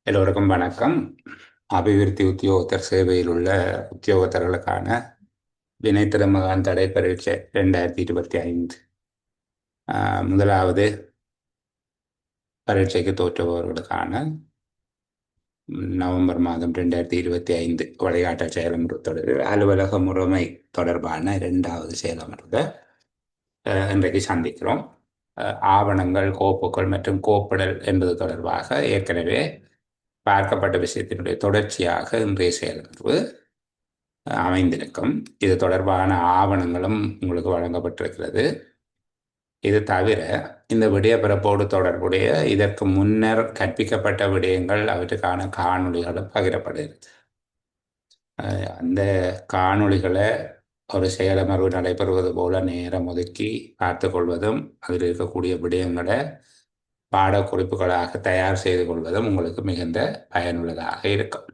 எல்லோருக்கும் வணக்கம். அபிவிருத்தி உத்தியோகத்தர் சேவையில் உள்ள உத்தியோகத்தர்களுக்கான வினைத்திறன் தடை பரீட்சை 2025 முதலாவது பரீட்சைக்கு தோற்றுபவர்களுக்கான நவம்பர் மாதம் 2025 வழிகாட்டல் செயலமர்வு தொடர் அலுவலக முறைமை தொடர்பான இரண்டாவது செயலமர்வை இன்றைக்கு சந்திக்கிறோம். ஆவணங்கள், கோப்புகள் மற்றும் கோப்பிடல் என்பது தொடர்பாக ஏற்கனவே பார்க்கப்பட்ட விஷயத்தினுடைய தொடர்ச்சியாக இன்றைய செயலமர்வு அமைந்திருக்கும். இது தொடர்பான ஆவணங்களும் உங்களுக்கு வழங்கப்பட்டிருக்கிறது. இது தவிர இந்த விடயப்பரப்போடு தொடர்புடைய இதற்கு முன்னர் கற்பிக்கப்பட்ட விடயங்கள், அவற்றுக்கான காணொளிகளும் பகிரப்படுகிறது. அந்த காணொளிகளை ஒரு செயலமர்வு நடைபெறுவது போல நேரம் ஒதுக்கி பார்த்து கொள்வதும், அதில் இருக்கக்கூடிய விடயங்களை பாடக்குறிப்புகளாக தயார் செய்து கொள்வதும் உங்களுக்கு மிகுந்த பயனுள்ளதாக இருக்கும்.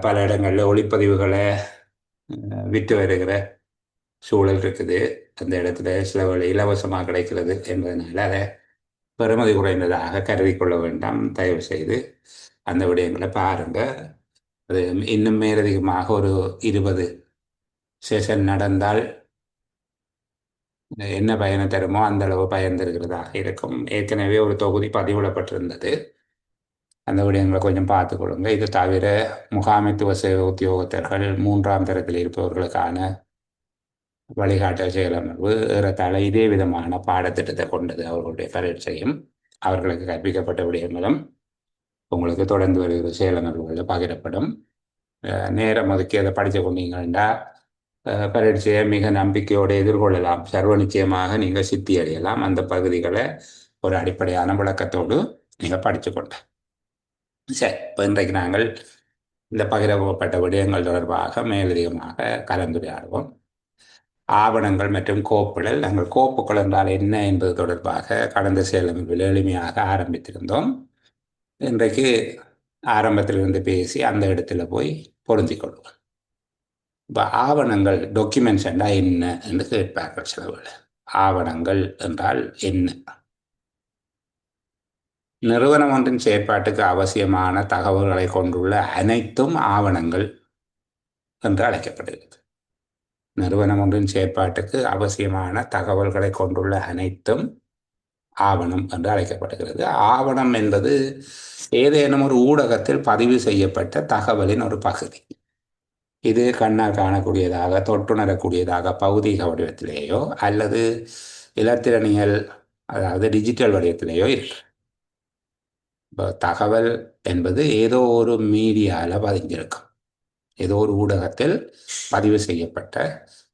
பல இடங்களில் ஒளிப்பதிவுகளை விட்டு வருகிற சூழல் இருக்குது. அந்த இடத்துல சில வழி இலவசமாக கிடைக்கிறது என்பதனால அதை பெறுமதி குறைந்ததாக கருதி கொள்ள வேண்டாம். தயவு செய்து அந்த விடயங்களை பாருங்க. அது இன்னும் மேலதிகமாக ஒரு 20 செஷன் நடந்தால் என்ன பயனை தருமோ அந்த அளவு பயன் தருகிறதாக இருக்கும். ஏற்கனவே ஒரு தொகுதி பதிவிடப்பட்டிருந்தது. அந்த விடயங்களை கொஞ்சம் பார்த்துக்கொள்ளுங்க. இது தவிர முகாமைத்துவ சேவை உத்தியோகத்தர்கள் 3ஆம் தரத்தில் இருப்பவர்களுக்கான வழிகாட்டல் செயலமர்வு ஏறத்தாழ இதே விதமான பாடத்திட்டத்தை கொண்டது. அவர்களுடைய பரீட்சையும் அவர்களுக்கு கற்பிக்கப்பட்ட விடயங்களும் உங்களுக்கு தொடர்ந்து வருகிற செயலமர்வுகளில் பகிரப்படும். நேரம் ஒதுக்கி அதை படித்து கொண்டீங்கன்னா பரீட்சையை மிக நம்பிக்கையோடு எதிர்கொள்ளலாம். சர்வ நிச்சயமாக நீங்கள் சித்தி அடையலாம். அந்த பகுதிகளை ஒரு அடிப்படையான விளக்கத்தோடு நீங்கள் படித்து கொண்ட சரி. இப்போ இன்றைக்கு நாங்கள் இந்த பகிரப்பட்ட விடயங்கள் தொடர்பாக மேலதிகமாக கலந்துரையாடுவோம். ஆவணங்கள் மற்றும் கோப்புகள். நாங்கள் கோப்புகள் என்றால் என்ன என்பது தொடர்பாக கடந்த செயலமைப்பில் எளிமையாக ஆரம்பித்திருந்தோம். இன்றைக்கு ஆரம்பத்திலிருந்து பேசி அந்த இடத்துல போய் பொருந்திக்கொள்வோம். இப்போ ஆவணங்கள், டாக்குமெண்ட்ஸ் என்றால் என்ன என்று கேட்பார்கள் சிலவர்கள். ஆவணங்கள் என்றால் என்ன? நிறுவனம் ஒன்றின் செயற்பாட்டுக்கு அவசியமான தகவல்களை கொண்டுள்ள அனைத்தும் ஆவணங்கள் என்று அழைக்கப்படுகிறது. நிறுவனம் ஒன்றின் செயற்பாட்டுக்கு அவசியமான தகவல்களை கொண்டுள்ள அனைத்தும் ஆவணம் என்று அழைக்கப்படுகிறது. ஆவணம் என்பது ஏதேனும் ஒரு ஊடகத்தில் பதிவு செய்யப்பட்ட தகவலின் ஒரு பகுதி. இது கண்ணால் காணக்கூடியதாக, தொட்டுணரக்கூடியதாக பௌதீக வடிவத்திலேயோ அல்லது இலத்திரனியல், அதாவது டிஜிட்டல் வடிவத்திலேயோ இருக்கு. இப்போ தகவல் என்பது ஏதோ ஒரு மீடியாவில் பதிஞ்சிருக்கும். ஏதோ ஒரு ஊடகத்தில் பதிவு செய்யப்பட்ட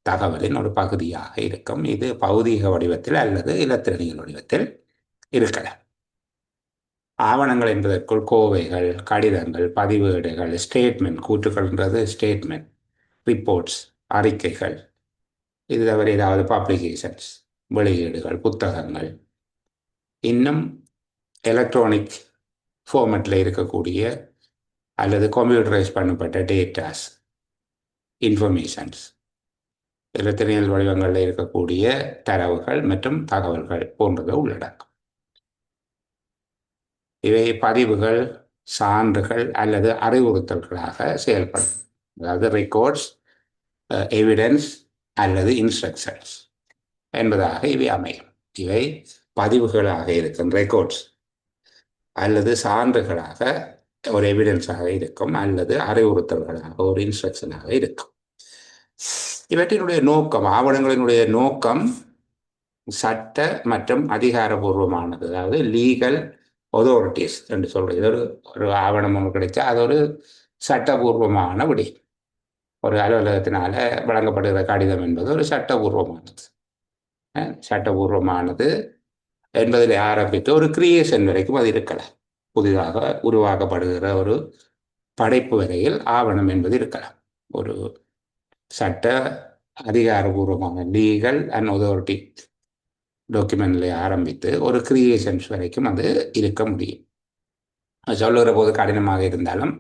தகவலின் ஒரு பகுதியாக இருக்கும். இது பௌதீக வடிவத்தில் அல்லது இலத்திரனியல் வடிவத்தில் இருக்கலாம். ஆவணங்கள் என்பதற்குள் கோவைகள், கடிதங்கள், பதிவேடுகள், ஸ்டேட்மெண்ட், கூற்றுக்கள்ன்றது ஸ்டேட்மெண்ட், ரிப்போர்ட்ஸ், அறிக்கைகள், இது தவிர ஏதாவது பப்ளிகேஷன்ஸ், வெளியீடுகள், புத்தகங்கள், இன்னும் எலக்ட்ரானிக் ஃபார்மேட்டில் இருக்கக்கூடிய அல்லது கம்ப்யூட்டரைஸ் பண்ணப்பட்ட டேட்டாஸ், இன்ஃபர்மேஷன்ஸ், இலத்திரனியல் வடிவங்களில் இருக்கக்கூடிய தரவுகள் மற்றும் தகவல்கள் போன்றதை உள்ளடக்கும். இவை பதிவுகள், சான்றுகள் அல்லது அறிவுறுத்தல்களாக செயல்படும். அதாவது ரெக்கார்ட்ஸ், எவிடன்ஸ் அல்லது இன்ஸ்ட்ரக்ஷன்ஸ் என்பதாக இவை அமையும். இவை பதிவுகளாக இருக்கும், ரெக்கார்ட்ஸ், அல்லது சான்றுகளாக ஒரு எவிடன்ஸாக இருக்கும், அல்லது அறிவுறுத்தல்களாக ஒரு இன்ஸ்ட்ரக்ஷனாக இருக்கும். இவற்றினுடைய நோக்கம், ஆவணங்களினுடைய நோக்கம் சட்ட மற்றும் அதிகாரபூர்வமானது. அதாவது லீகல் அதாரிட்டிஸ் என்று சொல்றது. இது ஒரு ஆவணம் ஒன்று கிடைச்சா அது ஒரு சட்டபூர்வமான விடை. ஒரு அலுவலகத்தினால வழங்கப்படுகிற கடிதம் என்பது ஒரு சட்டபூர்வமானது. சட்டபூர்வமானது என்பதில் ஆரம்பித்து ஒரு கிரியேஷன் வரைக்கும் அது இருக்கலாம். புதிதாக உருவாக்கப்படுகிற ஒரு படைப்பு வரையில் ஆவணம் என்பது இருக்கலாம். ஒரு சட்ட அதிகாரபூர்வமான லீகல் அண்ட் அதாரிட்டி டாக்குமெண்ட்ல ஆரம்பித்து ஒரு கிரியேஷன்ஸ் வரைக்கும் அது இருக்க முடியும். சொல்லுகிற போது கடினமாக இருந்தாலும்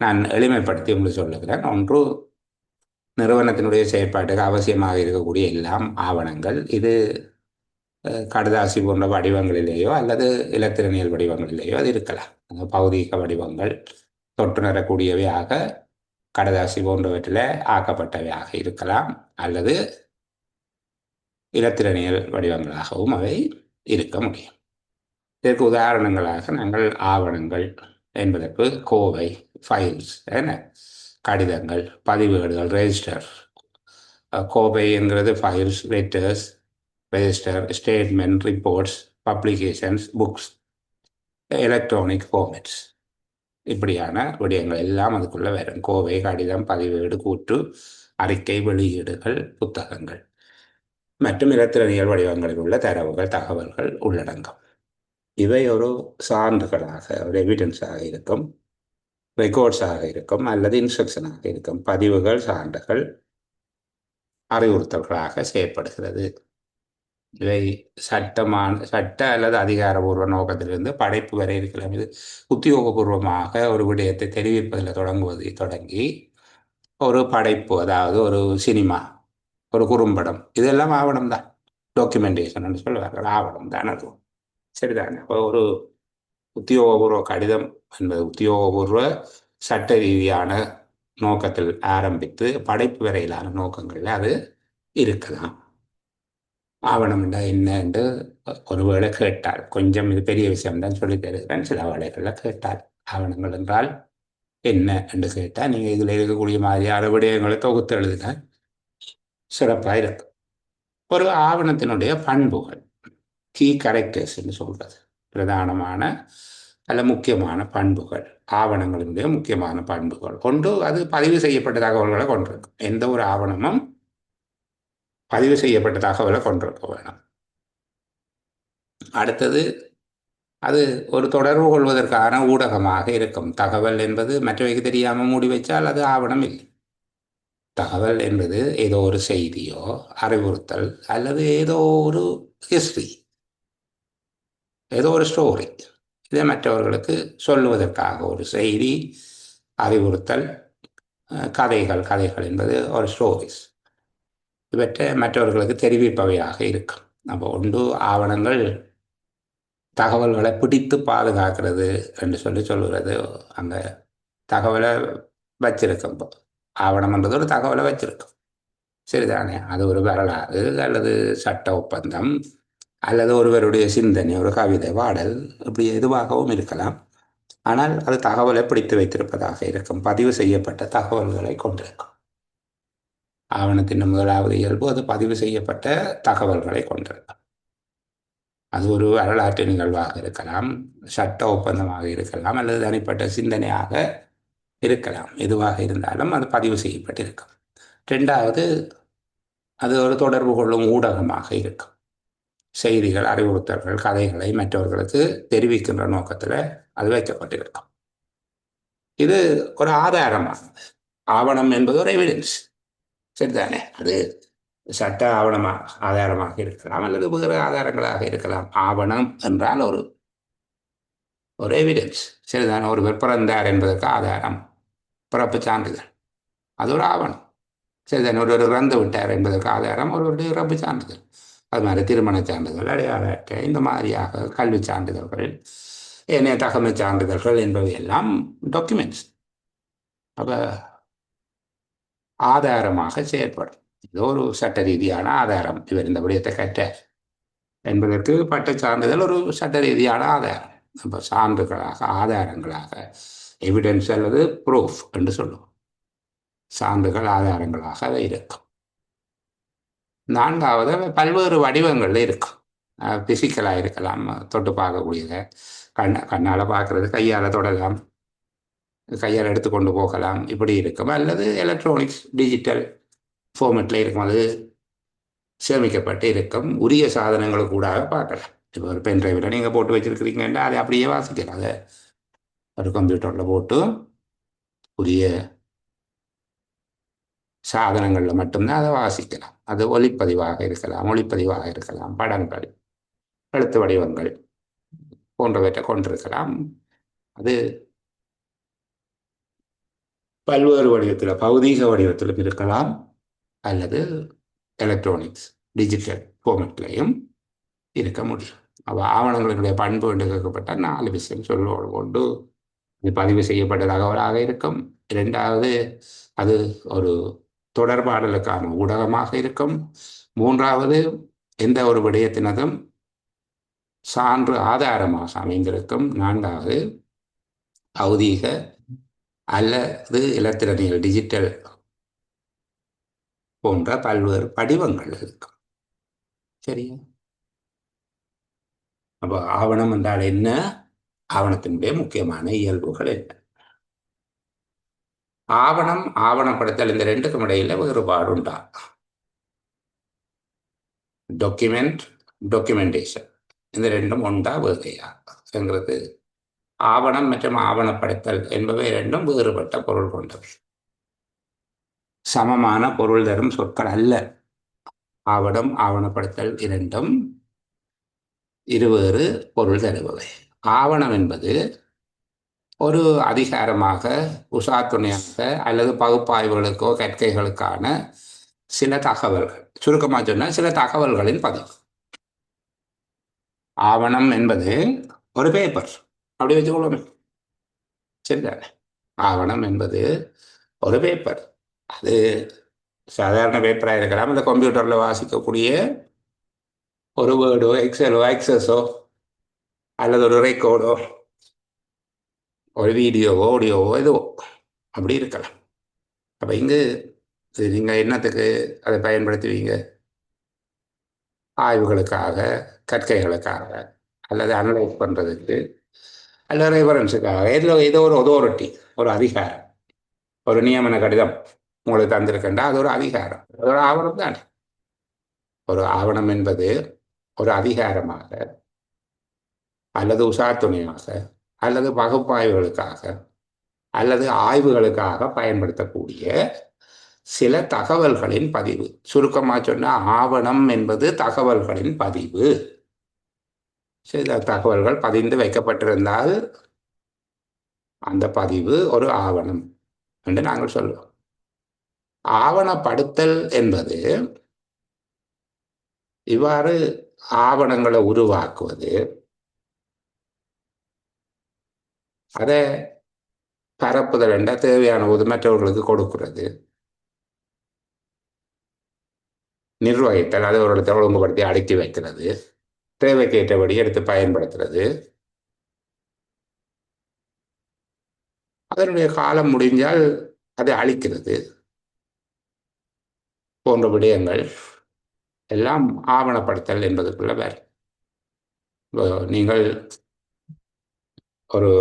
நான் எளிமைப்படுத்தி உங்களுக்கு சொல்லுகிறேன். ஒன்று, நிறுவனத்தினுடைய செயற்பாட்டுக்கு அவசியமாக இருக்கக்கூடிய எல்லாம் ஆவணங்கள். இது கடுதாசி போன்ற வடிவங்களிலேயோ அல்லது இலத்திரனியல் வடிவங்களிலேயோ அது இருக்கலாம். பௌதீக வடிவங்கள் தொட்டு நிறக்கூடியவையாக கடதாசி போன்றவற்றில் ஆக்கப்பட்டவையாக இருக்கலாம், அல்லது இலத்திரனியல் வடிவங்களாகவும் அவை இருக்க முடியும். இதற்கு உதாரணங்களாக நாங்கள் ஆவணங்கள் என்பதற்கு கோவை, ஃபைல்ஸ் என கடிதங்கள், பதிவேடுகள், ரெஜிஸ்டர். கோவை என்கிறது files, letters, register, statement, reports, publications, books, electronic formats. இப்படியான விடயங்கள் எல்லாம் அதுக்குள்ள வரும். கோவை, கடிதம், பதிவேடு, கூற்று, அறிக்கை, வெளியீடுகள், புத்தகங்கள் மற்றும் இலத்திரனியல் வடிவங்களில் உள்ள தரவுகள், தகவல்கள் உள்ளடங்கும். இவை ஒரு சான்றுகளாக, ஒரு எவிடன்ஸாக இருக்கும், ரெக்கார்ட்ஸாக இருக்கும், அல்லது இன்ஸ்ட்ரக்ஷனாக இருக்கும். பதிவுகள், சான்றுகள் அறிவுறுத்தல்களாக செயற்படுகிறது. இவை சட்ட அல்லது அதிகாரபூர்வ நோக்கத்திலிருந்து படைப்பு வரை இருக்கலாம். இது உத்தியோகபூர்வமாக ஒரு விடயத்தை தெரிவிப்பதில் தொடங்கி ஒரு படைப்பு, அதாவது ஒரு சினிமா, ஒரு குறும்படம், இதெல்லாம் ஆவணம் தான். டாக்குமெண்டேஷன் சொல்லுவார்கள், ஆவணம் தான் அது. சரிதானே? அப்போ ஒரு உத்தியோகபூர்வ கடிதம் என்பது உத்தியோகபூர்வ சட்ட ரீதியான நோக்கத்தில் ஆரம்பித்து படைப்பு வரையிலான நோக்கங்களில் அது இருக்கலாம். ஆவணம் என்ன என்று ஒருவேளை கேட்டால், கொஞ்சம் இது பெரிய விஷயம்தான் சொல்லி தருகிறேன், சில வேளைகளில் கேட்டால் ஆவணங்கள் என்றால் என்ன என்று கேட்டால், நீங்கள் இதில் இருக்கக்கூடிய மாதிரியான விடயங்களை தொகுத்து எழுதினால் சிறப்பாக இருக்கும். ஒரு ஆவணத்தினுடைய பண்புகள், கீ கேரக்டர்ஸ் என்று சொல்றது, பிரதானமான அல்ல முக்கியமான பண்புகள், ஆவணங்களினுடைய முக்கியமான பண்புகள். ஒன்று, அது பதிவு செய்யப்பட்ட தகவல்களை கொண்டிருக்கும். எந்த ஒரு ஆவணமும் பதிவு செய்யப்பட்ட தகவலை கொண்டிருக்க வேணும். அடுத்தது, அது ஒரு தொடர்பு கொள்வதற்கான ஊடகமாக இருக்கும். தகவல் என்பது மற்றவைக்கு தெரியாமல் மூடி வைச்சால் அது ஆவணம் இல்லை. தகவல் என்பது ஏதோ ஒரு செய்தியோ, அறிவுறுத்தல், அல்லது ஏதோ ஒரு ஹிஸ்டரி, ஏதோ ஒரு ஸ்டோரி, இதை மற்றவர்களுக்கு சொல்லுவதற்காக ஒரு செய்தி, அறிவுறுத்தல், கதைகள் என்பது ஒரு ஸ்டோரிஸ், இவற்றை மற்றவர்களுக்கு தெரிவிப்பவையாக இருக்கும். அப்போ ஒன்று, ஆவணங்கள் தகவல்களை பிடித்து பாதுகாக்கிறது என்று சொல்லுகிறது. அந்த தகவலை வச்சிருக்கும், ஆவணம்ன்றது ஒரு தகவலை வச்சிருக்கும். சரிதானே? அது ஒரு வரலாறு அல்லது சட்ட ஒப்பந்தம் அல்லது ஒருவருடைய சிந்தனை, ஒரு கவிதை, பாடல், இப்படி எதுவாகவும் இருக்கலாம். ஆனால் அது தகவலை பிடித்து வைத்திருப்பதாக இருக்கும், பதிவு செய்யப்பட்ட தகவல்களை கொண்டிருக்கும். ஆவணத்தின் முதலாவது இயல்பு அது பதிவு செய்யப்பட்ட தகவல்களை கொண்டிருக்கும். அது ஒரு வரலாற்று நிகழ்வாக இருக்கலாம், சட்ட ஒப்பந்தமாக இருக்கலாம், அல்லது தனிப்பட்ட சிந்தனையாக இருக்கலாம். எதுவாக இருந்தாலும் அது பதிவு செய்யப்பட்டிருக்கும். ரெண்டாவது, அது ஒரு தொடர்பு கொள்ளும் ஊடகமாக இருக்கும். செய்திகள், அறிவுறுத்தல்கள், கதைகளை மற்றவர்களுக்கு தெரிவிக்கின்ற நோக்கத்தில் அது வைக்கப்பட்டிருக்கும். இது ஒரு ஆதாரமானது. ஆவணம் என்பது ஒரு எவிடன்ஸ். சரிதானே? அது சட்ட ஆவணமாக ஆதாரமாக இருக்கலாம், அல்லது வேறு ஆதாரங்களாக இருக்கலாம். ஆவணம் என்றால் ஒரு எவிடன்ஸ். சரிதானே? ஒருவர் பிறந்தார் என்பதற்கு ஆதாரம், பிறப்பு சான்றிதழ், அது ஒரு ஆவணம். சரிதானே? ஒருவர் இறந்து விட்டார் என்பதற்கு ஆதாரம் ஒருவருடைய இறப்பு சான்றிதழ். அது மாதிரி திருமண சான்றிதழ், அடையாள அட்டை, இந்த மாதிரியாக கல்வி சான்றிதழ்கள், ஏனைய தகவல் சான்றிதழ்கள் என்பவை எல்லாம் டாக்குமெண்ட்ஸ். அப்போ ஆதாரமாக செயற்படும். ஏதோ ஒரு சட்ட ரீதியான ஆதாரம். இவர் இந்த விடயத்தை கற்றார் என்பதற்கு பட்ட சான்றிதழ் ஒரு சட்ட ரீதியான ஆதாரம். அப்போ சான்றுகளாக, ஆதாரங்களாக, எவிடன்ஸ் அல்லது ப்ரூஃப் என்று சொல்லுவோம். சான்றுகள், ஆதாரங்களாக அவை இருக்கும். நான்காவது, பல்வேறு வடிவங்கள்ல இருக்கும். பிசிக்கலாக இருக்கலாம், தொட்டு பார்க்கக்கூடியதை, கண்ணால் பார்க்கறது, கையால் தொடலாம், கையால் எடுத்து கொண்டு போகலாம், இப்படி இருக்கும். அல்லது எலக்ட்ரானிக்ஸ், டிஜிட்டல் ஃபார்மேட்டில் இருக்கும், அது சேமிக்கப்பட்டு இருக்கும். உரிய சாதனங்களை கூட பார்க்கலாம். இப்போ ஒரு பென் டிரைவில் நீங்கள் போட்டு வச்சுருக்கிறீங்கன்னா அதை அப்படியே வாசிக்கலாம். அதை ஒரு கம்ப்யூட்டரில் போட்டு உரிய சாதனங்களில் மட்டும்தான் அதை வாசிக்கலாம். அது ஒலிப்பதிவாக இருக்கலாம், ஒளிப்பதிவாக இருக்கலாம், படங்கள், எழுத்து வடிவங்கள் போன்றவற்றை கொண்டிருக்கலாம். அது பல்வேறு வடிவத்தில், பௌதீக வடிவத்திலும் இருக்கலாம், அல்லது எலக்ட்ரானிக்ஸ், டிஜிட்டல் ஃபார்மேட்லையும் இருக்க முடியும். அப்போ ஆவணங்களினுடைய பண்பு என்று கேட்கப்பட்டால் 4 விஷயம் சொல்லுவோம். ஒன்று, இது பதிவு செய்யப்பட்ட தகவலாக இருக்கும். இரண்டாவது, அது ஒரு தொடர்பாடலுக்கான ஊடகமாக இருக்கும். மூன்றாவது, எந்த ஒரு விடயத்தினதும் சான்று ஆதாரமாக அமைந்திருக்கும். நான்காவது, பௌதீக அல்லது இலத்திரனியல் டிஜிட்டல் போன்ற பல்வேறு படிவங்கள் இருக்கும். சரியா? அப்போ ஆவணம் என்றால் என்ன? ஆவணத்தினுடைய முக்கியமான இயல்புகள் என்ன? ஆவணம், ஆவணப்படுத்தல், இந்த ரெண்டுக்கும் இடையில வேறுபாடு உண்டா? டாக்குமெண்ட், டாக்குமெண்டேஷன், இந்த ரெண்டும் உண்டா வேறையா என்கிறது. ஆவணம் மற்றும் ஆவணப்படுத்தல் என்பவை இரண்டும் வேறுபட்ட பொருள் கொண்டவை. சமமான பொருள் தரும் சொற்கள் அல்ல. ஆவணம், ஆவணப்படுத்தல் இரண்டும் இருவேறு பொருள் தருபவை. ஆவணம் என்பது ஒரு அதிகாரமாக, உசாத்துணையாக அல்லது பகுப்பாய்வுகளுக்கோ கற்கைகளுக்கான சில தகவல்கள், சுருக்கமாக சொன்னால் சில தகவல்களின் பதிவு. ஆவணம் என்பது ஒரு பேப்பர், அப்படி வச்சுக்கொள்ளணும். சரிதானே? ஆவணம் என்பது ஒரு பேப்பர். அது சாதாரண பேப்பராக இருக்கலாம், அந்த கம்ப்யூட்டரில் வாசிக்கக்கூடிய ஒரு வேர்டோ எக்ஸலோ எக்ஸஸோ அல்லது ஒரு ரெக்கார்டோ ஒரு வீடியோவோ ஆடியோவோ எதுவோ அப்படி இருக்கலாம். அப்போ இங்கு நீங்கள் என்னத்துக்கு அதை பயன்படுத்துவீங்க? ஆய்வுகளுக்காக, கற்கைகளுக்காக, அல்லது அனலைஸ் பண்ணுறதுக்கு, அல்லது ரெஃபரன்ஸுக்காக, ஏதோ ஒரு அதாரிட்டி, ஒரு அதிகாரம், ஒரு நியமன கடிதம் உங்களுக்கு தந்திருக்கின்றா அது ஒரு அதிகாரம், அது ஒரு ஆவணம் தானே. ஒரு ஆவணம் என்பது ஒரு அதிகாரமாக அல்லது உசாத்துணையாக அல்லது பகுப்பாய்வுகளுக்காக அல்லது ஆய்வுகளுக்காக பயன்படுத்தக்கூடிய சில தகவல்களின் பதிவு. சுருக்கமாக சொன்னால் ஆவணம் என்பது தகவல்களின் பதிவு. சில தகவல்கள் பதிந்து வைக்கப்பட்டிருந்தால் அந்த பதிவு ஒரு ஆவணம் என்று நாங்கள் சொல்லுவோம். ஆவணப்படுத்தல் என்பது இவ்வாறு ஆவணங்களை உருவாக்குவது, அதை பரப்புதல் என்ற தேவையான போது மற்றவர்களுக்கு கொடுக்கிறது, நிர்வகித்தல், அதை ஒரு இடத்தை ஒழுங்குபடுத்தி அடுக்கி வைக்கிறது, தேவைக்கேற்றபடி எடுத்து பயன்படுத்துறது, அதனுடைய காலம் முடிஞ்சால் அதை அழிக்கிறது போன்ற விடயங்கள் எல்லாம் ஆவணப்படுத்தல் என்பதற்குள்ள வேறு. நீங்கள் ஒரு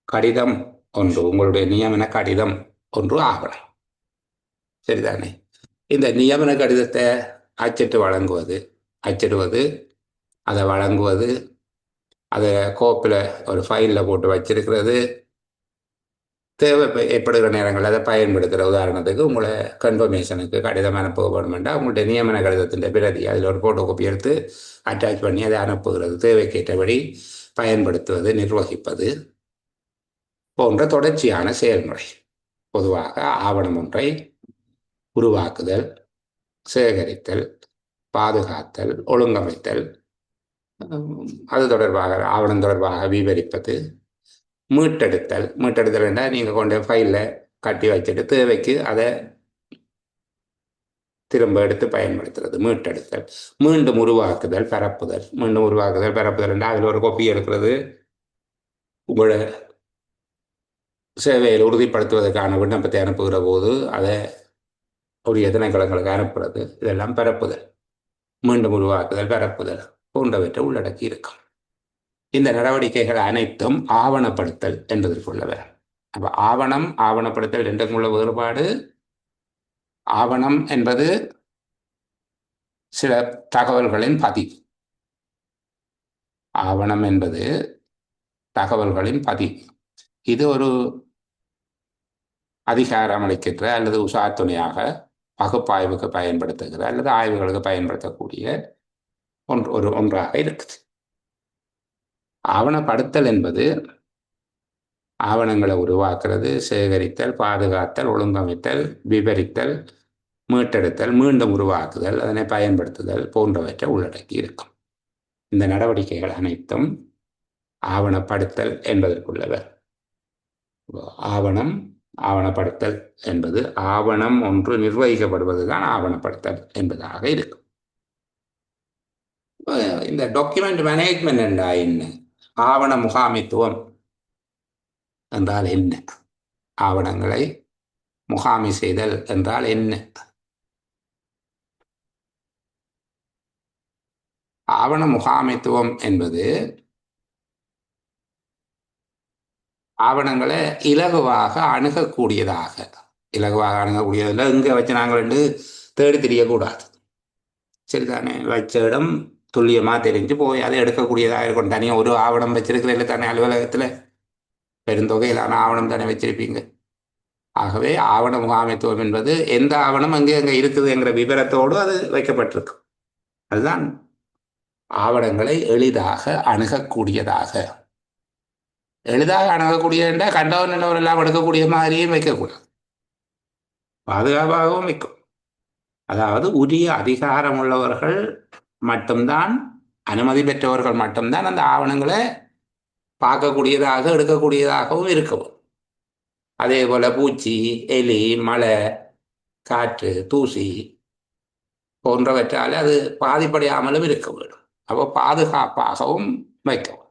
கடிதம் ஒன்று, உங்களுடைய நியமன கடிதம் ஒன்று ஆவணம். சரிதானே? இந்த நியமன கடிதத்தை அச்சிடுவது, அதை வழங்குவது, அதை கோப்பில் ஒரு ஃபைலில் போட்டு வச்சிருக்கிறது, தேவை ஏற்படுகிற நேரங்கள் அதை பயன்படுத்துகிற. உதாரணத்துக்கு உங்களை கன்ஃபர்மேஷனுக்கு கடிதம் அனுப்ப வேணுமெண்டா உங்களுடைய நியமன கடிதத்தின் பிரதி அதில் ஒரு ஃபோட்டோ காப்பி எடுத்து அட்டாச் பண்ணி அதை அனுப்புகிறது, தேவைக்கேற்றபடி பயன்படுத்துவது, நிர்வகிப்பது போன்ற தொடர்ச்சியான செயல்முறை. பொதுவாக ஆவணம் ஒன்றை உருவாக்குதல், சேகரித்தல், பாதுகாத்தல், ஒழுங்கமைத்தல், அது தொடர்பாக ஆவணம் தொடர்பாக விவரிப்பது, மீட்டெடுத்தல் என்றால் நீங்கள் கொண்ட ஃபைலில் கட்டி வச்சுட்டு தேவைக்கு அதை திரும்ப எடுத்து பயன்படுத்துறது மீட்டெடுத்தல். மீண்டும் உருவாக்குதல், பரப்புதல் என்றால் அதில் ஒரு கொப்பி எடுக்கிறது, உங்களோட சேவையில் உறுதிப்படுத்துவதற்கான விண்ணப்பத்தை அனுப்புகிற போது அதை உரிய திணைக்களங்களுக்கு அனுப்புறது. இதெல்லாம் பரப்புதல், மீண்டும் உருவாக்குதல், பரப்புதல் போன்றவற்றை உள்ளடக்கி இருக்கும். இந்த நடவடிக்கைகள் அனைத்தும் ஆவணப்படுத்தல் என்பதற்குள்ள வரும். அப்போ ஆவணம், ஆவணப்படுத்தல் ரெண்டுக்குள்ள வேறுபாடு. ஆவணம் என்பது சில தகவல்களின் பதிவு. ஆவணம் என்பது தகவல்களின் பதிவு. இது ஒரு அதிகாரம் அளிக்கின்ற அல்லது உசாத்துணையாக பகுப்பாய்வுக்கு பயன்படுத்துகிற அல்லது ஆய்வுகளுக்கு பயன்படுத்தக்கூடிய ஒன்றாக இருக்குது. ஆவணப்படுத்தல் என்பது ஆவணங்களை உருவாக்குறது, சேகரித்தல், பாதுகாத்தல், ஒழுங்கமைத்தல், விவரித்தல், மீட்டெடுத்தல், மீண்டும் உருவாக்குதல், அதனை பயன்படுத்துதல் போன்றவற்றை உள்ளடக்கி இருக்கும். இந்த நடவடிக்கைகள் அனைத்தும் ஆவணப்படுத்தல் என்பதற்குள்ளவர். ஆவணம் ஆவணப்படுத்தல் என்பது ஆவணம் ஒன்று நிர்வகிக்கப்படுவதுதான் ஆவணப்படுத்தல் என்பதாக இருக்கும். இந்த டாக்குமெண்ட் மேனேஜ்மெண்ட் என்றால் என்ன? ஆவண முகாமித்துவம் என்றால் என்ன? ஆவணங்களை முகாமி செய்தல் என்றால் என்ன? ஆவண முகாமைத்துவம் என்பது ஆவணங்களை இலகுவாக அணுகக்கூடியதாக, இலகுவாக அணுகக்கூடியதில் இங்கே வச்சு நாங்கள் ரெண்டு தேடி தெரியக்கூடாது. சரிதானே? வச்ச இடம் துல்லியமாக தெரிஞ்சு போய் அதை எடுக்கக்கூடியதாக இருக்கும். தனியாக ஒரு ஆவணம் வச்சிருக்கிறதில்ல தானே, அலுவலகத்தில் பெருந்தொகையிலான ஆவணம் தானே வச்சிருப்பீங்க. ஆகவே ஆவண முகாமைத்துவம் என்பது எந்த ஆவணம் அங்கே இருக்குதுங்கிற விவரத்தோடு அது வைக்கப்பட்டிருக்கு. அதுதான் ஆவணங்களை எளிதாக அணுகக்கூடியதாக. எளிதாக அணுகக்கூடியதுண்டா கண்டவன் நல்லவர் எல்லாம் எடுக்கக்கூடிய மாதிரியும் வைக்கக்கூடாது, பாதுகாப்பாகவும் வைக்கும். அதாவது உரிய அதிகாரம் உள்ளவர்கள் மட்டும்தான், அனுமதி பெற்றவர்கள் மட்டும்தான் அந்த ஆவணங்களை பார்க்கக்கூடியதாக எடுக்கக்கூடியதாகவும் இருக்கவும். அதே போல பூச்சி, எலி, மழை, காற்று, தூசி போன்றவற்றால் அது பாதிப்படையாமலும் இருக்க வேண்டும். அப்போ பாதுகாப்பாகவும் வைக்கவும்.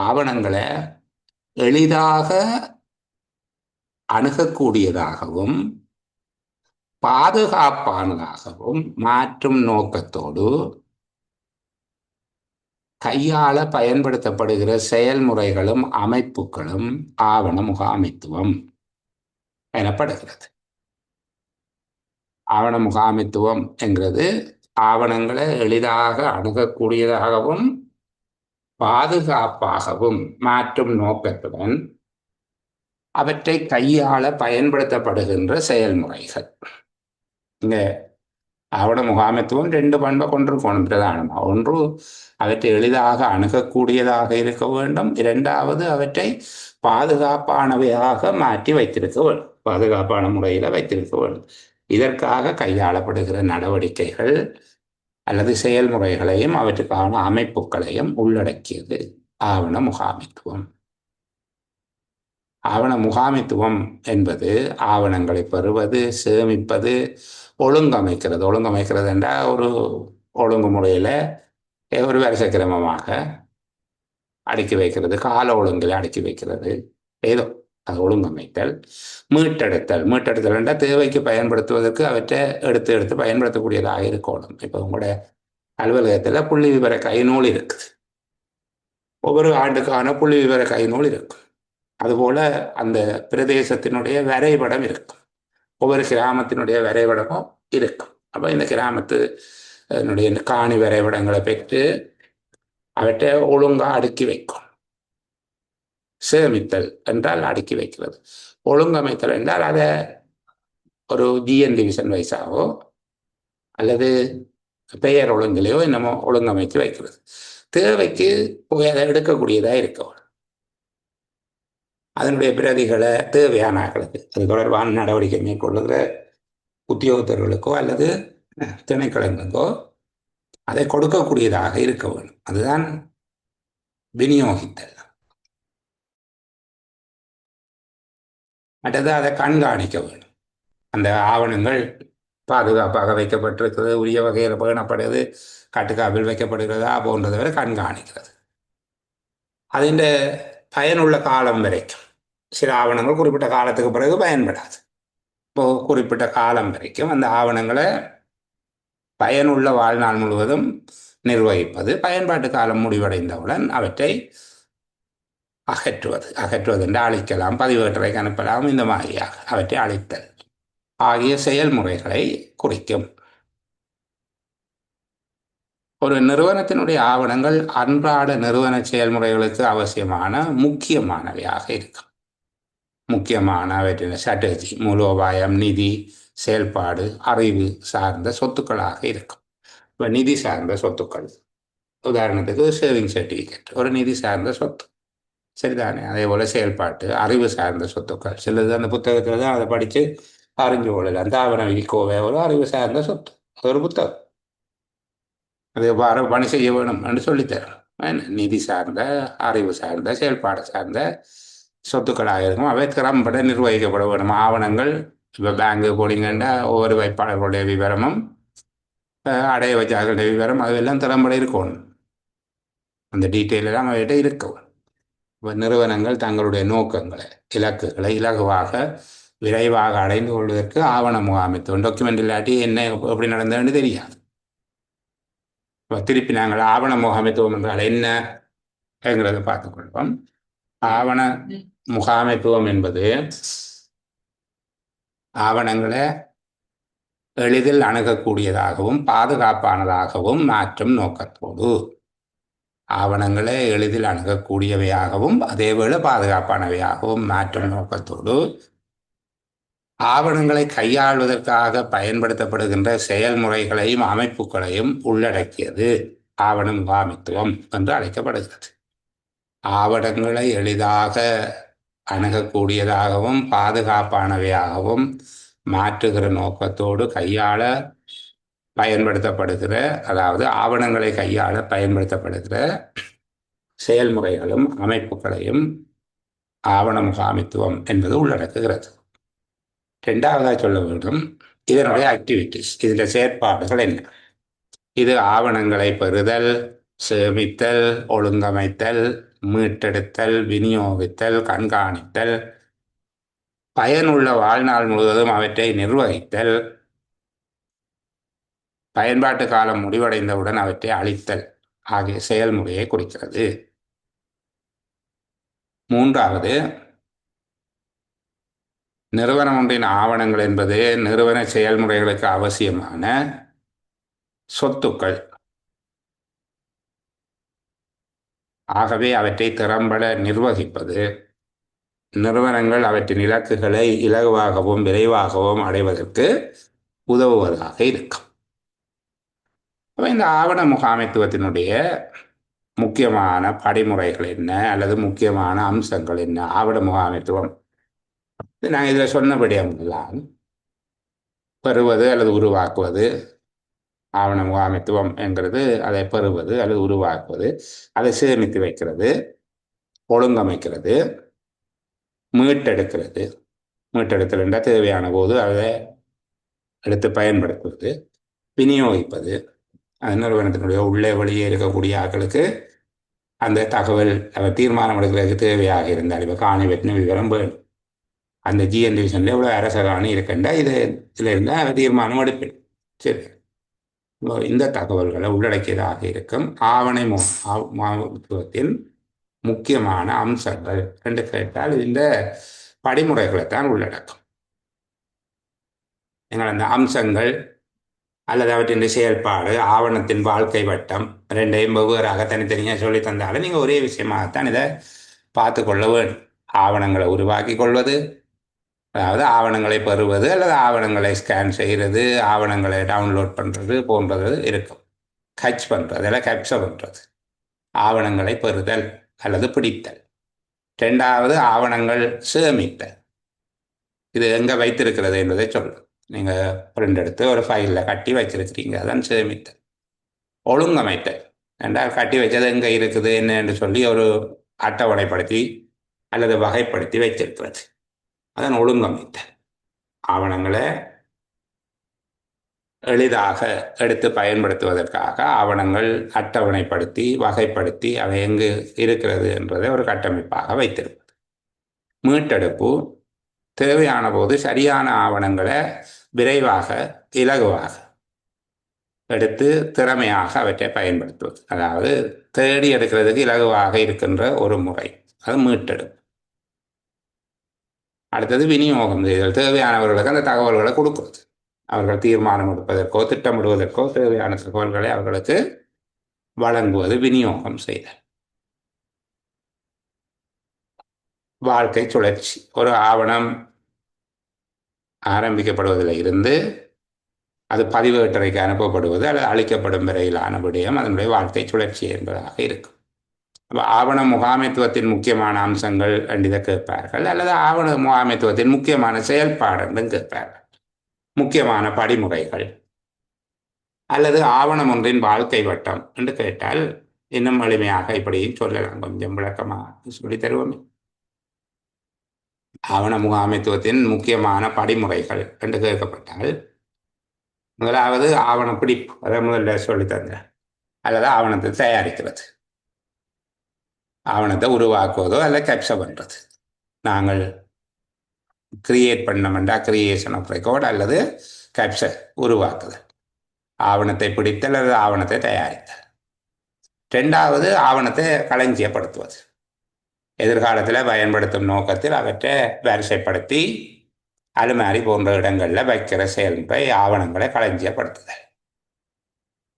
ஆவணங்களை எளிதாக அணுகக்கூடியதாகவும் பாதுகாப்பானதாகவும் மாற்றும் நோக்கத்தோடு கையாள பயன்படுத்தப்படுகிற செயல்முறைகளும் அமைப்புகளும் ஆவண முகாமைத்துவம் எனப்படுகிறது. ஆவண முகாமைத்துவம் என்கிறது ஆவணங்களை எளிதாக அணுகக்கூடியதாகவும் பாதுகாப்பாகவும் மாற்றும் நோக்கத்துடன் அவற்றை கையாள பயன்படுத்தப்படுகின்ற செயல்முறைகள். இங்க ஆவண முகாமைத்துவம் ரெண்டு பண்பை கொண்டிருக்கணும் பிரதானமாக. ஒன்று, அவற்றை எளிதாக அணுகக்கூடியதாக இருக்க வேண்டும். இரண்டாவது, அவற்றை பாதுகாப்பானவையாக மாற்றி வைத்திருக்க வேண்டும், பாதுகாப்பான முறையில் வைத்திருக்க வேண்டும். இதற்காக கையாளப்படுகிற நடவடிக்கைகள் அல்லது செயல்முறைகளையும் அவற்றுக்கான அமைப்புகளையும் உள்ளடக்கியது ஆவண முகாமைத்துவம். ஆவண முகாமைத்துவம் என்பது ஆவணங்களை பெறுவது, சேமிப்பது, ஒழுங்கமைக்கிறது. ஒழுங்கமைக்கிறது என்றால் ஒரு ஒழுங்குமுறையில் ஒரு வரிசைக்கிரமமாக அடுக்கி வைக்கிறது, கால ஒழுங்கில் அடுக்கி வைக்கிறது, ஏதோ அது ஒழுங்கமைத்தல். மீட்டெடுத்தல். மீட்டெடுத்தல் என்றால் தேவைக்கு பயன்படுத்துவதற்கு அவற்றை எடுத்து எடுத்து பயன்படுத்தக்கூடியதாக இருக்கணும். இப்போ உங்களுடைய அலுவலகத்தில் புள்ளி விவர கைநூல் இருக்குது, ஒவ்வொரு ஆண்டுக்கான புள்ளி விவர கைநூல் இருக்கும். அதுபோல் அந்த பிரதேசத்தினுடைய வரைபடம் இருக்கும், ஒவ்வொரு கிராமத்தினுடைய வரைபடமும் இருக்கும். அப்போ இந்த கிராமத்தினுடைய காணி வரைபடங்களை பெற்று அவற்றை ஒழுங்காக அடுக்கி வைக்கும். சேமித்தல் என்றால் அடுக்கி வைக்கிறது. ஒழுங்கமைத்தல் என்றால் அதை ஒரு ஜிஎன் டிவிஷன் வைஸாவோ அல்லது பெயர் ஒழுங்கிலையோ என்னமோ ஒழுங்கமைத்து வைக்கிறது. தேவைக்கு போய் அதை எடுக்கக்கூடியதாக இருக்கணும். அதனுடைய பிரதிகளை தேவையான ஆக்களுக்கு, அது தொடர்பான நடவடிக்கை மேற்கொள்ளுகிற உத்தியோகத்தர்களுக்கோ அல்லது திணைக்களங்களுக்கோ அதை கொடுக்கக்கூடியதாக இருக்க வேண்டும். அதுதான் விநியோகித்தல். மற்றது அதை கண்காணிக்க வேண்டும். அந்த ஆவணங்கள் பாதுகாப்பாக வைக்கப்பட்டிருக்கிறது, உரிய வகையில் பேணப்படுது, கட்டுக்காப்பில் வைக்கப்படுகிறதா போன்றதை வரை கண்காணிக்கிறது. அதின் பயனுள்ள காலம் வரைக்கும். சில ஆவணங்கள் குறிப்பிட்ட காலத்துக்கு பிறகு பயன்படாது. இப்போ குறிப்பிட்ட காலம் வரைக்கும் அந்த ஆவணங்களை பயனுள்ள வாழ்நாள் முழுவதும் நிர்வகிப்பது, பயன்பாட்டு காலம் முடிவடைந்தவுடன் அவற்றை அகற்றுவது என்று அழிக்கலாம், பதிவேற்றறைக்கு அனுப்பலாம், இந்த மாதிரியாக அவற்றை அழித்தல் ஆகிய செயல்முறைகளை குறிக்கும். ஒரு நிறுவனத்தினுடைய ஆவணங்கள் அன்றாட நிறுவன செயல்முறைகளுக்கு அவசியமான முக்கியமானவையாக இருக்கும். முக்கியமான அவற்றின் ஸ்ட்ராட்டஜி, மூலோபாயம், நிதி, செயல்பாடு, அறிவு சார்ந்த சொத்துக்களாக இருக்கும். இப்போ நிதி சார்ந்த சொத்துக்கள், உதாரணத்துக்கு சேவிங் சர்டிஃபிகேட் ஒரு நிதி சார்ந்த சொத்து, சரிதானே? அதே போல் செயல்பாட்டு, அறிவு சார்ந்த சொத்துக்கள் சிலது அந்த புத்தகத்தில் தான் அதை படித்து அறிஞ்சு கொள்ளலாம். தாவர விதிக்கோவை ஒரு அறிவு சார்ந்த சொத்து, அது ஒரு புத்தகம். அது எவ்வாறு பணி செய்ய வேணும் என்று சொல்லித்தரும். நிதி சார்ந்த, அறிவு சார்ந்த, செயல்பாடு சார்ந்த சொத்துக்களாக இருக்கும். அவை திறம்பட நிர்வகிக்கப்பட வேண்டும். ஆவணங்கள் இப்போ பேங்கு போனீங்கன்னா ஒவ்வொரு வைப்பாளர்களுடைய விவரமும் அடைய வச்சார்களுடைய விவரம் அதெல்லாம் திறம்பட இருக்கணும். அந்த டீட்டெயில் எல்லாம் அவர்கிட்ட இருக்கும். இப்போ நிறுவனங்கள் தங்களுடைய நோக்கங்களை, இலக்குகளை இலகுவாக விரைவாக அடைந்து கொள்வதற்கு ஆவண முகாமைத்துவம், டாக்குமெண்ட் இல்லாட்டி என்ன எப்படி நடந்ததுன்னு தெரியாது. இப்போ திருப்பி நாங்கள் ஆவண முகாமைத்துவம் என்றால் என்னங்கிறத பார்த்துக்கொள்வோம். ஆவண முகாமைத்துவம் என்பது ஆவணங்களை எளிதில் அணுகக்கூடியதாகவும் பாதுகாப்பானதாகவும் மாற்றும் நோக்கத்தோடு, ஆவணங்களை எளிதில் அணுகக்கூடியவையாகவும் அதேவேளை பாதுகாப்பானவையாகவும் மாற்றும் நோக்கத்தோடு ஆவணங்களை கையாளுவதற்காக பயன்படுத்தப்படுகின்ற செயல்முறைகளையும் அமைப்புகளையும் உள்ளடக்கியது ஆவண முகாமைத்துவம் என்று அழைக்கப்படுகிறது. ஆவணங்களை எளிதாக அணுகக்கூடியதாகவும் பாதுகாப்பானவையாகவும் மாற்றுகிற நோக்கத்தோடு கையாள பயன்படுத்தப்படுகிற, அதாவது ஆவணங்களை கையாள பயன்படுத்தப்படுகிற செயல்முறைகளும் அமைப்புகளையும் ஆவண முகாமைத்துவம் என்பது உள்ளடக்குகிறது. இரண்டாவதாக சொல்ல வேண்டும், இதனுடைய ஆக்டிவிட்டிஸ், இதில் செயற்பாடுகள் என்ன? இது ஆவணங்களை பெறுதல், சேமித்தல், ஒழுங்கமைத்தல், மீட்டெடுத்தல், விநியோகித்தல், கண்காணித்தல், பயனுள்ள வாழ்நாள் முழுவதும் அவற்றை நிர்வகித்தல், பயன்பாட்டு காலம் முடிவடைந்தவுடன் அவற்றை அழித்தல் ஆகிய செயல்முறையை குறிக்கிறது. மூன்றாவது, நிறுவனம் ஒன்றின் ஆவணங்கள் என்பது நிறுவன செயல்முறைகளுக்கு அவசியமான சொத்துக்கள். ஆகவே அவற்றை திறம்பட நிர்வகிப்பது நிறுவனங்கள் அவற்றின் இலக்குகளை இலகுவாகவும் விரைவாகவும் அடைவதற்கு உதவுவதாக இருக்கும். இந்த ஆவண முகாமைத்துவத்தினுடைய முக்கியமான படிமுறைகள் என்ன அல்லது முக்கியமான அம்சங்கள் என்ன? ஆவண முகாமைத்துவம் நாங்கள் இதில் சொன்னபடியெல்லாம் பெறுவது அல்லது உருவாக்குவது. ஆவண முகாமைத்துவம் என்கிறது அதை பெறுவது அல்லது உருவாக்குவது, அதை சேமித்து வைக்கிறது, ஒழுங்கமைக்கிறது, மீட்டெடுக்கிறது. மீட்டெடுத்தல் என்றால் தேவையான போது அதை எடுத்து பயன்படுத்துவது, விநியோகிப்பது. அந்த நிறுவனத்தினுடைய உள்ளே வெளியே இருக்கக்கூடிய ஆட்களுக்கு அந்த தகவல் தீர்மானம் எடுக்கிறதுக்கு தேவையாக இருந்தால், இப்போ காணி வெட்டின விவரம் வேணும், அந்த ஜிஎன் டிவிஷனில் எவ்வளோ அரச காணி இருக்குண்டா இதில் இருந்தால் தீர்மானம் எடுப்பேன். சரி, இந்த தகவல்களை உள்ளடக்கியதாக இருக்கும் ஆவண முகாமைத்துவத்தின் முக்கியமான அம்சங்கள் என்று கேட்டால் இந்த படிமுறைகளைத்தான் உள்ளடக்கும். எங்கள் அந்த அம்சங்கள் அல்லது அவற்றின் செயல்பாடு, ஆவணத்தின் வாழ்க்கை வட்டம் ரெண்டையும் வெவ்வேறாக தனித்தனியாக சொல்லி தந்தாலும் நீங்கள் ஒரே விஷயமாகத்தான் இதை பார்த்து கொள்ள வேண்டும். ஆவணங்களை உருவாக்கி கொள்வது, அதாவது ஆவணங்களை பெறுவது அல்லது ஆவணங்களை ஸ்கேன் செய்கிறது, ஆவணங்களை டவுன்லோட் பண்ணுறது போன்றது இருக்கும். கட்ச் பண்ணுறது அல்ல கேப்சர் பண்ணுறது, ஆவணங்களை பெறுதல் அல்லது பிடித்தல். ரெண்டாவது ஆவணங்கள் சேமித்தல், இது எங்கே வைத்திருக்கிறது என்பதை சொல்லும். நீங்கள் பிரிண்ட் எடுத்து ஒரு ஃபைலில் கட்டி வச்சிருக்கிறீங்க, அதான் சேமித்தல். ஒழுங்கமைத்தல் என்றால் கட்டி வச்சது எங்கே இருக்குது என்ன என்று சொல்லி ஒரு அட்டவணைப்படுத்தி அல்லது வகைப்படுத்தி வைத்திருக்கிறது, அதான் ஒழுங்கமைத்தல். ஆவணங்களை எளிதாக எடுத்து பயன்படுத்துவதற்காக ஆவணங்கள் அட்டவணைப்படுத்தி வகைப்படுத்தி அவை எங்கு இருக்கிறது என்பதை ஒரு கட்டமைப்பாக வைத்திருப்பது. மீட்டெடுப்பு, தேவையான போது சரியான ஆவணங்களை விரைவாக இலகுவாக எடுத்து திறமையாக அவற்றை பயன்படுத்துவது, அதாவது தேடி எடுக்கிறதுக்கு இலகுவாக இருக்கின்ற ஒரு முறை, அது மீட்டெடுப்பு. அடுத்தது விநியோகம் செய்தல், தேவையானவர்களுக்கு அந்த தகவல்களை கொடுக்கிறது. அவர்கள் தீர்மானம் எடுப்பதற்கோ திட்டமிடுவதற்கோ தேவையான தகவல்களை அவர்களுக்கு வழங்குவது விநியோகம் செய்தல். வாழ்க்கை சுழற்சி, ஒரு ஆவணம் ஆரம்பிக்கப்படுவதில் இருந்து அது பதிவேட்டறைக்கு அனுப்பப்படுவது அல்லது அளிக்கப்படும் வரையிலான விடயம் அதனுடைய வாழ்க்கை சுழற்சி என்பதாக இருக்கும். ஆவண முகாமைத்துவத்தின் முக்கியமான அம்சங்கள் என்று கேட்பார்கள், அல்லது ஆவண முகாமைத்துவத்தின் முக்கியமான செயல்பாடு என்றும் கேட்பார்கள். முக்கியமான படிமுறைகள், அல்லது ஆவணம் ஒன்றின் வாழ்க்கை வட்டம் என்று கேட்டால் இன்னும் எளிமையாக இப்படியும் சொல்லலாம். கொஞ்சம் விளக்கமாக சொல்லி தருவோமே. ஆவண முகாமைத்துவத்தின் முக்கியமான படிமுறைகள் என்று கேட்கப்பட்டால், முதலாவது ஆவண பிடிப்பு, அதை முதல்ல சொல்லி தந்தேன். அல்லது ஆவணத்தை தயாரிக்கிறது, ஆவணத்தை உருவாக்குவதோ அல்ல கேப்சர் பண்ணுறது. நாங்கள் கிரியேட் பண்ணோம்டா கிரியேஷன் ஆஃப் ரெக்கார்ட் அல்லது கேப்சர் உருவாக்குதல், ஆவணத்தை பிடித்தல் அல்லது ஆவணத்தை தயாரித்தல். ரெண்டாவது ஆவணத்தை களஞ்சியப்படுத்துவது, எதிர்காலத்தில் பயன்படுத்தும் நோக்கத்தில் அவற்றை வரிசைப்படுத்தி அலுமாரி போன்ற இடங்களில் வைக்கிற செயல்முறை ஆவணங்களை களஞ்சியப்படுத்துதல்.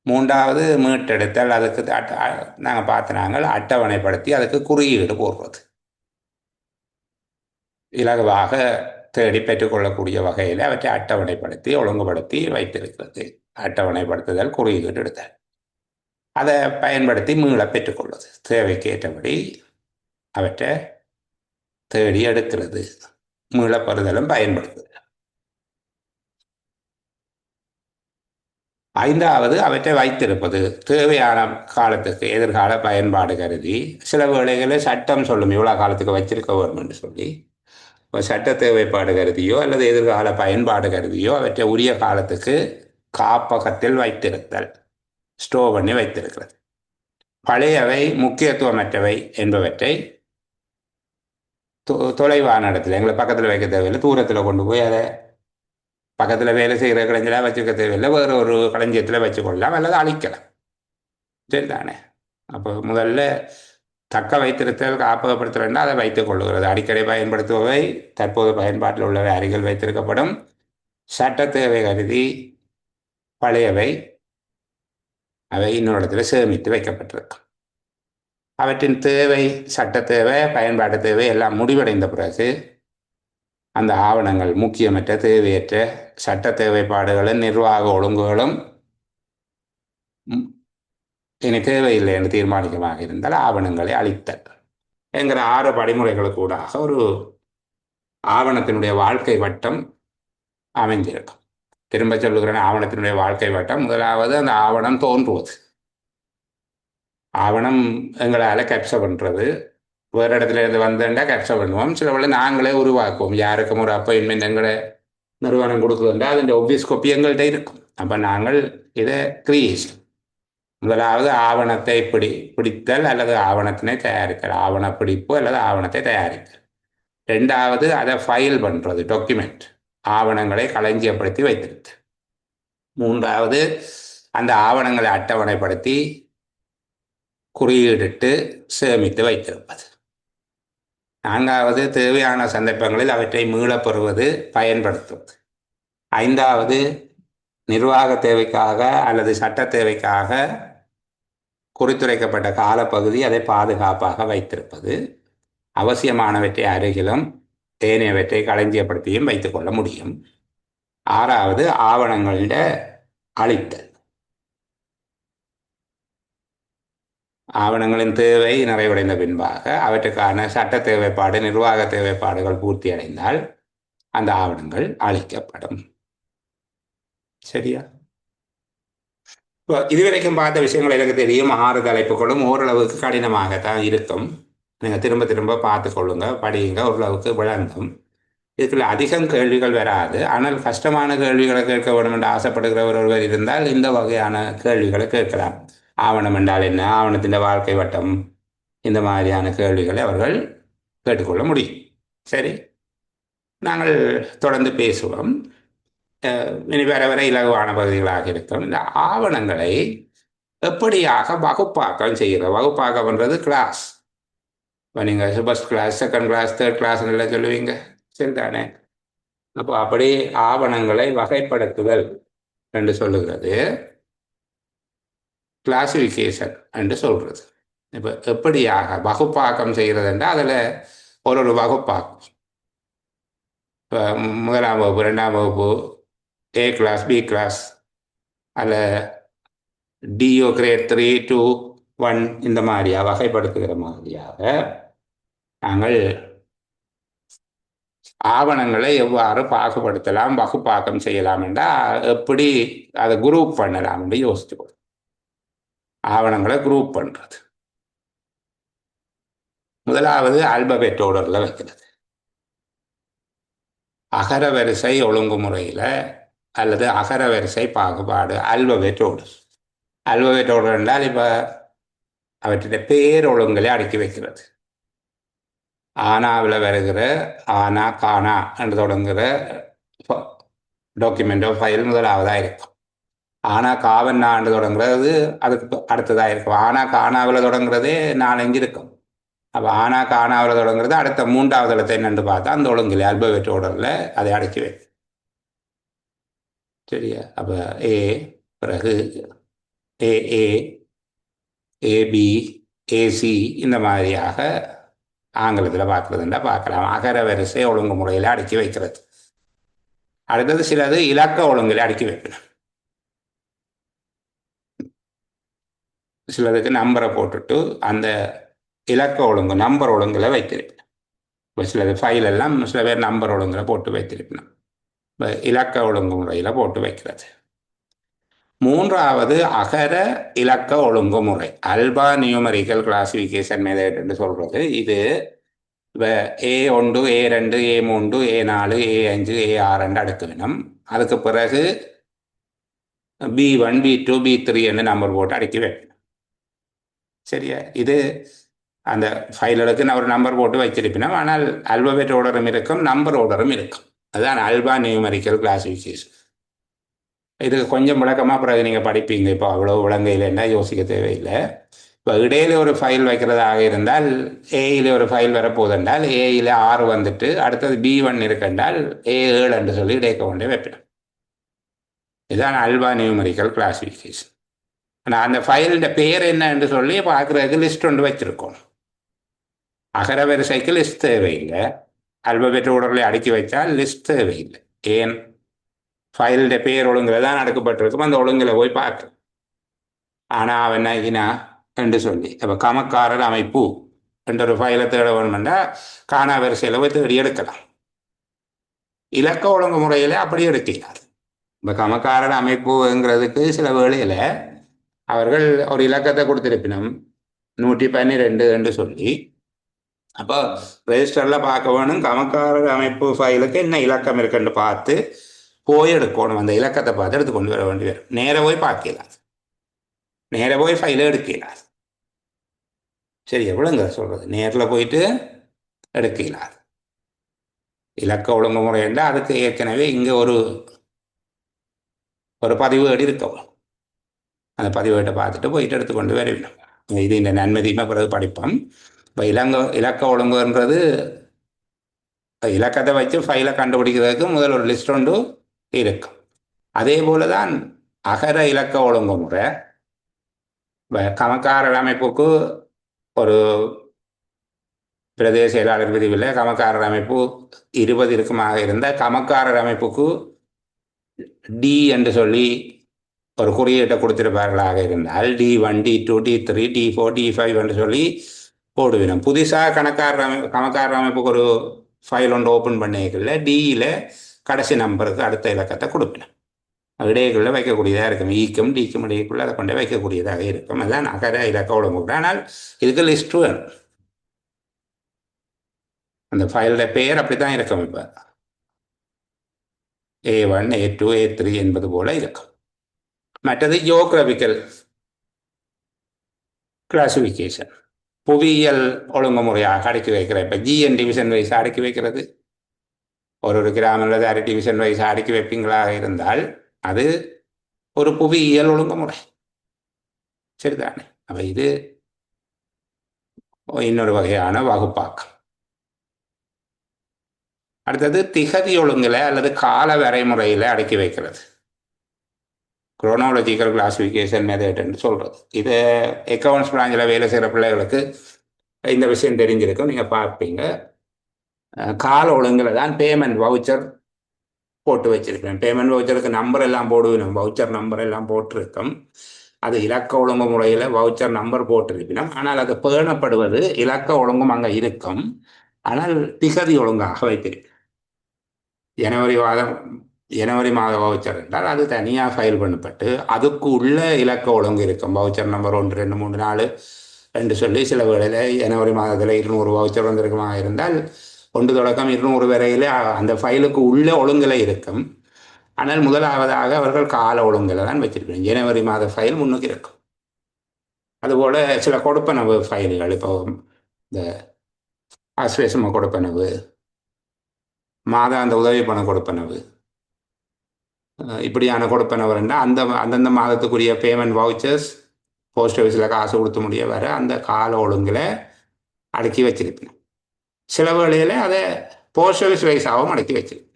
மூன்றாவது மீட்டெடுத்தல், அதுக்கு நாங்கள் பார்த்து அட்டவணைப்படுத்தி அதுக்கு குறியீடு போடுறது, இலகுவாக தேடி பெற்றுக்கொள்ளக்கூடிய வகையில் அவற்றை அட்டவணைப்படுத்தி ஒழுங்குபடுத்தி வைத்திருக்கிறது. அட்டவணைப்படுத்துதல், குறியீடு எடுத்தல், அதை பயன்படுத்தி மீள பெற்றுக்கொள்வது, தேவைக்கு ஏற்றபடி அவற்றை தேடி எடுக்கிறது, மீளப்பெறுதலும் பயன்படுத்துதல். ஐந்தாவது அவற்றை வைத்திருப்பது, தேவையான காலத்துக்கு எதிர்கால பயன்பாடு கருதி. சில வேளைகளில் சட்டம் சொல்லும் இவ்வளோ காலத்துக்கு வச்சிருக்க வேண்டும் என்று சொல்லி, சட்ட தேவைப்பாடு கருதியோ அல்லது எதிர்கால பயன்பாடு கருதியோ அவற்றை உரிய காலத்துக்கு காப்பகத்தில் வைத்திருத்தல், ஸ்டோர் பண்ணி வைத்திருக்கிறது. பழையவை முக்கியத்துவமற்றவை என்பவற்றை தொலைவான இடத்துல, எங்களை பக்கத்தில் வைக்க தேவையில்லை, தூரத்தில் கொண்டு போய் அதை பக்கத்தில் வேலை செய்கிற களஞ்சியெல்லாம் வச்சுக்க தேவையில்லை, வேறு ஒரு களஞ்சியத்தில் வச்சுக்கொள்ளலாம் அல்லது அழிக்கலாம். சரிதானே? அப்போ முதல்ல தக்க வைத்திருத்தல், காப்பகப்படுத்தல் அதை வைத்துக் கொள்ளுகிறது. அடிக்கடி பயன்படுத்துபவை தற்போது பயன்பாட்டில் உள்ளவை அருகில் வைத்திருக்கப்படும். சட்ட தேவை கருதி பழையவை அவை இன்னொரு இடத்துல சேமித்து வைக்கப்பட்டிருக்கும். அவற்றின் தேவை, சட்ட தேவை, பயன்பாட்டு தேவை எல்லாம் முடிவடைந்த பிறகு அந்த ஆவணங்கள் முக்கியமற்ற, தேவையற்ற, சட்ட தேவைப்பாடுகளும் நிர்வாக ஒழுங்குகளும் இனி தேவையில்லை என்று தீர்மானிக்கமாக இருந்தால் ஆவணங்களை அழித்தல் என்கிற 6 படிமுறைகளுக்கூடாக ஒரு ஆவணத்தினுடைய வாழ்க்கை வட்டம் அமைந்திருக்கும். திரும்ப சொல்லுகிறேன், ஆவணத்தினுடைய வாழ்க்கை வட்டம். முதலாவது அந்த ஆவணம் தோன்றுவது, ஆவணம் எங்களால் கேப்சர் பண்ணுறது, வேறு இடத்துல இருந்து வந்தேன்டா கேப்சர் பண்ணுவோம். சில வேளை நாங்களே உருவாக்குவோம், யாருக்கும் ஒரு அப்பாயின்மெண்ட் எங்களை நிறுவனம் கொடுக்குதுண்டா அதன் ஆஃபீஸ் காப்பி எங்கள்கிட்ட இருக்கும். அப்போ நாங்கள் இதை கிரியேஷன், முதலாவது ஆவணத்தை பிடித்தல் அல்லது ஆவணத்தினை தயாரித்தல், ஆவண பிடிப்பு அல்லது ஆவணத்தை தயாரித்தல். ரெண்டாவது அதை ஃபைல் பண்ணுறது, டாக்குமெண்ட், ஆவணங்களை களஞ்சியப்படுத்தி வைத்திருத்தல். மூன்றாவது அந்த ஆவணங்களை அட்டவணைப்படுத்தி குறியீடிட்டு சேமித்து வைத்திருப்பது. நான்காவது தேவையான சந்தர்ப்பங்களில் அவற்றை மீளப்பெறுவது, பயன்படுத்துவது. ஐந்தாவது நிர்வாக தேவைக்காக அல்லது சட்ட தேவைக்காக குறித்துரைக்கப்பட்ட காலப்பகுதி அதை பாதுகாப்பாக வைத்திருப்பது. அவசியமானவற்றை அருகிலும் ஏனையவற்றை களஞ்சியப்படுத்தியும் வைத்துக்கொள்ள முடியும். ஆறாவது ஆவணங்களிட அழித்தல், ஆவணங்களின் தேவை நிறைவடைந்த பின்பாக அவற்றுக்கான சட்ட தேவைப்பாடு, நிர்வாக தேவைப்பாடுகள் பூர்த்தி அடைந்தால் அந்த ஆவணங்கள் அழிக்கப்படும். சரியா? இப்போ இதுவரைக்கும் பார்த்த விஷயங்கள் எனக்கு தெரியும். 6 தலைப்புகளும் ஓரளவுக்கு கடினமாகத்தான் இருக்கும். நீங்கள் திரும்ப திரும்ப பார்த்து கொள்ளுங்க, படியுங்க, ஓரளவுக்கு விளங்கும். இதுக்குள்ள அதிகம் கேள்விகள் வராது. ஆனால் கஷ்டமான கேள்விகளை கேட்க வேண்டும் என்று ஆசைப்படுகிற ஒருவர் இருந்தால் இந்த வகையான கேள்விகளை கேட்கலாம். ஆவணம் என்றால் என்ன, ஆவணத்தின் வாழ்க்கை வட்டம், இந்த மாதிரியான கேள்விகளை அவர்கள் கேட்டுக்கொள்ள முடியும். சரி, நாங்கள் தொடர்ந்து பேசுவோம். இனி வர வர இலகுவான பகுதிகளாக இருக்கும். இந்த ஆவணங்களை எப்படியாக வகுப்பாக்கம் செய்கிற, வகுப்பாக்கம்ன்றது கிளாஸ். இப்போ நீங்கள் first class, second class, third class எல்லாம் சொல்லுவீங்க, சரிதானே? அப்போ அப்படி ஆவணங்களை வகைப்படுத்துதல் என்று சொல்லுகிறது கிளாசிஃபிகேஷன் என்று சொல்கிறது. இப்போ எப்படியாக வகுப்பாக்கம் செய்கிறது என்றால் அதில் ஒரு வகுப்பாக்கம். இப்போ 1ஆம் வகுப்பு, 2ஆம் வகுப்பு, A கிளாஸ், B கிளாஸ், அதில் DO கிரேட் 3 to 1 இந்த மாதிரியாக வகைப்படுத்துகிற மாதிரியாக நாங்கள் ஆவணங்களை எவ்வாறு பாகுபடுத்தலாம், வகுப்பாக்கம் செய்யலாம் என்றால் எப்படி அதை குரூப் பண்ணலாம் என்று யோசிச்சு ஆவணங்களை குரூப் பண்றது. முதலாவது ஆல்பபெட் ஆர்டர்ல வைக்கிறது. அகர வரிசை ஒழுங்குமுறையில் அல்லது அகர வரிசை பாகுபாடு ஆல்பபெட் ஆர்டர். ஆல்பபெட் ஆர்டர் என்றால் இப்போ அவற்றுடைய பேர் ஒழுங்கலை அடுக்கி வைக்கிறது. ஆனாவில் வருகிற ஆனா கானா என்று தொடங்குகிற டாக்குமெண்டோ ஃபைல் முதலாவதாக இருக்கும். ஆனா காவன்னா என்று தொடங்குறது அதுக்கு அடுத்ததாக இருக்கும். ஆனா கானாவில் தொடங்குறதே 4-5 இருக்கும். அப்போ ஆனா கானாவில் தொடங்குறது அடுத்த 3வது இடத்தை என்னென்று பார்த்தா அந்த ஒழுங்கில் ஆல்பபெட் ஆர்டரில் அதை அடக்கி வைக்கும். சரியா? அப்போ ஏ, பிறகு ஏஏ, ஏபி, ஏசி இந்த மாதிரியாக ஆங்கிலத்தில் பார்க்குறதுண்டா பார்க்கலாம். அகர வரிசை ஒழுங்குமுறையில் அடுக்கி வைக்கிறது. அடுத்தது சிலது இலக்க ஒழுங்கில் அடுக்கி வைக்கணும். சிலதுக்கு நம்பரை போட்டுட்டு அந்த இலக்க ஒழுங்கு நம்பர் ஒழுங்கில் வைத்திருப்பேன். இப்போ சிலது ஃபைல் எல்லாம் சில பேர் நம்பர் ஒழுங்கில் போட்டு வைத்திருப்பேன். இப்போ இலக்க ஒழுங்கு முறையில் போட்டு வைக்கிறது. 3வது அகர இலக்க ஒழுங்குமுறை, அல்பா நியூமரிக்கல் கிளாசிஃபிகேஷன் மெத்தட் என்று சொல்றது. இது இப்போ A1, A2, A3, A4, A5, A6 அடுக்க வேணும். அதுக்கு பிறகு B1, B2, B3 என்று நம்பர் போட்டு அடுக்கி வைக்கணும். சரியா? இது அந்த ஃபைலுக்கு நான் ஒரு நம்பர் போட்டு வச்சிருப்பினோம். ஆனால் அல்பபெட் ஆர்டரும் இருக்கும், நம்பர் ஆர்டரும் இருக்கும். அதுதான் அல்பா நியூமரிக்கல் கிளாசிஃபிகேஷன். இது கொஞ்சம் விளக்கமாக பிறகு நீங்கள் படிப்பீங்க. இப்போ அவ்வளோ விளங்கையில் என்ன யோசிக்க தேவையில்லை. இப்போ இடையில ஒரு ஃபைல் வைக்கிறதாக இருந்தால் ஏயில் ஒரு ஃபைல் வரப்போதென்றால் ஏயில் 6 வந்துட்டு அடுத்தது B1 இருக்குன்றால் A7 என்று சொல்லி இடைக்க கொண்டே வைப்பேன். இதுதான் அல்பா நியூமரிக்கல் கிளாசிஃபிகேஷன். ஆனால் அந்த ஃபைலின் பேர் என்ன என்று சொல்லி பார்க்குறதுக்கு லிஸ்ட் ஒன்று வச்சுருக்கோம். அகர வரிசைக்கு லிஸ்ட் தேவையில்லை. அல்பபெட் ஆர்டரில் அடுக்கி வைத்தால் லிஸ்ட் தேவையில்லை. ஏன்? ஃபைலுடைய பேர் ஒழுங்கில் தான் அடுக்கப்பட்டிருக்கும். அந்த ஒழுங்கில் போய் பார்க்கணும். ஆனால் அவன் என்ன என்று சொல்லி இப்போ கமக்காரர் அமைப்பு என்ற ஒரு ஃபைலை தேட வேணுமெண்டா காணா வரிசையில் போய் தேடி எடுக்கலாம். இலக்க ஒழுங்கு முறையில் அப்படி எடுக்கிறார். இப்போ கமக்காரர் அமைப்புங்கிறதுக்கு சில வேளையில் அவர்கள் ஒரு இலக்கத்தை கொடுத்திருப்பினும் 112 என்று சொல்லி அப்போ ரெஜிஸ்டரில் பார்க்க வேணும். கமக்காரர் அமைப்பு ஃபைலுக்கு என்ன இலக்கம் இருக்குன்னு பார்த்து போய் எடுக்கணும். அந்த இலக்கத்தை பார்த்து எடுத்து கொண்டு வர வேண்டி வரும். நேர போய் பார்க்கலாம், நேர போய் ஃபைலை எடுக்கலாம். சரி, எவ்வளோங்க சொல்கிறது? நேரில் போயிட்டு எடுக்கலாம். இலக்க ஒழுங்கு முறை என்றால் அதுக்கு ஏற்கனவே இங்கே ஒரு பதிவேடு இருக்கவும் அந்த பதிவேட்டை பார்த்துட்டு போயிட்டு எடுத்துக்கொண்டு வரணும். இது இந்த நன்மதியுமே பிறகு படிப்போம். இப்போ இலக்க ஒழுங்குன்றது இலக்கத்தை வச்சு ஃபைலை கண்டுபிடிக்கிறதுக்கு முதல் ஒரு லிஸ்ட் ஒன்று இருக்கும். அதே போல தான் அகர இலக்க ஒழுங்கு முறை. கமக்காரர் அமைப்புக்கு ஒரு பிரதேச செயலாளர் பிரிவில் கமக்காரர் அமைப்பு 20 இருக்குமாக இருந்த கமக்காரர் அமைப்புக்கு டி என்று சொல்லி ஒரு குறியீட்டை கொடுத்திருப்பார்களாக இருந்தால் D1, D2, D3, D4, D5 என்று சொல்லி போடுவினோம். புதுசாக கமக்காரர் அமைப்புக்கு ஒரு ஃபைல் ஒன்று ஓப்பன் பண்ணிக்கல டியில் கடைசி நம்பருக்கு அடுத்த இலக்கத்தை கொடுப்பினோம். இடையக்குள்ளே வைக்கக்கூடியதாக இருக்கும். ஈக்கும் டிக்கும் இடையக்குள்ளே அதை கொண்டே வைக்கக்கூடியதாக இருக்கும். அதுதான் அகர இலக்க ஒழுங்கு. ஆனால் இதுக்கு லிஸ்ட் வேணும். அந்த ஃபைலோட பெயர் அப்படி தான் இருக்கும். இப்போ A1, A2, A3 என்பது போல இருக்கும். மற்றது ஜியோகிராபிக்கல் கிளாசிஃபிகேஷன், புவியியல் ஒழுங்குமுறையாக அடுக்கி வைக்கிற. இப்போ GN டிவிஷன் வைஸ் அடுக்கி வைக்கிறது. ஒரு கிராமத்தில் அரை டிவிஷன் வைஸ் அடுக்கி வைப்பீங்களாக இருந்தால் அது ஒரு புவியியல் ஒழுங்குமுறை. சரிதானே? அப்போ இது இன்னொரு வகையான வகுப்பாக்கம். அடுத்தது திகதி ஒழுங்கில் அல்லது கால வரைமுறையில் அடுக்கி வைக்கிறது. குரோனாலஜிக்கல் கிளாசிஃபிகேஷன் மெத்தட் என்று சொல்கிறது. இது அக்கௌண்ட்ஸ் பிராஞ்சில் வேலை செய்கிற பிள்ளைகளுக்கு இந்த விஷயம் தெரிஞ்சிருக்கும். நீங்கள் பார்ப்பீங்க. கால ஒழுங்கில் தான் பேமெண்ட் வவுச்சர் போட்டு வச்சிருப்பேன். பேமெண்ட் வவுச்சருக்கு நம்பர் எல்லாம் போடுவேன். வவுச்சர் நம்பர் எல்லாம் போட்டிருக்கோம். அது இலக்க ஒழுங்கு முறையில் வவுச்சர் நம்பர் போட்டிருப்பினோம். ஆனால் அது பேணப்படுவது இலக்க ஒழுங்கும் அங்கே இருக்கும். ஆனால் திகதி ஒழுங்காக வைத்திருப்பேன். ஜனவரி மாதம் ஜனவரி மாத வவுச்சர் என்றால் அது தனியாக ஃபைல் பண்ணப்பட்டு அதுக்கு உள்ள இலக்க ஒழுங்கு இருக்கும். வவுச்சர் நம்பர் 1 2 3 4 என்று சொல்லி சில வேளையில் ஜனவரி மாதத்தில் 200 வவுச்சர் வந்திருக்குமா இருந்தால் 1 தொடக்கம் 200 வரையில் அந்த ஃபைலுக்கு உள்ள ஒழுங்கில் இருக்கும். ஆனால் முதலாவதாக அவர்கள் கால ஒழுங்கில் தான் வச்சிருக்கணும். ஜனவரி மாத ஃபைல் முன்னுக்கு இருக்கும். அதுபோல் சில கொடுப்பனவு ஃபைல்கள், இப்போ இந்த ஆஸ்வேசம கொடுப்பனவு, மாதாந்த உதவி பண கொடுப்பனவு, இப்படியான கொடுப்பனவு இருந்தால் அந்தந்த மாதத்துக்குரிய பேமெண்ட் வவுச்சர்ஸ் போஸ்ட் ஆஃபீஸில் காசு கொடுத்து முடிய வர அந்த கால ஒழுங்கில் அடக்கி வச்சிருப்பேன். சில வேளையில் அதை போஸ்ட் ஆஃபீஸ் வைஸாகவும் அடக்கி வச்சிருப்பேன்.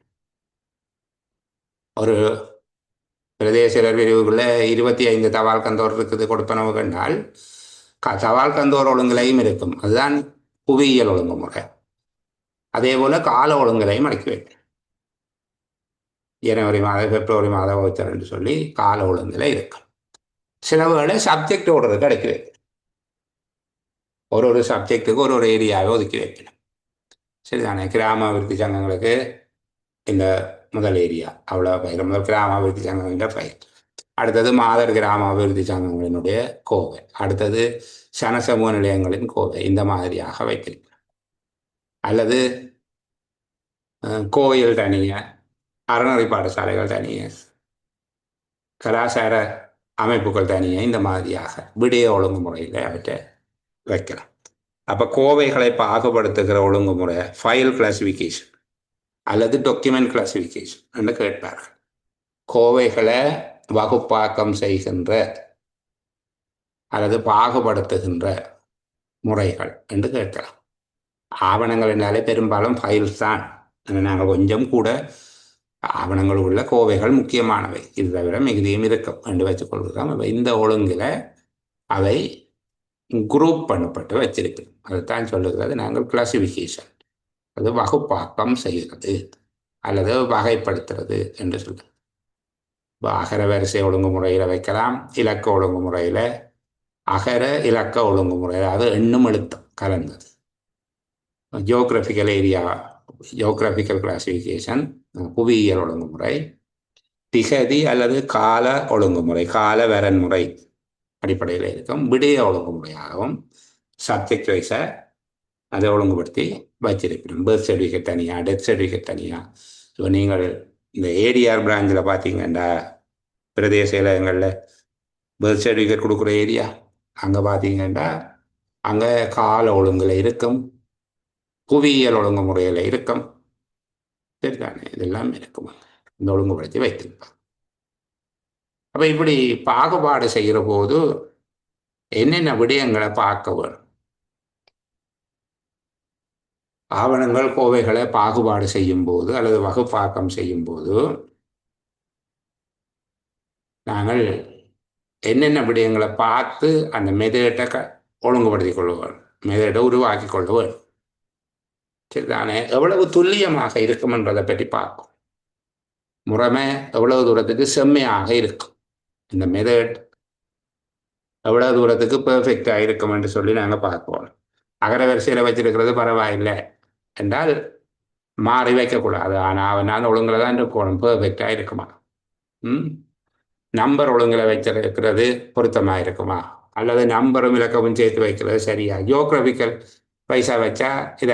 ஒரு பிரதேச பிரிவுக்குள்ள 25 தபால் கந்தோர் இருக்குது கொடுப்பனவு கண்டால் தபால் கந்தோர் ஒழுங்குலையும் இருக்கும். அதுதான் புவியியல் ஒழுங்குமுறை. அதே போல கால ஒழுங்குலையும் அடக்கி வைப்பேன். ஜனவரி மாதம் பிப்ரவரி மாதம் வவுச்சர் என்று சொல்லி கால ஒழுங்குல இருக்கும். சில வேளை சப்ஜெக்ட் ஓடுறதுக்கு அடக்கி வைப்பேன். ஒரு சப்ஜெக்டுக்கு ஒரு ஏரியாவை ஒதுக்கி வைக்கணும். சரிதானே? கிராம அபிவிருத்தி சங்கங்களுக்கு இந்த முதல் ஏரியா அவ்வளோ பயிர், முதல் கிராம அபிவிருத்தி சங்கங்களின் பயிர். அடுத்தது மாதர் கிராம அபிவிருத்தி சங்கங்களினுடைய கோவை, அடுத்தது சனசமூக நிலையங்களின் கோவை, இந்த மாதிரியாக வைக்கிறேன். அல்லது கோயில் தனிய, அறநெறி பாடசாலைகள் தனிய, கலாச்சார அமைப்புகள் தனிய, இந்த மாதிரியாக விடய ஒழுங்குமுறையில் அவற்றை வைக்கலாம். அப்போ கோவைகளை பாகுபடுத்துகிற ஒழுங்குமுறை ஃபைல் கிளாசிஃபிகேஷன் அல்லது டாக்குமெண்ட் கிளாசிஃபிகேஷன் என்று கேட்பார்கள். கோவைகளை வகுப்பாக்கம் செய்கின்ற அல்லது பாகுபடுத்துகின்ற முறைகள் என்று கேட்கலாம். ஆவணங்கள் என்றாலே பெரும்பாலும் ஃபைல்ஸ் தான். நாங்கள் கொஞ்சம் கூட ஆவணங்கள் உள்ள கோவைகள் முக்கியமானவை, இது தவிர மிகுதியும் இருக்கும் என்று வச்சுக்கொள்கிறோம். இந்த ஒழுங்கில் அவை குரூப் பண்ணப்பட்டு வச்சிருக்கிறோம். அதுதான் சொல்லுகிறது நாங்கள் கிளாசிஃபிகேஷன், அது வகுப்பாக்கம் செய்கிறது அல்லது வகைப்படுத்துறது என்று சொல்லுங்கள். அகர வரிசை ஒழுங்குமுறையில் வைக்கலாம், இலக்க ஒழுங்குமுறையில், அகர இலக்க ஒழுங்குமுறையில், அது எண்ணும் எழுத்தும் கலந்தது. ஜியோகிராஃபிக்கல் ஏரியா, ஜியோகிராஃபிக்கல் கிளாசிஃபிகேஷன் புவியியல் ஒழுங்குமுறை, திகதி அல்லது கால ஒழுங்குமுறை, கால வரன்முறை அடிப்படையில் இருக்கும். விடய ஒழுங்குமுறையாகவும் சப்ஜெக்ட் வைஸை அதை ஒழுங்குபடுத்தி வச்சிருக்கணும். பர்த் சர்டிஃபிகேட் தனியாக, டெத் சர்டிஃபிகேட் தனியாக. ஸோ நீங்கள் இந்த ஏடிஆர் பிரான்ச்சில் பார்த்தீங்கன்னா பிரதேச இலகங்களில் பர்த் சர்டிஃபிகேட் கொடுக்குற ஏரியா அங்கே பார்த்தீங்கன்னா அங்கே கால ஒழுங்கில் இருக்கும், புவியியல் ஒழுங்குமுறையில் இருக்கும். சரிதானே? இதெல்லாம் இருக்கும், இந்த ஒழுங்குபடுத்தி வைத்திருப்பாங்க. அப்போ இப்படி பாகுபாடு செய்கிற போது என்னென்ன விடயங்களை பார்க்க வேணும்? ஆவணங்கள் கோவைகளை பாகுபாடு செய்யும் போது அல்லது வகுப்பாக்கம் செய்யும் போது நாங்கள் என்னென்ன விடயங்களை பார்த்து அந்த மெதேட்டை ஒழுங்குபடுத்தி கொள்ள வேணும், மெதேட்டை உருவாக்கி கொள்ள வேணும். சரிதானே? எவ்வளவு துல்லியமாக இருக்கும் என்பதை பற்றி பார்க்கும். முறைமை எவ்வளவு தூரத்துக்கு செம்மையாக இருக்கும், இந்த மெதட் எவ்வளவு தூரத்துக்கு பெர்ஃபெக்டாக இருக்கும் என்று சொல்லி நாங்கள் பார்ப்போம். அகர வரிசையில் வச்சிருக்கிறது பரவாயில்லை என்றால் மாறி வைக்கக்கூடாது. ஆனால் அவன் அந்த ஒழுங்கில் தான் இருக்கணும், பெர்ஃபெக்டாக இருக்குமா. நம்பர் ஒழுங்கில் வச்சிருக்கிறது பொருத்தமாக இருக்குமா, அல்லது நம்பரும் இலக்கமும் சேர்த்து வைக்கிறது சரியா, ஜியோகிராஃபிக்கல் பைசா வச்சா இது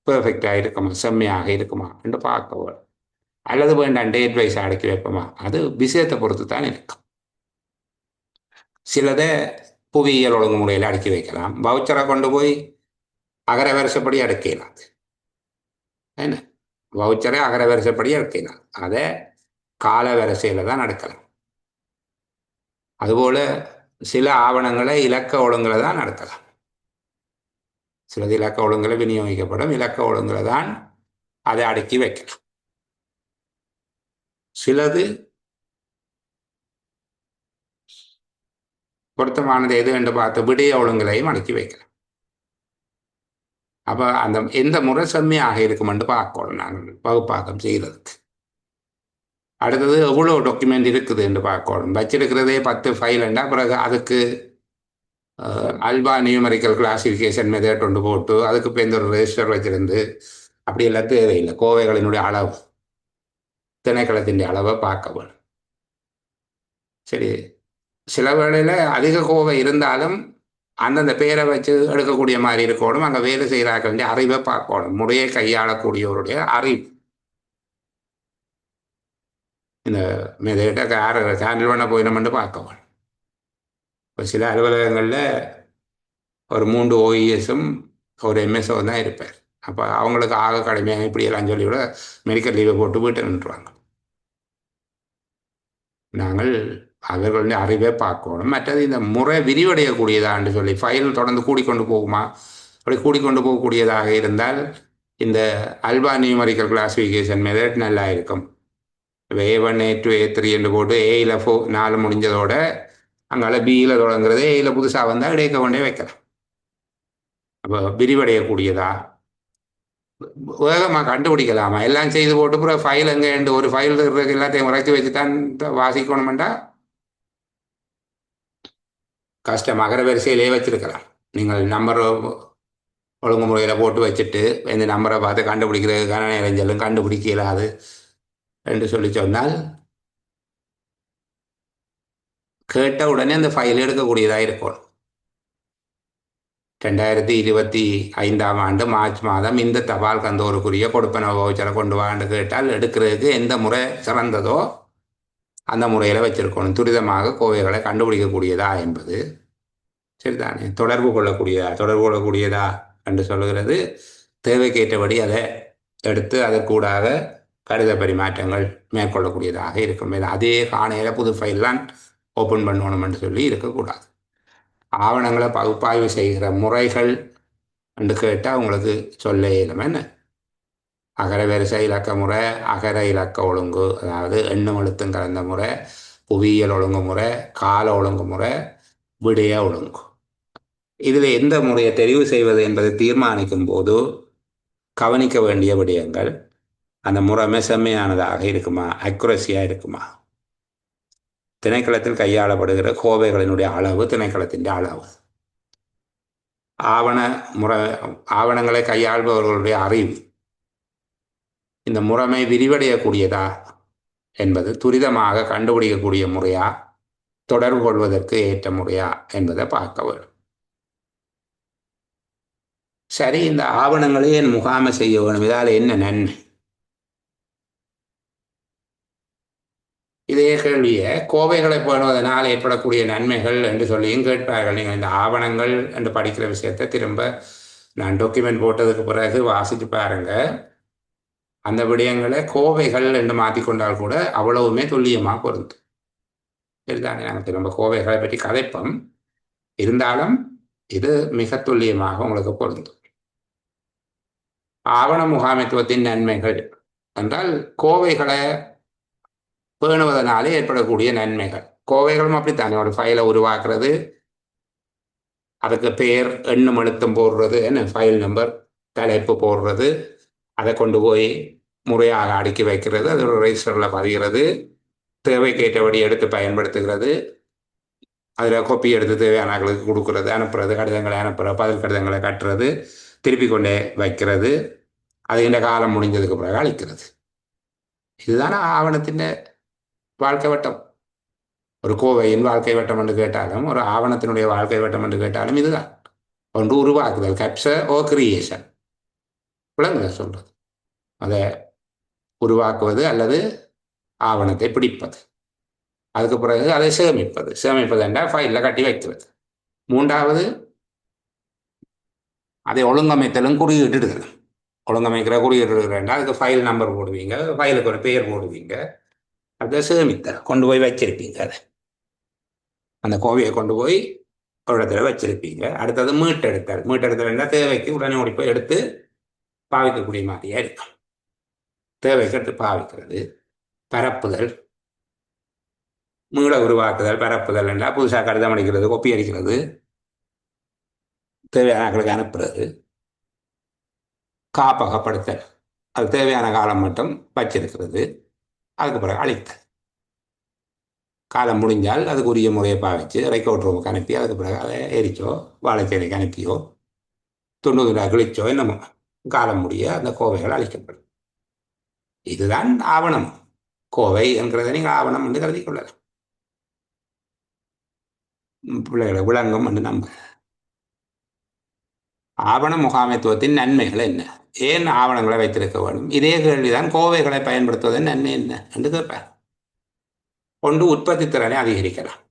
பெர்ஃபெக்டாக இருக்குமா, செம்மையாக இருக்குமா என்று பார்க்க வரும். அல்லது வேண்டாம் டேட் வைஸாக அடக்கி வைப்போமா, அது விஷயத்தை பொறுத்து தான் இருக்கும். சிலதை புவியியல் ஒழுங்குமுறையில் அடக்கி வைக்கலாம், வவுச்சரை கொண்டு போய் அகர வரிசைப்படி அடக்கலாம். என்ன, வவுச்சரை அகர வரிசைப்படி அடக்கலாம், அதை கால வரிசையில் தான் நடக்கலாம். அதுபோல் சில ஆவணங்களை இலக்க ஒழுங்கில் தான் நடத்தலாம். சிலது இலக்க ஒழுங்கில் விநியோகிக்கப்படும், இலக்க ஒழுங்கில் தான் அதை அடக்கி வைக்கலாம். சிலது பொருத்தமானது எது என்று பார்த்து விடய ஒழுங்குலையும் அடக்கி வைக்கலாம். அப்போ அந்த எந்த முறை செம்மையாக இருக்கும் என்று பார்க்கணும் நாங்கள் பகுப்பாக்கம் செய்கிறதுக்கு. அடுத்தது எவ்வளோ டாக்குமெண்ட் இருக்குது என்று பார்க்கணும். வச்சிருக்கிறதே 10 ஃபைல் என்றால் பிறகு அதுக்கு அல்பா நியூமரிக்கல் கிளாசிஃபிகேஷன் மெத்தட் கொண்டு போட்டு அதுக்கு இப்போ எந்த ஒரு ரெஜிஸ்டர் வச்சிருந்து அப்படி எல்லாம் தேவையில்லை. கோவைகளினுடைய அளவு திணைக்களத்தின் அளவை பார்க்க வேணும். சரி, சில வேளையில் அதிக கோவை இருந்தாலும் அந்தந்த பேரை வச்சு எடுக்கக்கூடிய மாதிரி இருக்கணும். அங்கே வேலை செய்கிறாக்க வேண்டிய அறிவை பார்க்கணும். முறையை கையாளக்கூடியவருடைய அறிவு. இந்த மெதேட்ட ஹேண்டில் பண்ண போயிடணும்னு பார்க்கணும். இப்போ சில அலுவலகங்களில் ஒரு 3 ஓஇஎஸும் ஒரு எம்எஸ்ஓ தான் இருப்பார். அப்போ அவங்களுக்கு ஆக கடுமையாக இப்படியெல்லாம் சொல்லி விட மெடிக்கல் லீவை போட்டு வீட்டை நின்றுவாங்க. நாங்கள் அவர்களுடைய அறிவை பார்க்கணும். மற்றது இந்த முறை விரிவடையக்கூடியதான்னு சொல்லி ஃபைல் தொடர்ந்து கூடிக்கொண்டு போகுமா? அப்படி கூடிக்கொண்டு போகக்கூடியதாக இருந்தால் இந்த அல்பா நியூமரிக்கல் கிளாசிஃபிகேஷன் மெத்தட் நல்லா இருக்கும். இப்போ A1 A2 A3 என்று போட்டு ஏயில் 4 முடிஞ்சதோட அங்கால பியில் தொடங்குறது, ஏயில் புதுசாக வந்தால் இடைக்க கொண்டே வைக்கலாம். அப்போ விரிவடையக்கூடியதா, வேகமாக கண்டுபிடிக்கலாமா? எல்லாம் செய்து போட்டு அப்புறம் ஃபைல் எங்கே ஒரு ஃபைல் இருக்கிறதுக்கு எல்லாத்தையும் உரைச்சி வச்சு தான் வாசிக்கணுமெண்டா கஷ்டமாக வரிசையிலே வச்சிருக்கலாம். நீங்கள் நம்பர் ஒழுங்குமுறையில் போட்டு வச்சுட்டு இந்த நம்பரை பார்த்து கண்டுபிடிக்கிறதுக்கான நேரஞ்சலும் கண்டுபிடிக்க இயலாது என்று சொல்லி சொன்னால் கேட்ட உடனே அந்த ஃபைல் எடுக்கக்கூடியதாக இருக்கணும். 2025 மார்ச் மாதம் இந்த தபால் கந்தோருக்குரிய கொடுப்பன வவுச்சரை கொண்டு வான்னு கேட்டால் எடுக்கிறதுக்கு எந்த முறை சிறந்ததோ அந்த முறையில் வச்சிருக்கணும். துரிதமாக கோவைகளை கண்டுபிடிக்கக்கூடியதா என்பது சரிதானே. தொடர்பு கொள்ளக்கூடியதா என்று சொல்லுகிறது. தேவைக்கேற்றபடி அதை எடுத்து அதற்கூடாக கடித பரிமாற்றங்கள் மேற்கொள்ளக்கூடியதாக இருக்கும். அதே காணையில் புது ஃபைல்லாம் ஓப்பன் பண்ணணும் என்று சொல்லி இருக்கக்கூடாது. ஆவணங்களை பகுப்பாய்வு செய்கிற முறைகள் என்று கேட்டால் உங்களுக்கு சொல்ல இயலும். என்ன அகர வரிசை இலக்க முறை, அகர இலக்க ஒழுங்கு, அதாவது எண்ணும் எழுத்தும் கலந்த முறை, புவியியல் ஒழுங்கு முறை, கால ஒழுங்கு முறை, விடய ஒழுங்கு. இதில் எந்த முறையை தெரிவு செய்வது என்பதை தீர்மானிக்கும் போது கவனிக்க வேண்டிய விடயங்கள், அந்த முறைமை செம்மையானதாக இருக்குமா, அக்குரஸியாக இருக்குமா, திணைக்களத்தில் கையாளப்படுகிற கோவைகளினுடைய அளவு, திணைக்களத்தின் அளவு, ஆவணங்களை கையாள்பவர்களுடைய அறிவு, இந்த முறைமை விரிவடையக்கூடியதா என்பது, துரிதமாக கண்டுபிடிக்கக்கூடிய முறையா, தொடர்பு கொள்வதற்கு ஏற்ற முறையா என்பதை பார்க்க வேண்டும். சரி, இந்த ஆவணங்களை என் முகாமை செய்ய வேணும், இதால் என்ன நன்மை? இதே கேள்வியை கோவைகளை பேணுவதனால் ஏற்படக்கூடிய நன்மைகள் என்று சொல்லியும் கேட்பார்கள். நீங்கள் இந்த ஆவணங்கள் என்று படிக்கிற விஷயத்தை திரும்ப நான் டாக்குமெண்ட் போட்டதுக்கு பிறகு வாசித்து பாருங்க. அந்த விடயங்களை கோவைகள் என்று மாற்றிக்கொண்டால் கூட அவ்வளவுமே துல்லியமாக பொருந்தும். சரிதானே. நாங்கள் திரும்ப கோவைகளை பற்றி கதைப்போம், இருந்தாலும் இது மிக துல்லியமாக உங்களுக்கு பொருந்தும். ஆவண முகாமைத்துவத்தின் நன்மைகள் என்றால் கோவைகளை பேணுவதனாலே ஏற்படக்கூடிய நன்மைகள். கோவைகளும் அப்படித்தானே. ஒரு ஃபைலை உருவாக்குறது, அதுக்கு பேர் எண்ணும் எழுத்தும் போடுறது, என்ன ஃபைல் நம்பர் தலைப்பு போடுறது, அதை கொண்டு போய் முறையாக அடுக்கி வைக்கிறது, அது ஒரு ரெஜிஸ்டரில் பதிகிறது, தேவைக்கேற்றபடி எடுத்து பயன்படுத்துகிறது, அதில் கொப்பி எடுத்து தேவையானவர்களுக்கு கொடுக்கறது, அனுப்புறது, கடிதங்களை அனுப்புறது, பதில் கடிதங்களை கட்டுறது, திருப்பி கொண்டே வைக்கிறது, அது இந்த காலம் முடிஞ்சதுக்கு பிறகு அளிக்கிறது. இதுதானே ஆவணத்தின் வாழ்க்கை வட்டம். ஒரு கோவையின் வாழ்க்கை வட்டம் என்று கேட்டாலும், ஒரு ஆவணத்தினுடைய வாழ்க்கை வட்டம் என்று கேட்டாலும் இதுதான். ஒன்று உருவாக்குதல், கேப்சர் ஓ கிரியேஷன், விளங்குதல் சொல்றது. அதை உருவாக்குவது அல்லது ஆவணத்தை பிடிப்பது, அதுக்கு பிறகு அதை சேமிப்பது என்றால் ஃபைலில் கட்டி வைக்கிறது. மூன்றாவது அதை ஒழுங்கமைத்தலும் குறியிட்டுடுதல். ஒழுங்கமைக்கிற குறியிட்டுடுகிறேன், அதுக்கு ஃபைல் நம்பர் போடுவீங்க, ஃபைலுக்கு ஒரு பெயர் போடுவீங்க, அதை சேமித்தல் கொண்டு போய் வச்சிருப்பீங்க. அதை அந்த கோவையை கொண்டு போய் ஒரு இடத்துல வச்சிருப்பீங்க. அடுத்தது மீட்டெடுத்தல் தேவைக்கு உடனே ஓடி போய் எடுத்து பாவிக்கக்கூடிய மாதிரியா இருக்கும். தேவைக்கு எடுத்து பாவிக்கிறது. பரப்புதல், மீள உருவாக்குதல். பரப்புதல் என்றால் புதுசாக கடிதம் அடிக்கிறது, கொப்பி அடிக்கிறது, தேவையானவர்களுக்கு அனுப்புறது. காப்பகப்படுத்தல், அது தேவையான காலம் மட்டும் வச்சிருக்கிறது, அதுக்கு பிறகு அழித்தல். காலம் முடிஞ்சால் அதுக்குரிய முறையை பாவிச்சு ரெக்கவுட் ரூமுக்கு அனுப்பி அதுக்கு பிறகு அதை எரிச்சோ வாழைச்சேனைக்கு அனுப்பியோ துண்டு கிழிச்சோ என்னமோ காலம் முடிய அந்த கோவைகள் அழிக்கப்படும். இதுதான் ஆவணம். கோவை என்கிறத நீங்கள் ஆவணம் என்று கருதி கொள்ளலாம். பிள்ளைகளை விளங்கும் என்று நம்ப. ஆவண முகாமைத்துவத்தின் நன்மைகள் என்ன? ஏன் ஆவணங்களை வைத்திருக்க வேண்டும்? இதே கேள்விதான் கோவைகளை பயன்படுத்துவதன் நன்மை என்ன என்று கேட்பார். ஒன்று, உற்பத்தி திறனை அதிகரிக்கலாம்.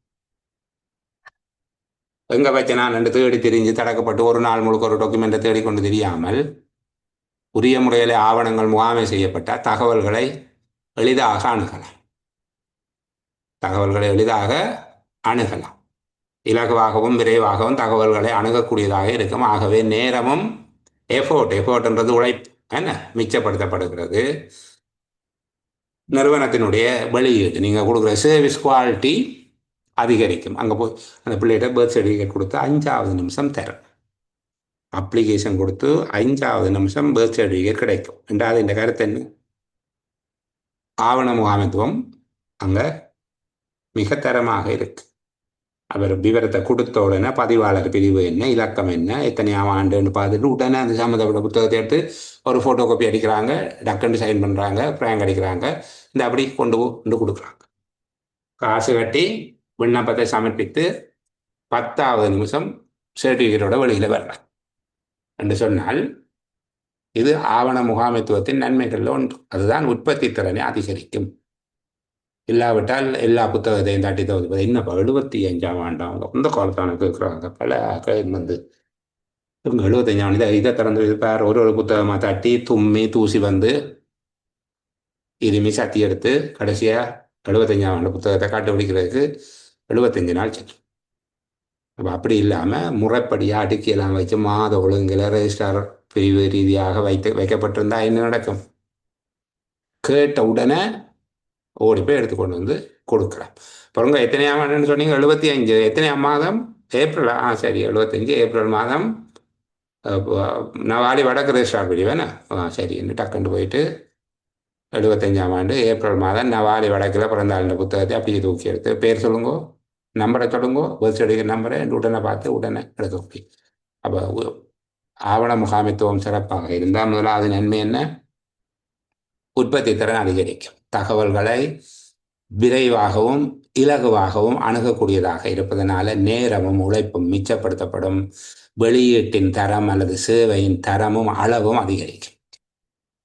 எங்க வச்சு நான் ரெண்டு தேடி திரிஞ்சு தடக்கப்பட்டு ஒரு நாள் முழுக்க ஒரு டாக்குமெண்ட்டை தேடிக்கொண்டு தெரியாமல் உரிய முறையில் ஆவணங்கள் முகாமை செய்யப்பட்ட தகவல்களை எளிதாக அணுகலாம். தகவல்களை எளிதாக அணுகலாம். இலகுவாகவும் விரைவாகவும் தகவல்களை அணுகக்கூடியதாக இருக்கும். ஆகவே நேரமும் எஃபோர்ட்ன்றது உழைப்பு என்ன மிச்சப்படுத்தப்படுகிறது. நிறுவனத்தினுடைய வெளியீடு நீங்கள் கொடுக்குற சர்வீஸ் குவாலிட்டி அதிகரிக்கும். அங்கே போய் அந்த பிள்ளைகிட்ட பர்த் சர்டிஃபிகேட் கொடுத்து 5வது நிமிஷம் தரும். அப்ளிகேஷன் கொடுத்து 5வது நிமிஷம் பர்த் சர்டிஃபிகேட் கிடைக்கும். ரெண்டாவது இந்த கருத்து என்ன? ஆவண முகாமைத்துவம் அங்கே மிக தரமாக இருக்கு. அவர் விவரத்தை கொடுத்த உடனே பதிவாளர் பிரிவு என்ன, இலக்கம் என்ன, எத்தனையாம் ஆண்டுன்னு பார்த்துட்டு உடனே அந்த சம்மந்தப்பட்ட புத்தகத்தை எடுத்து ஒரு ஃபோட்டோ காப்பி அடிக்கிறாங்க, டக்குன்னு சைன் பண்ணுறாங்க, ஃப்ராங்க் அடிக்கிறாங்க, இந்த அப்படி கொண்டு கொடுக்குறாங்க. காசு கட்டி விண்ணப்பத்தை சமர்ப்பித்து 10வது நிமிஷம் சர்டிஃபிகேட்டோட வெளியில் வர்றாங்க என்று சொன்னால் இது ஆவண முகாமைத்துவத்தின் நன்மைகளில் ஒன்று. அதுதான் உற்பத்தி திறனை அதிகரிக்கும். இல்லாவிட்டால் எல்லா புத்தகத்தையும் தட்டி தவிர்ப்பது. இன்னும் 75ஆம் ஆண்டாம் அந்த காலத்தான கேட்குறாங்க பல வந்து இவங்க 75ஆம் ஆண்டு இதை திறந்து வைப்பார். ஒரு புத்தகமாக தட்டி தும்மி தூசி வந்து இருமி சத்தி எடுத்து கடைசியாக 75ஆம் ஆண்டு புத்தகத்தை கண்டுபிடிக்கிறதுக்கு 75 நாள் செல்லும். அப்போ அப்படி இல்லாமல் முறைப்படியாக அடுக்கியெல்லாம் வச்சு மாத ஒழுங்கில் ரெஜிஸ்டார் பிரிவு ரீதியாக வைக்கப்பட்டிருந்தால் என்ன நடக்கும்? கேட்ட உடனே ஓடி போய் எடுத்துக்கொண்டு வந்து கொடுக்கலாம். அப்புறம் எத்தனையாம் ஆண்டுன்னு சொன்னீங்க? 75. எத்தனையாம் மாதம்? ஏப்ரல். சரி, 75 ஏப்ரல் மாதம். நான் வாடி வடக்கு ரெஜிஸ்டார் பிரிவேண்ணா. சரி, என்ன டக்குண்டு போயிட்டு 75ஆம் ஆண்டு ஏப்ரல் மாதம் நவாலி வடக்கில் பிறந்த ஆளுந்த புத்தகத்தை அப்படியே தூக்கி எடுத்து பேர் சொல்லுங்கோ, நம்பரை சொல்லுங்கோ, பர்த் சர்டிஃபிகேட் நம்பரை உடனே பார்த்து உடனே எடுக்க முடியும். அப்போ ஆவண முகாமைத்துவம் சிறப்பாக இருந்தால் முதலாவது நன்மை என்ன? உற்பத்தி திறன் அதிகரிக்கும். தகவல்களை விரைவாகவும் இலகுவாகவும் அணுகக்கூடியதாக இருப்பதனால நேரமும் உழைப்பும் மிச்சப்படுத்தப்படும். வெளியீட்டின் தரம் அல்லது சேவையின் தரமும் அளவும் அதிகரிக்கும்.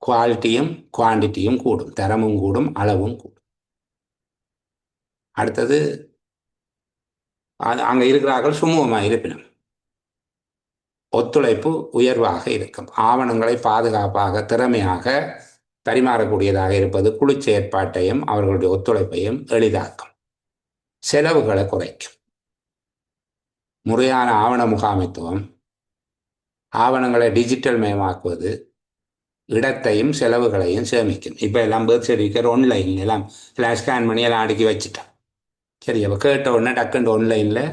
குவாலிட்டியும் குவான்டிட்டியும் கூடும், தரமும் கூடும், அளவும் கூடும். அடுத்தது அங்கே இருக்கிறார்கள் சுமூகமாக இருப்பினும் ஒத்துழைப்பு உயர்வாக இருக்கும். ஆவணங்களை பாதுகாப்பாக திறமையாக பரிமாறக்கூடியதாக இருப்பது குழு செயற்பாட்டையும் அவர்களுடைய ஒத்துழைப்பையும் எளிதாக்கும். செலவுகளை குறைக்கும். முறையான ஆவண முகாமைத்துவம் ஆவணங்களை டிஜிட்டல் மயமாக்குவது இடத்தையும் செலவுகளையும் சேமிக்கும். இப்போ எல்லாம் பர்த் சர்டிஃபிகேட் ஆன்லைன் எல்லாம் ஸ்கேன் பண்ணி எல்லாம் அடுக்கி வச்சுட்டோம். சரி, அப்போ கேட்ட உடனே டக்குண்டு ஆன்லைனில்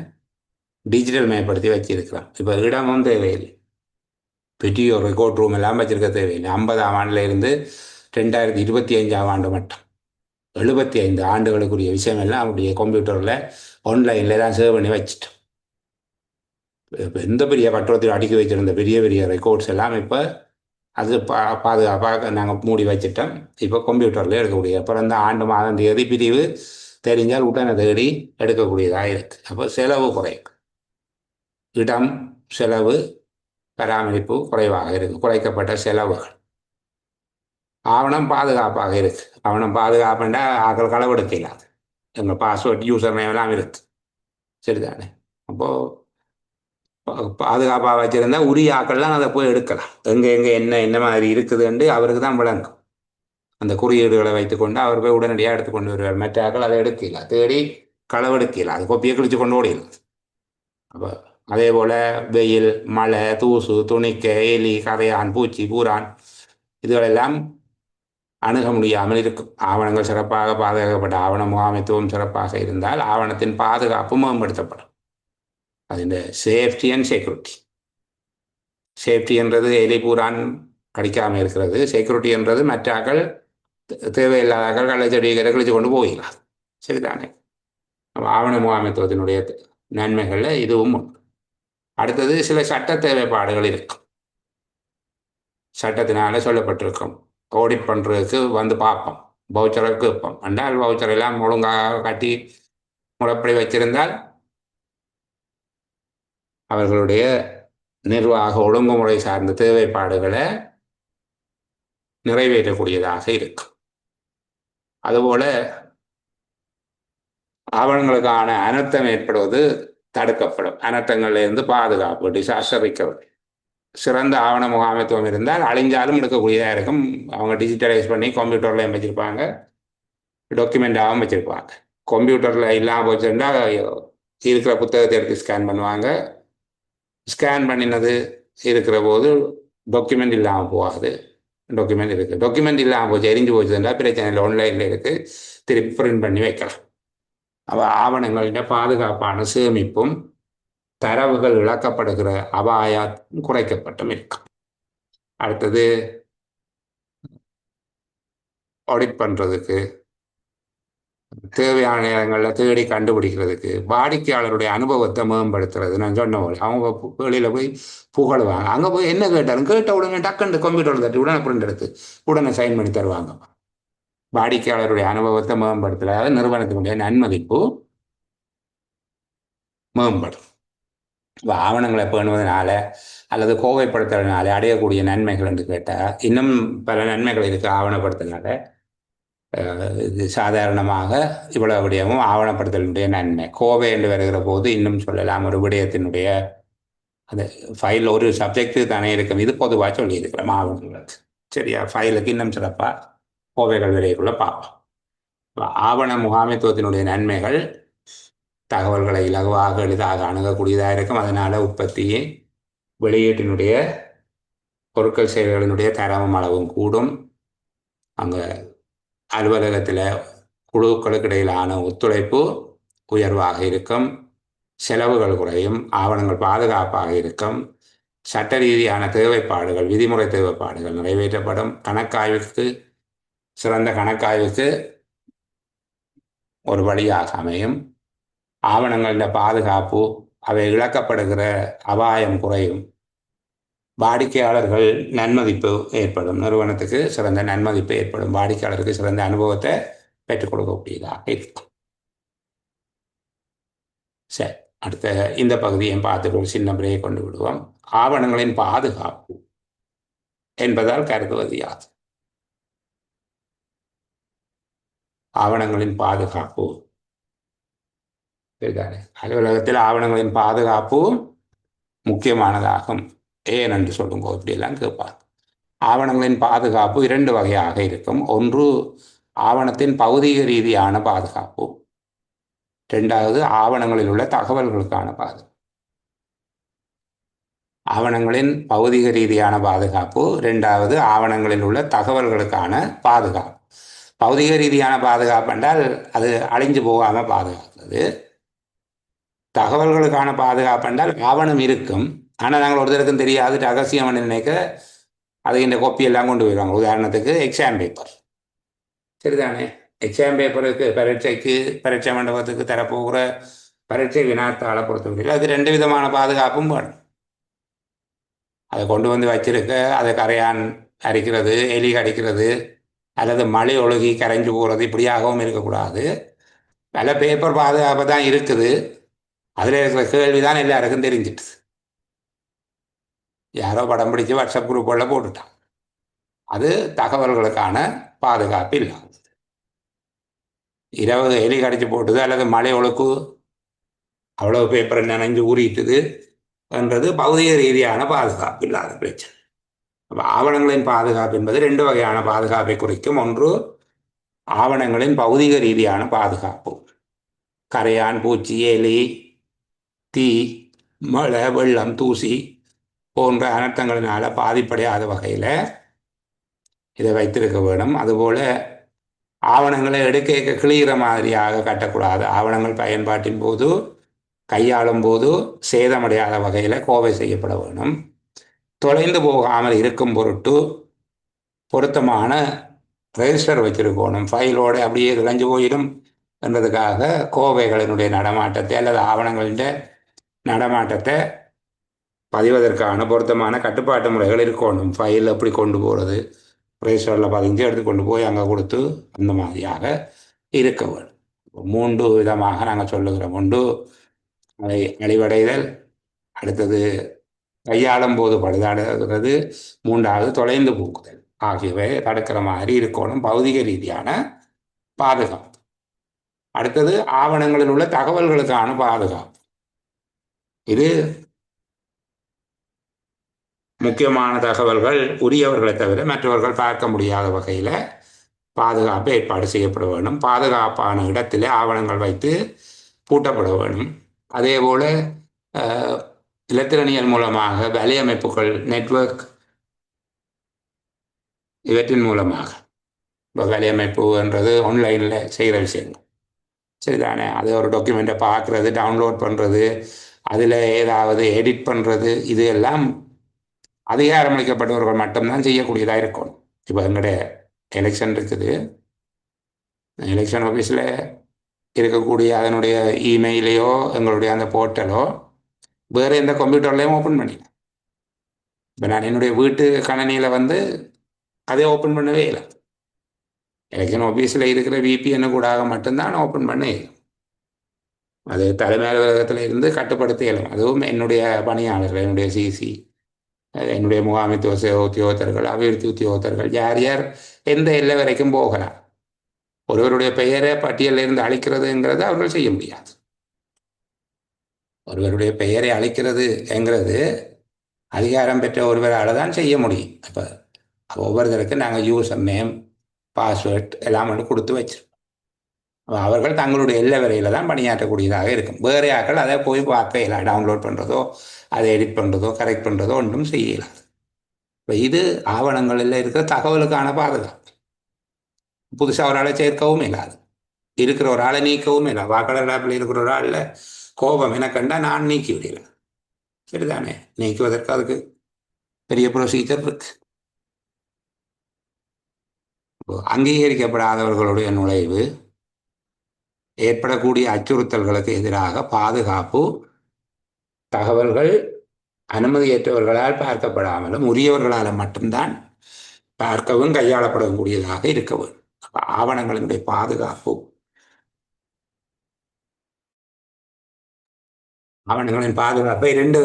டிஜிட்டல் மயப்படுத்தி வச்சிருக்கிறோம். இப்போ இடமும் தேவையில்லை. பெரிய ஒரு ரெக்கார்ட் ரூம் எல்லாம் வச்சிருக்க தேவையில்லை. 50ஆம் ஆண்டில் இருந்து 2025ஆம் ஆண்டு மட்டும் 75 ஆண்டுகளுக்குரிய விஷயம் எல்லாம் அப்படியே கம்ப்யூட்டரில் ஆன்லைனில் தான் சேவ் பண்ணி வச்சுட்டோம். இப்போ எந்த பெரிய பட்டத்தில் அடுக்கி வச்சிருந்த பெரிய பெரிய ரெக்கார்ட்ஸ் எல்லாம் இப்போ அது பாதுகாப்பாக நாங்கள் மூடி வச்சுட்டோம். இப்போ கம்ப்யூட்டரில் எடுக்கக்கூடிய பிறந்த ஆண்டு மாதம் தேதி பிரிவு தெரிஞ்சால் உடனே தேடி எடுக்கக்கூடியதாக இருக்குது. அப்போ செலவு குறையும். இடம் செலவு பராமரிப்பு குறைவாக இருக்குது. குறைக்கப்பட்ட செலவுகள். ஆவணம் பாதுகாப்பாக இருக்கு. ஆவணம் பாதுகாப்புண்டா ஆக்கள் களவெடுக்க இல்லாது. எங்கள் பாஸ்வேர்ட் யூசர் நேம் எல்லாம் இருக்கு. சரிதானே? அப்போது பாதுகாப்பாக வச்சுருந்தா உரிய ஆக்கள்லாம் அதை போய் எடுக்கலாம். எங்கே என்ன மாதிரி இருக்குதுன்னு அவருக்கு தான் விளங்கும். அந்த குறியீடுகளை வைத்துக்கொண்டு அவர் போய் உடனடியாக எடுத்துக்கொண்டு வருவார். மற்ற ஆக்கள் அதை எடுக்கல, தேடி களவெடுக்கல, அது கொப்பியை கிழிச்சு கொண்டு ஓடிடலாம். அப்போ அதே போல் வெயில், மழை, தூசு, துணிக்க, எலி, கரையான், பூச்சி, பூரான் இதுகளெல்லாம் அணுக முடியாமல் இருக்கும். ஆவணங்கள் சிறப்பாக பாதுகாக்கப்பட்ட ஆவண முகாமைத்துவம் சிறப்பாக இருந்தால் ஆவணத்தின் பாதுகாப்பு மேம்படுத்தப்படும். அது இந்த சேஃப்டி அண்ட் செக்யூரிட்டி. சேஃப்டி என்றது எலி பூரான் கடிக்காமல் இருக்கிறது. செக்யூரிட்டி என்றது மற்றாக்கள் தேவையில்லாதாக்கள் கள்ளச்செடிகளை கழிச்சு கொண்டு போகிறார். சரிதானே? ஆவண முகாமைத்துவத்தினுடைய நன்மைகளில் இதுவும் உண்டு. அடுத்தது சில சட்ட தேவைப்பாடுகள் இருக்கும். சட்டத்தினால சொல்லப்பட்டிருக்கும். ஆடிட் பண்ணுறதுக்கு வந்து பார்ப்போம். வவுச்சருக்கு வைப்போம் என்றால் வவுச்சர் எல்லாம் ஒழுங்காக கட்டி முறைப்படி வச்சிருந்தால் அவர்களுடைய நிர்வாக ஒழுங்குமுறை சார்ந்த தேவைப்பாடுகளை நிறைவேற்றக்கூடியதாக இருக்கும். அதுபோல ஆவணங்களுக்கான அனர்த்தம் ஏற்படுவது தடுக்கப்படும். அனர்த்தங்கள்லேருந்து பாதுகாப்பு, டிசாஸ்டர் ரிகவரி. சிறந்த ஆவண முகாமைத்துவம் இருந்தால் அழிஞ்சாலும் எடுக்கக்கூடியதாக இருக்கும். அவங்க டிஜிட்டலைஸ் பண்ணி கம்ப்யூட்டர்லையும் வச்சுருப்பாங்க, டாக்குமெண்டாகவும் வச்சுருப்பாங்க. கம்ப்யூட்டரில் இல்லாமல் போச்சுன்னா இருக்கிற புத்தகத்தை எடுத்து ஸ்கேன் பண்ணுவாங்க. ஸ்கேன் பண்ணினது இருக்கிற போது டாக்குமெண்ட் இல்லாமல் போகாது. டாக்குமெண்ட் இருக்குது, டாக்குமெண்ட் இல்லாமல் போச்சு, எரிஞ்சு போச்சுன்னா பிரச்சனையில் ஆன்லைனில் இருக்குது, திருப்பி பிரிண்ட் பண்ணி வைக்கலாம். அவ ஆவணங்களின் பாதுகாப்பான சேமிப்பும் தரவுகள் இழக்கப்படுகிற அபாயம் குறைக்கப்பட்டும் இருக்கும். அடுத்தது ஆடிட் பண்ணுறதுக்கு, தேவையான நேரங்களில் தேடி கண்டுபிடிக்கிறதுக்கு, வாடிக்கையாளருடைய அனுபவத்தை மேம்படுத்துறது. நான் சொன்ன போது அவங்க வெளியில் போய் புகழுவாங்க, அங்கே போய் என்ன கேட்டாலும் கேட்ட உடனே டக்குன்னு கம்ப்யூட்டரில் தட்டி உடனே பிரிண்ட் எடுத்து உடனே சைன் பண்ணி தருவாங்க. வாடிக்கையாளருடைய அனுபவத்தை மேம்படுத்துறது, அதாவது நிறுவனத்தினுடைய நன்மதிப்பு மேம்படும். ஆவணங்களை பேணுவதனால அல்லது கோவைப்படுத்துறதுனால அடையக்கூடிய நன்மைகள் என்று கேட்டால் இன்னும் பல நன்மைகள் இருக்குது. ஆவணப்படுத்துறதுனால இது சாதாரணமாக இவ்வளவு விடயமும் ஆவணப்படுத்தலுடைய நன்மை. கோவை என்று வருகிற போது இன்னும் சொல்லலாம், ஒரு விடயத்தினுடைய அந்த ஃபைல் ஒரு சப்ஜெக்டு தானே இருக்கும், இது பொதுவாக சொல்லியிருக்கிறோம் ஆவணங்களுக்கு. சரியா, ஃபைலுக்கு இன்னும் சிறப்பாக கோவைகள் விரைவுக்குள்ள பார்ப்போம். ஆவண முகாமைத்துவத்தினுடைய நன்மைகள் தகவல்களை இலகுவாக எளிதாக அணுகக்கூடியதாக இருக்கும். அதனால் உற்பத்தியை வெளியீட்டினுடைய பொருட்கள் சேவைகளினுடைய தரமும் அளவும் கூடும். அங்கே அலுவலகத்தில் குழுக்களுக்கு இடையிலான ஒத்துழைப்பு உயர்வாக இருக்கும். செலவுகள் குறையும். ஆவணங்கள் பாதுகாப்பாக இருக்கும். சட்ட ரீதியான தேவைப்பாடுகள், விதிமுறை தேவைப்பாடுகள் நிறைவேற்றப்படும். கணக்காய்வுக்கு, சிறந்த கணக்காய்வுக்கு ஒரு வழியாக அமையும். ஆவணங்களின் பாதுகாப்பு, அவை இழக்கப்படுகிற அபாயம் குறையும். வாடிக்கையாளர்கள் நன்மதிப்பு ஏற்படும். நிறுவனத்துக்கு சிறந்த நன்மதிப்பு ஏற்படும். வாடிக்கையாளருக்கு சிறந்த அனுபவத்தை பெற்றுக் கொடுக்கக்கூடியதாக இருக்கும். சரி, அடுத்த இந்த பகுதியை பார்த்துட்டு ஒரு சின்ன பிரேக் கொண்டு விடுவோம். ஆவணங்களின் பாதுகாப்பு என்பதால் கருதுவது யாது? ஆவணங்களின் பாதுகாப்பு சரிதானே? அலுவலகத்தில் ஆவணங்களின் பாதுகாப்பு முக்கியமானதாகும். ஏன் என்று சொல்லுங்க, இப்படியெல்லாம் கேட்பார். ஆவணங்களின் பாதுகாப்பு இரண்டு வகையாக இருக்கும். ஒன்று ஆவணத்தின் பௌதீக ரீதியான பாதுகாப்பு, இரண்டாவது ஆவணங்களில் உள்ள தகவல்களுக்கான பாதுகாப்பு. ஆவணங்களின் பௌதீக ரீதியான பாதுகாப்பு, இரண்டாவது ஆவணங்களில் உள்ள தகவல்களுக்கான பாதுகாப்பு. பௌதீக ரீதியான பாதுகாப்பு என்றால் அது அழிஞ்சு போகாமல் பாதுகாக்கிறது. தகவல்களுக்கான பாதுகாப்பு என்றால் ஆவணம் இருக்கும், ஆனால் நாங்கள் ஒருத்தருக்கும் தெரியாது, ரகசியம் நினைக்க அது இந்த கோப்பியெல்லாம் கொண்டு போயிடுவாங்க. உதாரணத்துக்கு எக்ஸாம் பேப்பர், சரிதானே? எக்ஸாம் பேப்பருக்கு பரீட்சை மண்டபத்துக்கு தரப்போகிற பரீட்சை வினாத்தாளை பொறுத்தவரையில் அது ரெண்டு விதமான பாதுகாப்பும் வேணும். அதை கொண்டு வந்து வச்சிருக்க, அதை கரையான் அரிக்கிறது, எலி கடிக்கிறது, அல்லது மழை ஒழுகி கரைஞ்சு போகிறது, இப்படியாகவும் இருக்கக்கூடாது. பல பேப்பர் பாதுகாப்பு தான் இருக்குது. அதில் இருக்கிற கேள்வி தான் எல்லாருக்கும் தெரிஞ்சிட்டு, யாரோ படம் பிடிச்சி வாட்ஸ்அப் குரூப்புகளில் போட்டுட்டான். அது தகவல்களுக்கான பாதுகாப்பு இல்லாமல். இரவு எலி கடிச்சு போட்டுது அல்லது மழை ஒழுக்கு அவ்வளவு பேப்பரை நனைஞ்சு ஊறிட்டுது என்றது பௌதிக ரீதியான பாதுகாப்பு இல்லாத பிரச்சனை. அப்போ ஆவணங்களின் பாதுகாப்பு என்பது ரெண்டு வகையான பாதுகாப்பை குறிக்கும். ஒன்று ஆவணங்களின் பௌதிக ரீதியான பாதுகாப்பு, கரையான், பூச்சி, எலி, தீ, மழை, வெள்ளம், தூசி போன்ற அனர்த்தங்களினால பாதிப்படையாத வகையில் இதை வைத்திருக்க வேணும். அதுபோல் ஆவணங்களை எடுக்க கிளிகிற மாதிரியாக கட்டக்கூடாது. ஆவணங்கள் பயன்பாட்டின் போது, கையாளும் போது சேதமடையாத வகையில் கோவை செய்யப்பட வேணும். தொலைந்து போகாமல் இருக்கும் பொருட்டு பொருத்தமான ரெஜிஸ்டர் வச்சிருக்கணும். ஃபைலோடு அப்படியே தொலைஞ்சு போயிடும் என்றதுக்காக கோவைகளினுடைய நடமாட்டத்தை அல்லது ஆவணங்களின் நடமாட்டத்தை பதிவதற்கான பொருத்தமான கட்டுப்பாட்டு முறைகள் இருக்கணும். ஃபைல் எப்படி கொண்டு போகிறது, ப்ரேஷரில் பதிஞ்சு எடுத்துக்கொண்டு போய் அங்கே கொடுத்து அந்த மாதிரியாக இருக்க வேண்டும். 3 விதமாக நாங்கள் சொல்லுகிறோம். ஒன்று அதை அழிவடைதல், அடுத்தது கையாளும் போது பழுதாடுகிறது, 3வது தொலைந்து போக்குதல் ஆகியவை தடுக்கிற மாதிரி இருக்கணும் பௌதிக ரீதியான பாதுகாப்பு. அடுத்தது ஆவணங்களில் உள்ள தகவல்களுக்கான பாதுகாப்பு. இது முக்கியமான தகவல்கள் உரியவர்களை தவிர மற்றவர்கள் பார்க்க முடியாத வகையில் பாதுகாப்பு ஏற்பாடு செய்யப்பட வேண்டும். பாதுகாப்பான இடத்திலே ஆவணங்கள் வைத்து பூட்டப்பட வேண்டும். அதே போல இலத்திரனியல் மூலமாக வலையமைப்புகள், நெட்வொர்க், இவற்றின் மூலமாக இப்போ வலையமைப்பு என்றது ஆன்லைனில் செய்கிற விஷயங்கள் சரிதானே. அது ஒரு டாக்குமெண்ட்டை பார்க்குறது, டவுன்லோட் பண்ணுறது, அதில் ஏதாவது எடிட் பண்ணுறது, இது எல்லாம் அதிகாரமளிக்கப்பட்டவர்கள் மட்டும்தான் செய்யக்கூடியதாக இருக்கும். இப்போ எங்களுடைய எலெக்ஷன் இருக்குது, எலெக்ஷன் ஆஃபீஸில் இருக்கக்கூடிய அதனுடைய இமெயிலையோ எங்களுடைய அந்த போர்ட்டலோ வேறு எந்த கம்ப்யூட்டர்லேயும் ஓப்பன் பண்ணிடலாம். இப்போ நான் என்னுடைய வீட்டு கணனியில் வந்து அதை ஓப்பன் பண்ணவே இல்லை. எலெக்ஷன் ஆஃபீஸில் இருக்கிற VPN கூடாக மட்டும்தான் ஓப்பன் பண்ண இயலும். அது தலைமை அலுவலகத்தில் இருந்து கட்டுப்படுத்த இயலும். அதுவும் என்னுடைய பணியாளர்கள், என்னுடைய CC, என்னுடைய முகாமைத்துவ உத்தியோகத்தர்கள், அபிவிருத்தி உத்தியோகத்தர்கள், யார் யார் எந்த எல்லை வரைக்கும் போகலாம். ஒருவருடைய பெயரை பட்டியலில் இருந்து அழிக்கிறதுங்கிறது அவர்கள் செய்ய முடியாது. ஒருவருடைய பெயரை அழிக்கிறது என்கிறது அதிகாரம் பெற்ற ஒருவரால் தான் செய்ய முடியும். அப்போ ஒவ்வொருத்தருக்கு நாங்கள் யூசர் நேம், பாஸ்வேர்ட் எல்லாம் வந்து கொடுத்து வச்சிருக்கோம். அவர்கள் தங்களுடைய எல்லை வரையில் தான் பணியாற்றக்கூடியதாக இருக்கும். வேறு ஆக்கள் அதை போய் பார்க்க இயலாது. டவுன்லோட் பண்ணுறதோ, அதை எடிட் பண்ணுறதோ, கரெக்ட் பண்ணுறதோ ஒன்றும் செய்ய இயலாது. இப்போ இது ஆவணங்களில் இருக்கிற தகவலுக்கான பாதுகாப்பு. புதுசாக ஒரு ஆளை சேர்க்கவும் இல்லாது, இருக்கிற ஒரு ஆளை நீக்கவும் இல்லை. வாக்காளர் ஆப்பில் இருக்கிற ஒரு ஆளில் கோபம் என கண்டா நான் நீக்கி விடல, சரிதானே. நீக்குவதற்கு அதுக்கு பெரிய ப்ரொசீஜர் இருக்கு. அங்கீகரிக்கப்படாதவர்களுடைய நுழைவு, ஏற்படக்கூடிய அச்சுறுத்தல்களுக்கு எதிராக பாதுகாப்பு, தகவல்கள் அனுமதியற்றவர்களால் பார்க்கப்படாமலும் உரியவர்களால் மட்டும்தான் பார்க்கவும் கையாளப்படக்கூடியதாக இருக்க வேண்டும். ஆவணங்களினுடைய பாதுகாப்பு, ஆவணங்களின் பாதுகாப்பை 2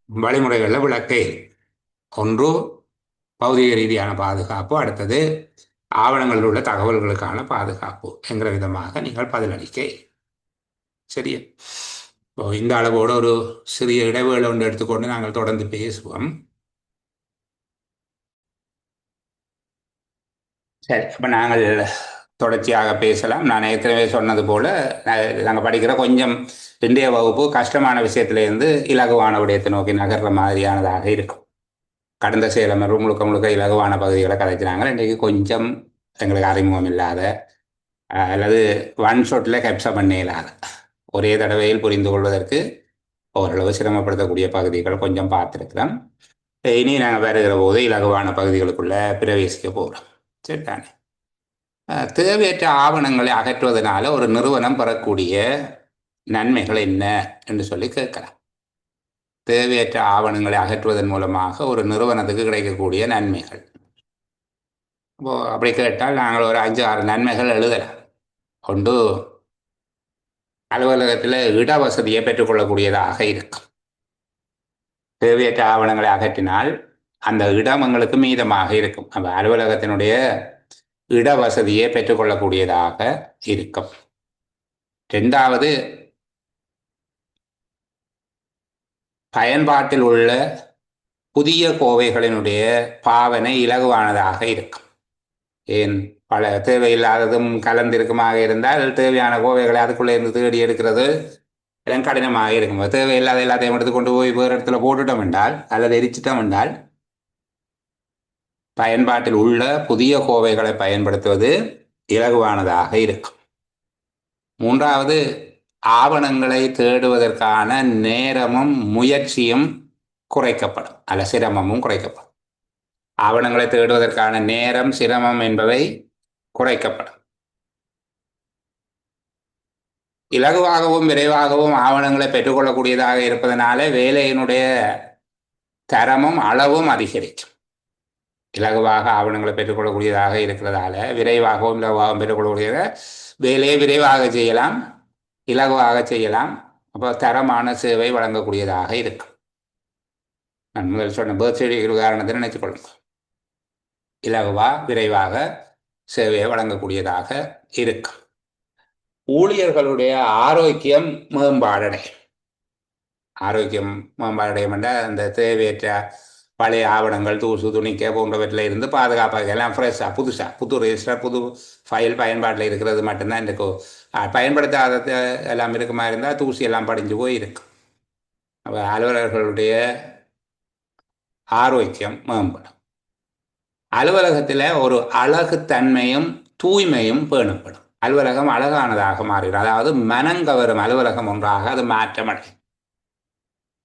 வழிமுறைகளில் விளக்க. ஒன்று பௌதிக ரீதியான பாதுகாப்பு, அடுத்தது ஆவணங்களில் உள்ள தகவல்களுக்கான பாதுகாப்பு என்கிற விதமாக நீங்கள் பதிலளிக்க. சரியா. இப்போ இந்த அளவோடு ஒரு சிறிய இடைவேளை ஒன்று எடுத்துக்கொண்டு நாங்கள் தொடர்ந்து பேசுவோம். சரி, அப்போ நாங்கள் தொடர்ச்சியாக பேசலாம். நான் ஏற்கனவே சொன்னது போல் நாங்கள் படிக்கிற கொஞ்சம் இன்றைய வகுப்பு கஷ்டமான விஷயத்திலேருந்து இலகுவான விடயத்தை நோக்கி நகர்ற மாதிரியானதாக இருக்கும். கடந்த சேலம் முழுக்க முழுக்க இலகுவான பகுதிகளை கதைக்கிறாங்க. இன்றைக்கு கொஞ்சம் எங்களுக்கு அறிமுகம் இல்லாத அல்லது ஒன் ஷாட்டில் கேப்சர் பண்ண இல்லாத, ஒரே தடவையில் புரிந்து கொள்வதற்கு ஓரளவு சிரமப்படுத்தக்கூடிய பகுதிகள் கொஞ்சம் பார்த்துருக்கிறோம். இனி நாங்கள் வருகிற போது இலகுவான பகுதிகளுக்குள்ளே பிரவேசிக்க போகிறோம். சரிதானே. தேவையற்ற ஆவணங்களை அகற்றுவதனால ஒரு நிறுவனம் பெறக்கூடிய நன்மைகள் என்ன என்று சொல்லி கேட்கலாம். தேவையற்ற ஆவணங்களை அகற்றுவதன் மூலமாக ஒரு நிறுவனத்துக்கு கிடைக்கக்கூடிய நன்மைகள். அப்படி கேட்டால் நாங்கள் ஒரு 5-6 நன்மைகள் எழுதலாம். ஒன்று, அலுவலகத்தில் இட வசதியை பெற்றுக்கொள்ளக்கூடியதாக இருக்கும். தேவையற்ற ஆவணங்களை அகற்றினால் அந்த இடம் எங்களுக்கு மீதமாக இருக்கும். அந்த அலுவலகத்தினுடைய இட வசதியை பெற்றுக்கொள்ளக்கூடியதாக இருக்கும். 2வது, பயன்பாட்டில் உள்ள புதிய கோவைகளினுடைய பாவனை இலகுவானதாக இருக்கும். ஏன், பல தேவையில்லாததும் கலந்திருக்குமாக இருந்தால் தேவையான கோவைகளை அதுக்குள்ளே இருந்து தேடி எடுக்கிறது எல்லாம் கடினமாக இருக்கும். தேவையில்லாத எல்லாத்தையும் எடுத்து கொண்டு போய் வேறு இடத்துல போட்டுட்டோம் என்றால் அல்லது எரிச்சிட்டோம் என்றால் பயன்பாட்டில் உள்ள புதிய கோவைகளை பயன்படுத்துவது இலகுவானதாக இருக்கும். 3வது, ஆவணங்களை தேடுவதற்கான நேரமும் முயற்சியும் குறைக்கப்படும், அல்ல சிரமமும் குறைக்கப்படும். ஆவணங்களை தேடுவதற்கான நேரம், சிரமம் என்பவை குறைக்கப்படும். இலகுவாகவும் விரைவாகவும் ஆவணங்களை பெற்றுக்கொள்ளக்கூடியதாக இருப்பதனால வேலையினுடைய தரமும் அளவும் அதிகரிக்கும். இலகுவாக ஆவணங்களை பெற்றுக்கொள்ளக்கூடியதாக இருக்கிறதால விரைவாகவும் இலகுவாகவும் பெற்றுக்கொள்ளக்கூடியத வேலையை விரைவாக செய்யலாம், இலகுவாக செய்யலாம். அப்போ தரமான சேவை வழங்கக்கூடியதாக இருக்கும். நான் முதல் சொன்ன பேர்த் சர்டிஃபிகேட் உதாரணத்தை நினைத்துக்கொள்ளுங்க. இலகுவா விரைவாக சேவையை வழங்கக்கூடியதாக இருக்கும். ஊழியர்களுடைய ஆரோக்கியம் மேம்பாடடையும். ஆரோக்கியம் மேம்பாடடையும் என்றால் அந்த தேவையற்ற பழைய ஆவணங்கள், தூசு, துணிக்க போன்றவற்றில் இருந்து பாதுகாப்பாக எல்லாம் ஃப்ரெஷ்ஷாக புது ரெஜிஸ்டர், புது ஃபைல் பயன்பாட்டில் இருக்கிறது மட்டும்தான் இந்த பயன்படுத்தாத எல்லாம் இருக்குமா இருந்தால் தூசி எல்லாம் படிஞ்சு போய் இருக்கும். அப்போ அலுவலர்களுடைய ஆரோக்கியம் மேம்படும். அலுவலகத்தில் ஒரு அழகுத்தன்மையும் தூய்மையும் பேணப்படும். அலுவலகம் அழகானதாக மாறிடும். அதாவது மனங்கவரும் அலுவலகம் ஒன்றாக அது மாற்றமடையும்.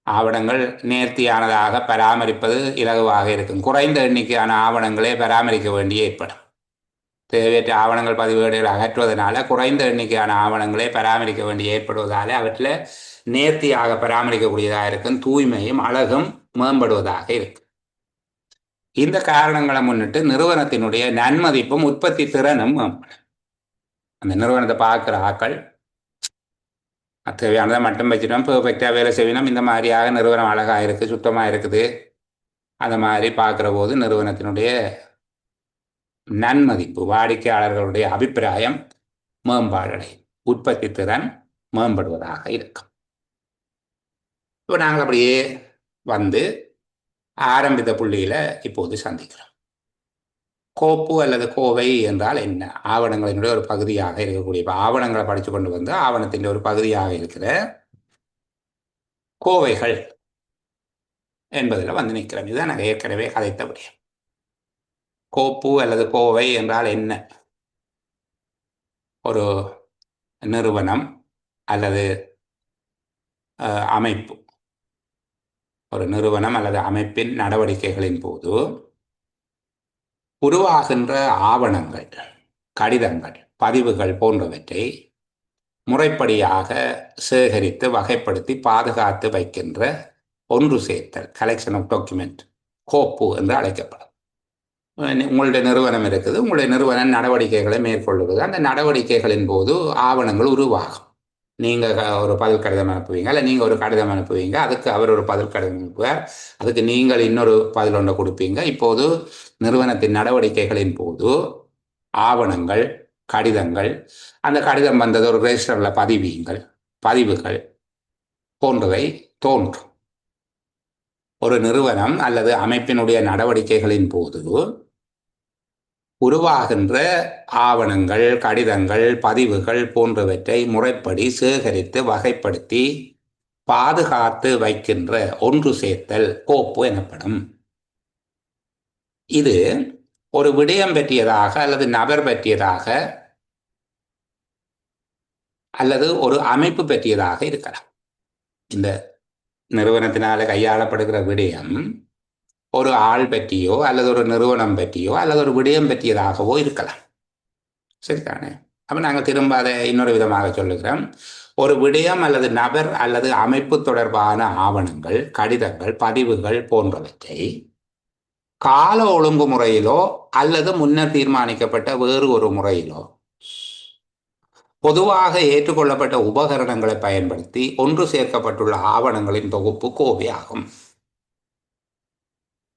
ஆவணங்கள் நேர்த்தியானதாக பராமரிப்பது இலகுவாக இருக்கும். குறைந்த எண்ணிக்கையான ஆவணங்களே பராமரிக்க வேண்டிய ஏற்படும். தேவையற்ற ஆவணங்கள் பதிவேடுகளை அகற்றுவதனால குறைந்த எண்ணிக்கையான ஆவணங்களே பராமரிக்க வேண்டிய ஏற்படுவதால் அவற்றில் நேர்த்தியாக பராமரிக்கக்கூடியதாக இருக்கும். தூய்மையும் அழகும் மேம்படுவதாக இருக்கும். இந்த காரணங்களை முன்னிட்டு நிறுவனத்தினுடைய நன்மதிப்பும் உற்பத்தி திறனும் மேம்படும். அந்த நிறுவனத்தை பார்க்குற ஆக்கள் தேவையானதை மட்டும் வச்சுட்டோம், பெர்ஃபெக்டாக வேலை செய்யணும், இந்த மாதிரியாக நிறுவனம் அழகாக இருக்குது, சுத்தமாக இருக்குது, அந்த மாதிரி பார்க்குற போது நிறுவனத்தினுடைய நன்மதிப்பு, வாடிக்கையாளர்களுடைய அபிப்பிராயம் மேம்பாடடையும், உற்பத்தி திறன் மேம்படுவதாக இருக்கும். இப்போ நாங்கள் அப்படியே வந்து ஆரம்பித்த புள்ளியில் இப்போது சந்திக்கிறோம். கோப்பு அல்லது கோவை என்றால் என்ன? ஆவணங்களினுடைய ஒரு பகுதியாக இருக்கக்கூடிய, இப்போ ஆவணங்களை படித்து கொண்டு வந்து ஆவணத்தின் ஒரு பகுதியாக இருக்கிற கோவைகள் என்பதில் வந்து நிற்கிறோம். இதுதான் நாங்கள் ஏற்கனவே கதைத்தபடி. கோப்பு அல்லது கோவை என்றால் என்ன? ஒரு நிறுவனம் அல்லது அமைப்பு, ஒரு நிறுவனம் அல்லது அமைப்பின் நடவடிக்கைகளின் போது உருவாகின்ற ஆவணங்கள், கடிதங்கள், பதிவுகள் போன்றவற்றை முறைப்படியாக சேகரித்து வகைப்படுத்தி பாதுகாத்து வைக்கின்ற ஒன்று சேர்த்தல், கலெக்ஷன் ஆஃப் டாக்குமெண்ட், கோப்பு என்று அழைக்கப்படும். உங்களுடைய நிறுவனம் இருக்குது, உங்களுடைய நிறுவன நடவடிக்கைகளை மேற்கொள்ளுவது, அந்த நடவடிக்கைகளின் போது ஆவணங்கள் உருவாகும். நீங்கள் ஒரு பதில் கடிதம் அனுப்புவீங்க, இல்லை நீங்கள் ஒரு கடிதம் அனுப்புவீங்க, அதுக்கு அவர் ஒரு பதில் கடிதம் அனுப்புவார், அதுக்கு நீங்கள் இன்னொரு பதில் ஒன்றை கொடுப்பீங்க. இப்போது நிறுவனத்தின் நடவடிக்கைகளின் போது ஆவணங்கள், கடிதங்கள், அந்த கடிதம் வந்தது ஒரு ரெஜிஸ்டரில் பதிவுகள் போன்றவை தோன்றும். ஒரு நிறுவனம் அல்லது அமைப்பினுடைய நடவடிக்கைகளின் போது உருவாகின்ற ஆவணங்கள், கடிதங்கள், பதிவுகள் போன்றவற்றை முறைப்படி சேகரித்து வகைப்படுத்தி பாதுகாத்து வைக்கின்ற ஒன்று சேர்த்தல் கோப்பு எனப்படும். இது ஒரு விடயம் பற்றியதாக அல்லது நபர் பற்றியதாக அல்லது ஒரு அமைப்பு பற்றியதாக இருக்கலாம். இந்த நிறுவனத்தினால கையாளப்படுகிற விடயம் ஒரு ஆள் பற்றியோ அல்லது ஒரு நிறுவனம் பற்றியோ அல்லது ஒரு விடயம் பற்றியதாகவோ இருக்கலாம். சரிதானே? அப்போ நாங்கள் திரும்ப அதை இன்னொரு விதமாக சொல்லுகிறோம். ஒரு விடயம் அல்லது நபர் அல்லது அமைப்பு தொடர்பான ஆவணங்கள், கடிதங்கள், பதிவுகள் போன்றவற்றை கால ஒழுங்கு முறையிலோ அல்லது முன்னர் தீர்மானிக்கப்பட்ட வேறு ஒரு முறையிலோ பொதுவாக ஏற்றுக்கொள்ளப்பட்ட உபகரணங்களை பயன்படுத்தி ஒன்று சேர்க்கப்பட்டுள்ள ஆவணங்களின் தொகுப்பு கோவை ஆகும்.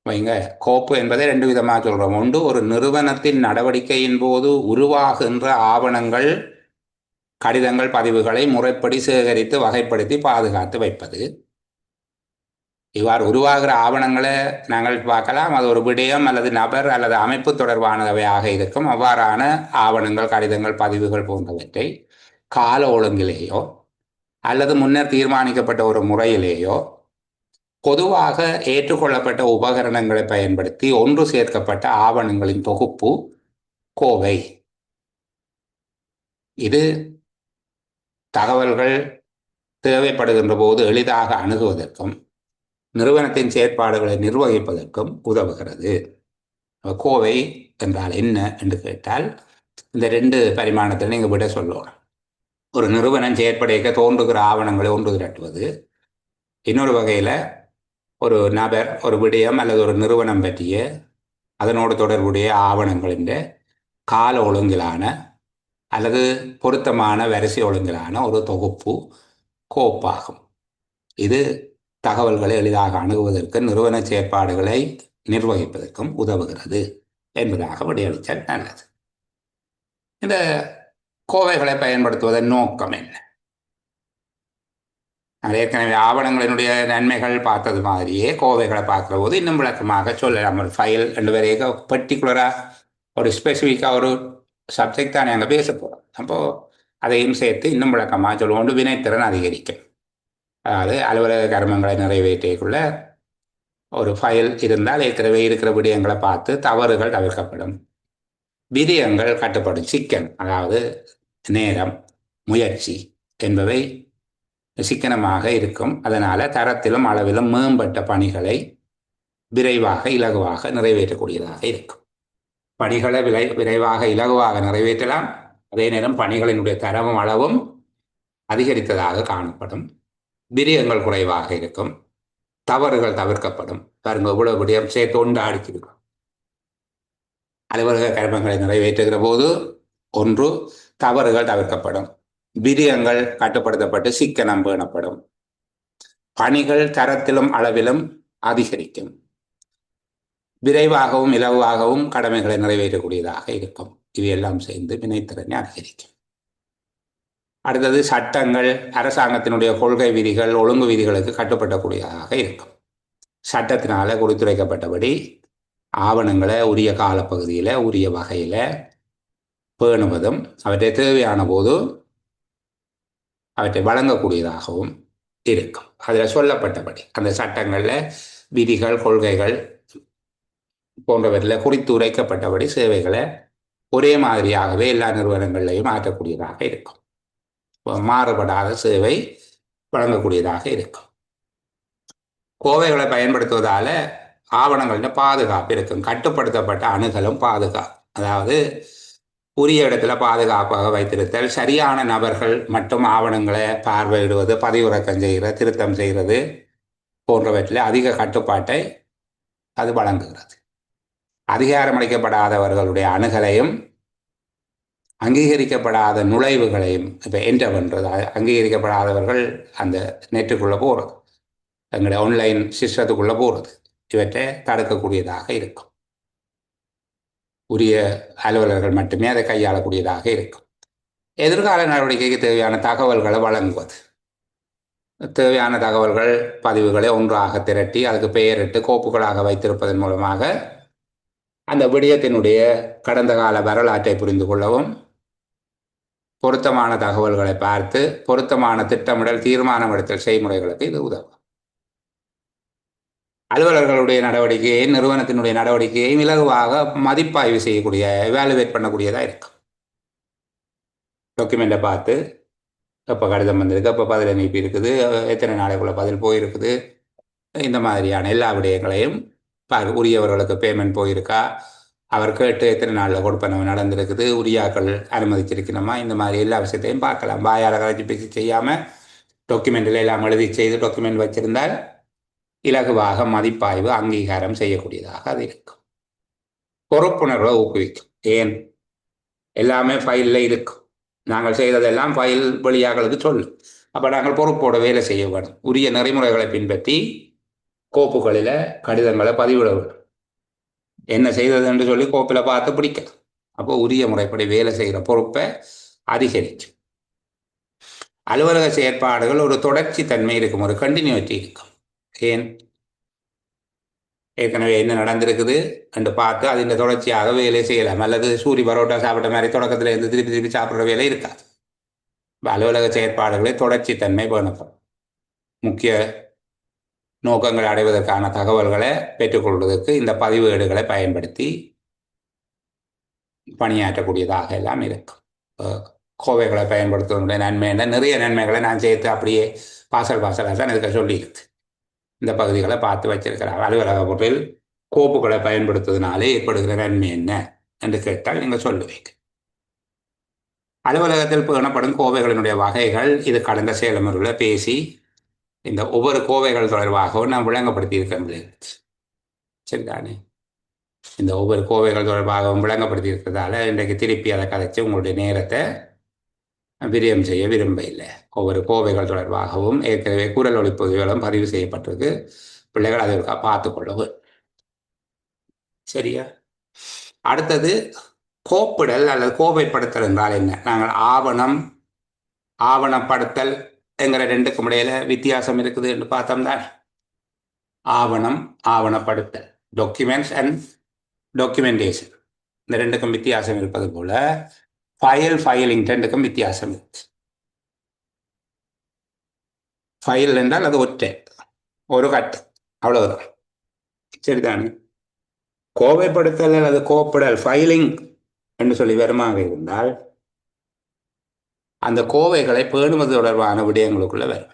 வைங்க, கோப்பு என்பதை ரெண்டு விதமாக சொல்கிறோம். ஒன்று, ஒரு நிறுவனத்தின் நடவடிக்கையின் போது உருவாகின்ற ஆவணங்கள், கடிதங்கள், பதிவுகளை முறைப்படி சேகரித்து வகைப்படுத்தி பாதுகாத்து வைப்பது. இவ்வாறு உருவாகிற ஆவணங்களை நாங்கள் பார்க்கலாம். அது ஒரு விடயம் அல்லது நபர் அல்லது அமைப்பு தொடர்பானவையாக இருக்கும். அவ்வாறான ஆவணங்கள், கடிதங்கள், பதிவுகள் போன்றவற்றை கால ஒழுங்கிலேயோ அல்லது முன்னர் தீர்மானிக்கப்பட்ட ஒரு முறையிலேயோ பொதுவாக ஏற்றுக்கொள்ளப்பட்ட உபகரணங்களை பயன்படுத்தி ஒன்று சேர்க்கப்பட்ட ஆவணங்களின் தொகுப்பு கோவை. இது தகவல்கள் தேவைப்படுகின்ற போது எளிதாக அணுகுவதற்கும் நிறுவனத்தின் செயற்பாடுகளை நிர்வகிப்பதற்கும் உதவுகிறது. கோவை என்றால் என்ன என்று கேட்டால், இந்த ரெண்டு பரிமாணத்தில் நீங்கள் விட சொல்லணும். ஒரு நிறுவனம் செயற்படைக்க தோன்றுகிற ஆவணங்களை ஒன்று திரட்டுவது, இன்னொரு வகையில் ஒரு நபர், ஒரு விடயம் அல்லது ஒரு நிறுவனம் பற்றிய அதனோடு தொடர்புடைய ஆவணங்களின் கால ஒழுங்கிலான அல்லது பொருத்தமான வரிசை ஒழுங்கிலான ஒரு தொகுப்பு கோப்பாகும். இது தகவல்களை எளிதாக அணுகுவதற்கு நிறுவன செயற்பாடுகளை நிர்வகிப்பதற்கும் உதவுகிறது என்பதாக விடையளித்தல் நல்லது. இந்த கோவைகளை பயன்படுத்துவதன் நோக்கம் என்ன? ஏற்கனவே ஆவணங்களினுடைய நன்மைகள் பார்த்தது மாதிரியே கோவைகளை பார்க்குற போது இன்னும் விளக்கமாக சொல்லலாம். ஒரு ஃபைல் ரெண்டு பேரையும் பர்டிகுலராக ஒரு ஸ்பெசிஃபிக்காக ஒரு சப்ஜெக்ட் தானே அங்கே பேச போகிறோம். அப்போது அதையும் சேர்த்து இன்னும் விளக்கமாக சொல்லுவோம். வினைத்திறன் அதிகரிக்கும். அதாவது அலுவலக கர்மங்களை நிறைவேற்றிக்குள்ள ஒரு ஃபைல் இருந்தால் ஏற்கனவே இருக்கிற விடயங்களை பார்த்து தவறுகள் தவிர்க்கப்படும், விடயங்கள் கட்டுப்படும். சிக்கன், அதாவது நேரம், முயற்சி என்பவை சிக்கனமாக இருக்கும். அதனால் தரத்திலும் அளவிலும் மேம்பட்ட பணிகளை விரைவாக இலகுவாக நிறைவேற்றக்கூடியதாக இருக்கும். பணிகளை விரைவாக இலகுவாக நிறைவேற்றலாம். அதே நேரம் பணிகளினுடைய தரமும் அளவும் அதிகரித்ததாக காணப்படும். விரயங்கள் குறைவாக இருக்கும். தவறுகள் தவிர்க்கப்படும். பாருங்க, இவ்வளவு விடயம் சேர்த்து ஒன்று அடிச்சிருக்கும். அலுவலக கர்மங்களை நிறைவேற்றுகிற போது ஒன்று தவறுகள் தவிர்க்கப்படும், விரயங்கள் கட்டுப்படுத்தப்பட்டு சிக்கனம் பேணப்படும், பணிகள் தரத்திலும் அளவிலும் அதிகரிக்கும், விரைவாகவும் இலவாகவும் கடமைகளை நிறைவேற்றக்கூடியதாக இருக்கும். இவையெல்லாம் சேர்ந்து வினைத்திறனை அதிகரிக்கும். அடுத்தது சட்டங்கள், அரசாங்கத்தினுடைய கொள்கை விதிகள், ஒழுங்கு விதிகளுக்கு கட்டுப்படக்கூடியதாக இருக்கும். சட்டத்தினால குறித்துரைக்கப்பட்டபடி ஆவணங்களை உரிய காலப்பகுதியில் உரிய வகையில் பேணுவதும் அவற்றை தேவையான போது அவற்றை வழங்கக்கூடியதாகவும் இருக்கும். அதில் சொல்லப்பட்டபடி அந்த சட்டங்களில் விதிகள், கொள்கைகள் போன்றவற்றில் குறித்து உரைக்கப்பட்டபடி சேவைகளை ஒரே மாதிரியாகவே எல்லா நிறுவனங்களையும் ஆற்றக்கூடியதாக இருக்கும். மாறுபடாத சேவை வழங்கக்கூடியதாக இருக்கும். கோவைகளை பயன்படுத்துவதால் ஆவணங்களில் பாதுகாப்பு இருக்கும். கட்டுப்படுத்தப்பட்ட அணுகலும் பாதுகாப்பு, அதாவது உரிய இடத்துல பாதுகாப்பாக வைத்திருத்தல், சரியான நபர்கள் மட்டும் ஆவணங்களை பார்வையிடுவது, பதிவிறக்கம் செய்கிறது, திருத்தம் செய்கிறது போன்றவற்றில் அதிக கட்டுப்பாட்டை அது வழங்குகிறது. அதிகாரமளிக்கப்படாதவர்களுடைய அணுகலையும் அங்கீகரிக்கப்படாத நுழைவுகளையும், இப்போ என்டர் பண்ணுறது, அங்கீகரிக்கப்படாதவர்கள் அந்த நெட்டுக்குள்ளே போகிறது, எங்களுடைய ஆன்லைன் சிஸ்டத்துக்குள்ளே போகிறது, இவற்றை தடுக்கக்கூடியதாக இருக்கும். உரிய அலுவலர்கள் மட்டுமே அதை கையாளக்கூடியதாக இருக்கும். எதிர்கால நடவடிக்கைக்கு தேவையான தகவல்களை வழங்குவது, தேவையான தகவல்கள் பதிவுகளை ஒன்றாக திரட்டி அதுக்கு பெயரிட்டு கோப்புகளாக வைத்திருப்பதன் மூலமாக அந்த விடயத்தினுடைய கடந்த கால வரலாற்றை புரிந்து கொள்ளவும், பொருத்தமான தகவல்களை பார்த்து பொருத்தமான திட்டமிடல், தீர்மானம் எடுத்தல் செய்முறைகளுக்கு இது உதவும். அலுவலர்களுடைய நடவடிக்கையை, நிறுவனத்தினுடைய நடவடிக்கையை இலகுவாக மதிப்பாய்வு செய்யக்கூடிய, எவாலுவேட் பண்ணக்கூடியதாக இருக்கும். டாக்குமெண்ட்டை பார்த்து எப்போ கடிதம் வந்திருக்கு, எப்போ பதில் அனுப்பி இருக்குது, எத்தனை நாளைக்குள்ள பதில் போயிருக்குது, இந்த மாதிரியான எல்லா விடயங்களையும் உரியவர்களுக்கு பேமெண்ட் போயிருக்கா, அவர் கேட்டு எத்தனை நாளில் கொடுப்பனவு நடந்திருக்குது, உரியாக்கள் அனுமதிச்சிருக்கணுமா, இந்த மாதிரி எல்லா விஷயத்தையும் பார்க்கலாம். வாயால் கலைச்சி பேசி செய்யாமல் டாக்குமெண்ட்டில் எல்லாம் எழுதி செய்து டாக்குமெண்ட் வச்சிருந்தால் இலகுவாக மதிப்பாய்வு, அங்கீகாரம் செய்யக்கூடியதாக அது இருக்கும். பொறுப்புணர்வை ஊக்குவிக்கும். ஏன், எல்லாமே ஃபைலில் இருக்கும். நாங்கள் செய்ததெல்லாம் ஃபைல் வெளியாகளுக்கு சொல்லும். அப்போ நாங்கள் பொறுப்போட வேலை செய்ய வேண்டும். உரிய நெறிமுறைகளை பின்பற்றி கோப்புகளில் கடிதங்களை பதிவிட வேண்டும். என்ன செய்தது என்று சொல்லி கோப்பில் பார்த்து பிடிக்கலாம். அப்போ உரிய முறைப்படி வேலை செய்கிற பொறுப்பை அதிகரிக்கும். அலுவலக செயற்பாடுகள் ஒரு தொடர்ச்சி தன்மை இருக்கும், ஒரு கண்டினியூட்டி இருக்கும். ஏன், ஏற்கனவே என்ன நடந்திருக்குது என்று பார்த்து அதில் தொடர்ச்சியாக வேலை செய்யலாம். அல்லது சூரி பரோட்டா சாப்பிட்ட மாதிரி தொடக்கத்தில் இருந்து திருப்பி திருப்பி சாப்பிட்ற வேலை இருக்காது. அலுவலக செயற்பாடுகளை தொடர்ச்சி தன்மை வேணப்படும். முக்கிய நோக்கங்களை அடைவதற்கான தகவல்களை பெற்றுக்கொள்வதற்கு இந்த பதிவேடுகளை பயன்படுத்தி பணியாற்றக்கூடியதாக எல்லாம் இருக்கும். கோவைகளை பயன்படுத்துவதனுடைய நன்மை என்ன, நிறைய நன்மைகளை நான் சேர்த்து அப்படியே பாசலாக தான் இதுக்கு சொல்லியிருக்கு. இந்த பகுதிகளை பார்த்து வச்சிருக்கிறார். அலுவலக பொருளில் கோப்புகளை பயன்படுத்துவதனாலே ஏற்படுகிற நன்மை என்ன என்று கேட்டால் நீங்கள் சொல்லுவீங்க. அலுவலகத்தில் பேணப்படும் கோவைகளினுடைய வகைகள் இது கடந்த செயலமர்வில் பேசி இந்த ஒவ்வொரு கோவைகள் தொடர்பாகவும் நான் விளங்கப்படுத்தி இருக்க முடியாது. சரிதானே? இந்த ஒவ்வொரு கோவைகள் தொடர்பாகவும் விளங்கப்படுத்தி இருக்கிறதால இன்றைக்கு திருப்பி அதை கதைச்சு உங்களுடைய நேரத்தை விரயம் செய்ய விரும்ப இல்லை. ஒவ்வொரு கோவைகள் தொடர்பாகவும் ஏற்கனவே குரல் ஒலிப்பதிவுகளும் பதிவு செய்யப்பட்டிருக்கு. பிள்ளைகள் அதை பார்த்துக்கொள்ளவும். சரியா? அடுத்தது கோப்பிடல் அல்லது கோவைப்படுத்தல் என்றால் என்ன? நாங்கள் ஆவணப்படுத்தல் என்கிற ரெண்டுக்கும் இடையில வித்தியாசம் இருக்குது என்று பார்த்தோம் தான். ஆவணப்படுத்தல், டாக்குமெண்ட்ஸ் அண்ட் டாக்குமெண்டேஷன், இந்த ரெண்டுக்கும் வித்தியாசம் இருப்பது போல ஃபைலிங் ரெண்டுக்கும் வித்தியாசம் இருக்கு. ஃபைல் என்றால் அது ஒற்றை ஒரு கட்டு, அவ்வளவுதான். சரிதானே? கோவைப்படுத்தல் அல்லது கோப்பிடல், ஃபைலிங் என்று சொல்லி வருமாக இருந்தால் அந்த கோவைகளை பேணுவது தொடர்பான விடயங்களுக்குள்ள வரும்.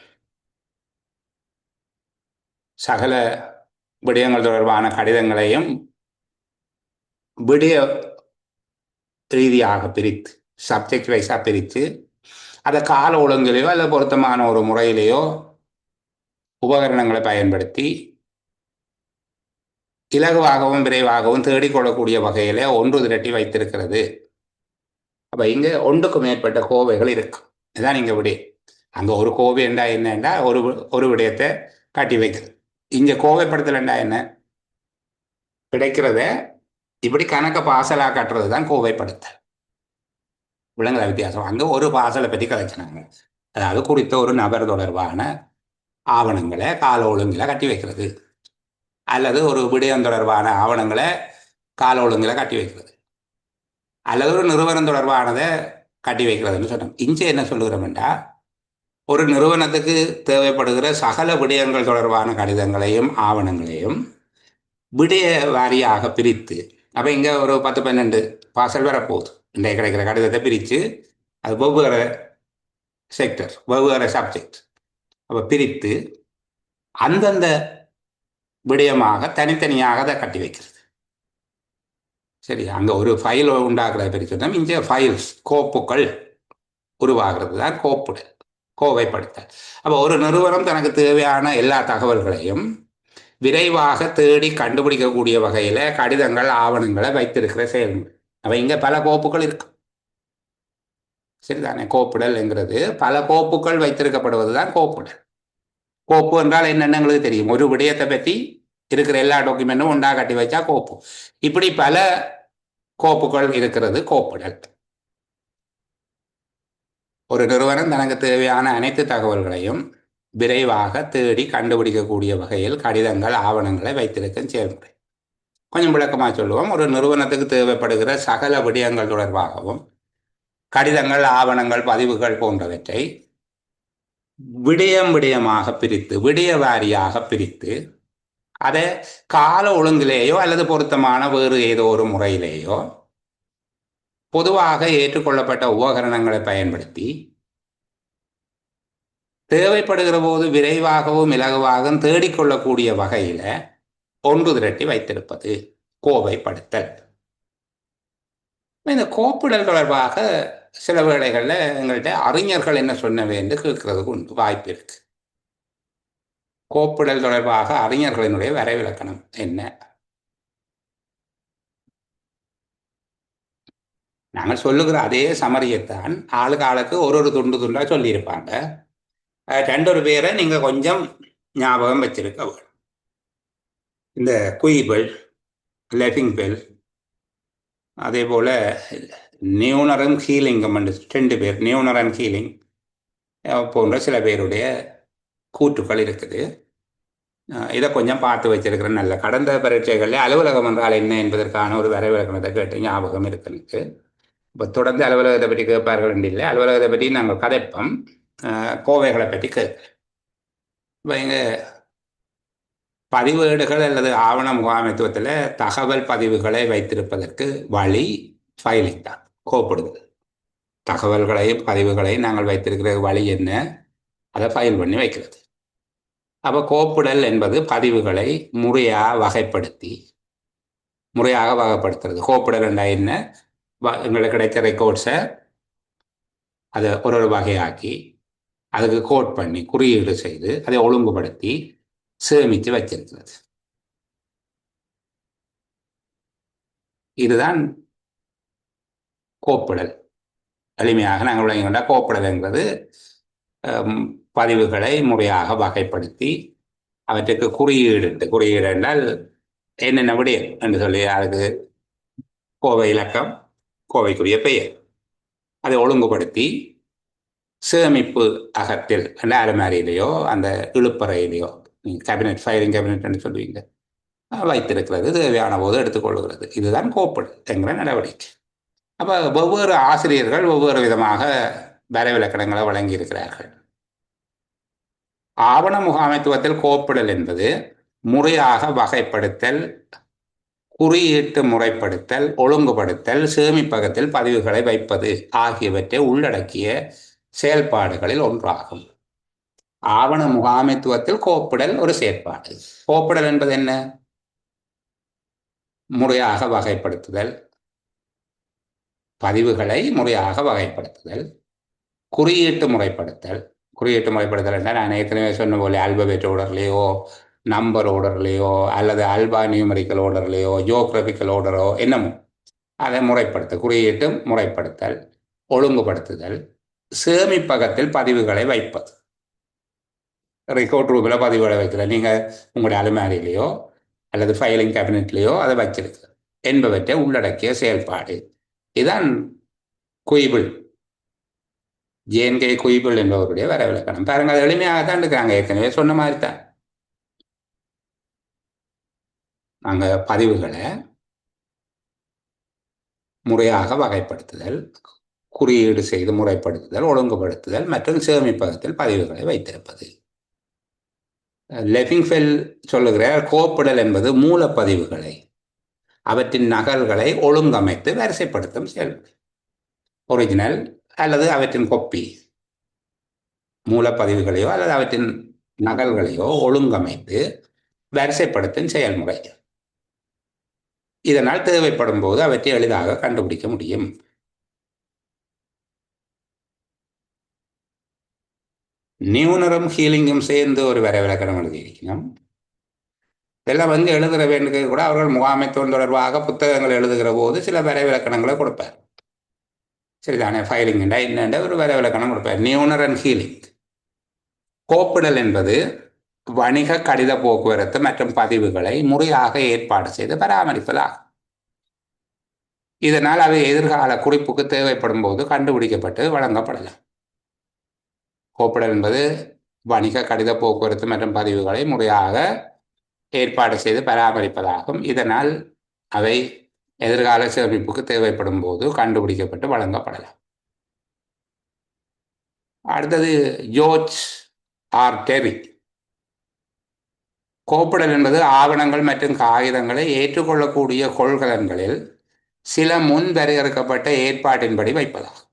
சகல விடயங்கள் தொடர்பான கடிதங்களையும் விடய ரீதியாக பிரித்து, சப்ஜெக்ட் வைஸாக பிரித்து, அதை கால ஒழுங்கிலேயோ அல்லது பொருத்தமான ஒரு முறையிலேயோ உபகரணங்களை பயன்படுத்தி இலகுவாகவும் விரைவாகவும் தேடிக்கொள்ளக்கூடிய வகையில ஒன்று திரட்டி வைத்திருக்கிறது. அப்ப இங்க ஒன்றுக்கு மேற்பட்ட கோவைகள் இருக்கு. இதுதான் இங்க விடை. அங்க ஒரு கோவை என்றா என்னன்னா ஒரு விடயத்தை காட்டி வைக்கிறது. இங்க கோவைப்படுத்தலண்டா என்ன? கிடைக்கிறத இப்படி கணக்க பாசலா காட்டுறது தான் கோவைப்படுத்தல். விலங்குல வித்தியாசம். அங்க ஒரு பாசலை பற்றி கதைச்சினாங்க. அதாவது குறித்த ஒரு நபர் தொடர்பான ஆவணங்களை கால ஒழுங்கில கட்டி வைக்கிறது, அல்லது ஒரு விடயம் தொடர்பான ஆவணங்களை கால ஒழுங்கில கட்டி வைக்கிறது, அல்லது ஒரு நிறுவனம் தொடர்பானதை கட்டி வைக்கிறதுன்னு சொன்னோம். இங்கே என்ன சொல்லுகிறோம்டா, ஒரு நிறுவனத்துக்கு தேவைப்படுகிற சகல விடயங்கள் தொடர்பான கடிதங்களையும் ஆவணங்களையும் விடய வாரியாக பிரித்து, அப்போ இங்கே ஒரு 10-12 பாசல் வரப்போகுது. இன்றைய கிடைக்கிற கடிதத்தை பிரித்து அது வெவ்வேறு செக்டர், வெவ்வேறு சப்ஜெக்ட், அப்போ பிரித்து அந்தந்த விடயமாக தனித்தனியாக அதை கட்டி வைக்கிறது. சரி, அங்கே ஒரு ஃபைல் உண்டாக்குறத பற்றி சொன்னோம். இங்கே ஃபைல்ஸ், கோப்புகள் உருவாகிறது தான் கோவைப்படுத்தல். அப்போ ஒரு நிறுவனம் தனக்கு தேவையான எல்லா தகவல்களையும் விரைவாக தேடி கண்டுபிடிக்கக்கூடிய வகையில் கடிதங்கள் ஆவணங்களை வைத்திருக்கிற செயல்முறை. அப்போ இங்கே பல கோப்புகள் இருக்கு. சரிதானே? கோப்புடல் என்கிறது பல கோப்புகள் வைத்திருக்கப்படுவது தான் கோப்புடல். கோப்பு என்றால் என்னென்னு எங்களுக்கு தெரியும். ஒரு விடயத்தை பற்றி இருக்கிற எல்லா டாக்குமெண்ட்டும் ஒன்றா கட்டி வச்சா கோப்பு. இப்படி பல கோப்புகள் இருக்கிறது கோப்புடல். ஒரு நிறுவனம் தனக்கு தேவையான அனைத்து தகவல்களையும் விரைவாக தேடி கண்டுபிடிக்கக்கூடிய வகையில் கடிதங்கள் ஆவணங்களை வைத்திருக்கும் செயல்முறை. கொஞ்சம் விளக்கமாக சொல்லுவோம். ஒரு நிறுவனத்துக்கு தேவைப்படுகிற சகல விடயங்கள் தொடர்பாகவும் கடிதங்கள், ஆவணங்கள், பதிவுகள் போன்றவற்றை விடயமாக பிரித்து, விடய வாரியாக பிரித்து, அதை கால ஒழுங்கிலேயோ அல்லது பொருத்தமான வேறு ஏதோ ஒரு முறையிலேயோ பொதுவாக ஏற்றுக்கொள்ளப்பட்ட உபகரணங்களை பயன்படுத்தி தேவைப்படுகிற போது விரைவாகவும் இலகுவாகவும் தேடிக்கொள்ளக்கூடிய வகையில ஒன்று திரட்டி வைத்திருப்பது கோவைப்படுத்தல். இந்த கோப்பிடல் தொடர்பாக சில வேளைகளில் எங்கள்கிட்ட அறிஞர்கள் என்ன சொன்னவை என்று கேட்கறதுக்கு உண்டு, வாய்ப்பு இருக்கு. கோப்பிடல் தொடர்பாக அறிஞர்களினுடைய வரைவிலக்கணம் என்ன? நாங்கள் சொல்லுகிற அதே சமரியத்தான் ஆளுக்கு ஒரு துண்டா சொல்லியிருப்பாங்க. ரெண்டொரு பேரை நீங்க கொஞ்சம் ஞாபகம் வச்சிருக்க வேணும். இந்த குயிபெல், லெஃபிங் பெல், அதே போல நியூனரும் ஹீலிங்கும் 2 பேர், நியூனர் அண்ட் ஹீலிங் போன்ற சில பேருடைய கூற்றுக்கள் இருக்குது. இதை கொஞ்சம் பார்த்து வச்சிருக்கிறேன். நல்ல கடந்த பரீட்சைகளில் அலுவலகம் என்றால் என்ன என்பதற்கான ஒரு வரைவிலக்கணத்தை கேட்டு ஞாபகம் இருக்கு. இப்போ தொடர்ந்து அலுவலகத்தை பற்றி கேட்பார்கள் இல்லை, அலுவலகத்தை பற்றி நாங்கள் கதைப்போம், கோவைகளை பற்றி கேட்கிறேன். இப்போ இங்கே பதிவேடுகள் அல்லது ஆவண முகாமைத்துவத்தில் தகவல் பதிவுகளை வைத்திருப்பதற்கு வழி ஃபைலிங் தான், கோப்பிடுதல். தகவல்களையும் பதிவுகளையும் நாங்கள் வைத்திருக்கிற வழி என்ன? அதை ஃபைல் பண்ணி வைக்கிறது. அப்போ கோப்பிடல் என்பது பதிவுகளை முறையாக வகைப்படுத்துறது. கோப்பிடல் என்றால் என்ன? எங்களுக்கு கிடைச்ச ரெக்கார்ட்ஸை அதை ஒரு வகையாக்கி அதுக்கு கோட் பண்ணி குறியீடு செய்து அதை ஒழுங்குபடுத்தி சேமித்து வச்சிருக்கிறது. இதுதான் கோப்பிடல். எளிமையாக நாங்கள் விளங்கிக் கொண்டால் கோப்பிடல் என்பது அம், பதிவுகளை முறையாக வகைப்படுத்தி அவற்றுக்கு குறியீடு குறியீடு என்றால் என்னென்ன விடயம் என்று சொல்லி அதுக்கு கோவை இலக்கம், கோவைக்குரிய பெயர், அதை ஒழுங்குபடுத்தி சேமிப்பு அகத்தில் அந்த அலமாரியிலேயோ அந்த இழுப்பறையிலேயோ கேபினெட், ஃபைலிங் கேபினெட் சொல்லுவீங்க, வைத்திருக்கிறது, தேவையான போது எடுத்துக்கொள்கிறது. இதுதான் கோப்பிடல் என்கிற நடவடிக்கை. அப்போ ஒவ்வொரு ஆசிரியர்கள் ஒவ்வொரு விதமாக வரைவிலக்கணங்களை வழங்கியிருக்கிறார்கள். ஆவண முகாமைத்துவத்தில் கோப்பிடல் என்பது முறையாக வகைப்படுத்தல், குறியீட்டு முறைப்படுத்தல், ஒழுங்குபடுத்தல், சேமிப்பகத்தில் பதிவுகளை வைப்பது ஆகியவற்றை உள்ளடக்கிய செயல்பாடுகளில் ஒன்றாகும். ஆவண முகாமைத்துவத்தில் கோப்பிடல் ஒரு செயற்பாடு. கோப்பிடல் என்பது என்ன? முறையாக வகைப்படுத்துதல், பதிவுகளை முறையாக வகைப்படுத்துதல், குறியீட்டு முறைப்படுத்தல். குறியீட்டு முறைப்படுத்தல் என்றால் நான் ஏற்கனவே சொன்ன போல ஆல்பபெட் ஓர்டர்லேயோ, நம்பர் ஓர்டர்லேயோ, அல்லது ஆல்பா நியூமரிக்கல் ஓர்டர்லேயோ, ஜியோகிராபிக்கல் ஓர்டரோ என்னமோ அதை முறைப்படுத்த, குறியீட்டு முறைப்படுத்தல், ஒழுங்குபடுத்துதல், சேமிப்பகத்தில் பதிவுகளை வைப்பது. ரெக்கார்ட் ரூமில் பதிவுகளை வைக்கல, நீங்கள் உங்களுடைய அலுமாரியிலையோ அல்லது ஃபைலிங் கேபினெட்லேயோ அதை வச்சிருக்கு என்பவற்றை உள்ளடக்கிய செயல்பாடு. இதுதான் குயிபிள், ஜேஎன்கே குயிபிள் என்பவருடைய வரவிலக்கணம். பாருங்க, அது எளிமையாக தான் இருக்கிறாங்க. ஏற்கனவே சொன்ன மாதிரி தான் நாங்கள் பதிவுகளை முறையாக வகைப்படுத்துதல், குறியீடு செய்து முறைப்படுத்துதல், ஒழுங்குபடுத்துதல் மற்றும் சேமிப்பகத்தில் பதிவுகளை வைத்திருப்பது. லெஃபிங்ஃபெல் சொல்லுகிறார், கோப்பிடல் என்பது மூலப்பதிவுகளை அவற்றின் நகல்களை ஒழுங்கமைத்து வரிசைப்படுத்தும் செயல்முறை. ஒரிஜினல் அல்லது அவற்றின் கொப்பி, மூலப்பதிவுகளையோ அல்லது அவற்றின் நகல்களையோ ஒழுங்கமைத்து வரிசைப்படுத்தும் செயல்முறை. இதனால் தேவைப்படும் போது அவற்றை எளிதாக கண்டுபிடிக்க முடியும். நியூனரும் ஹீலிங்கும் சேர்ந்து ஒரு வரைவிலக்கணம் எழுதியிருக்கணும். இதெல்லாம் வந்து எழுதுகிற வேண்டுக கூட அவர்கள் முகாமைத்துவம் தொடர்பாக புத்தகங்கள் எழுதுகிற போது சில வரைவிலக்கணங்களை கொடுப்பார். சரிதானே? ஃபைலிங் என்னென்ற ஒரு வரைவிலக்கணம் கொடுப்பார். நியூனர் அண்ட் ஹீலிங். கோப்பிடல் என்பது வணிக கடித போக்குவரத்து மற்றும் பதிவுகளை முறையாக ஏற்பாடு செய்து பராமரிப்பதாகும். இதனால் அவை எதிர்கால குறிப்புக்கு தேவைப்படும் போது கண்டுபிடிக்கப்பட்டு வழங்கப்படலாம். கோப்பிடல் என்பது வணிக கடித போக்குவரத்து மற்றும் பதிவுகளை முறையாக ஏற்பாடு செய்து பராமரிப்பதாகும். இதனால் அவை எதிர்கால சேமிப்புக்கு தேவைப்படும் போது கண்டுபிடிக்கப்பட்டு வழங்கப்படலாம். அடுத்தது ஜோர்ஜ் ஆர் டெரி. கோப்பிடல் என்பது ஆவணங்கள் மற்றும் காகிதங்களை ஏற்றுக்கொள்ளக்கூடிய கொள்கலன்களில் சில முன் வரையறுக்கப்பட்ட ஏற்பாட்டின்படி வைப்பதாகும்.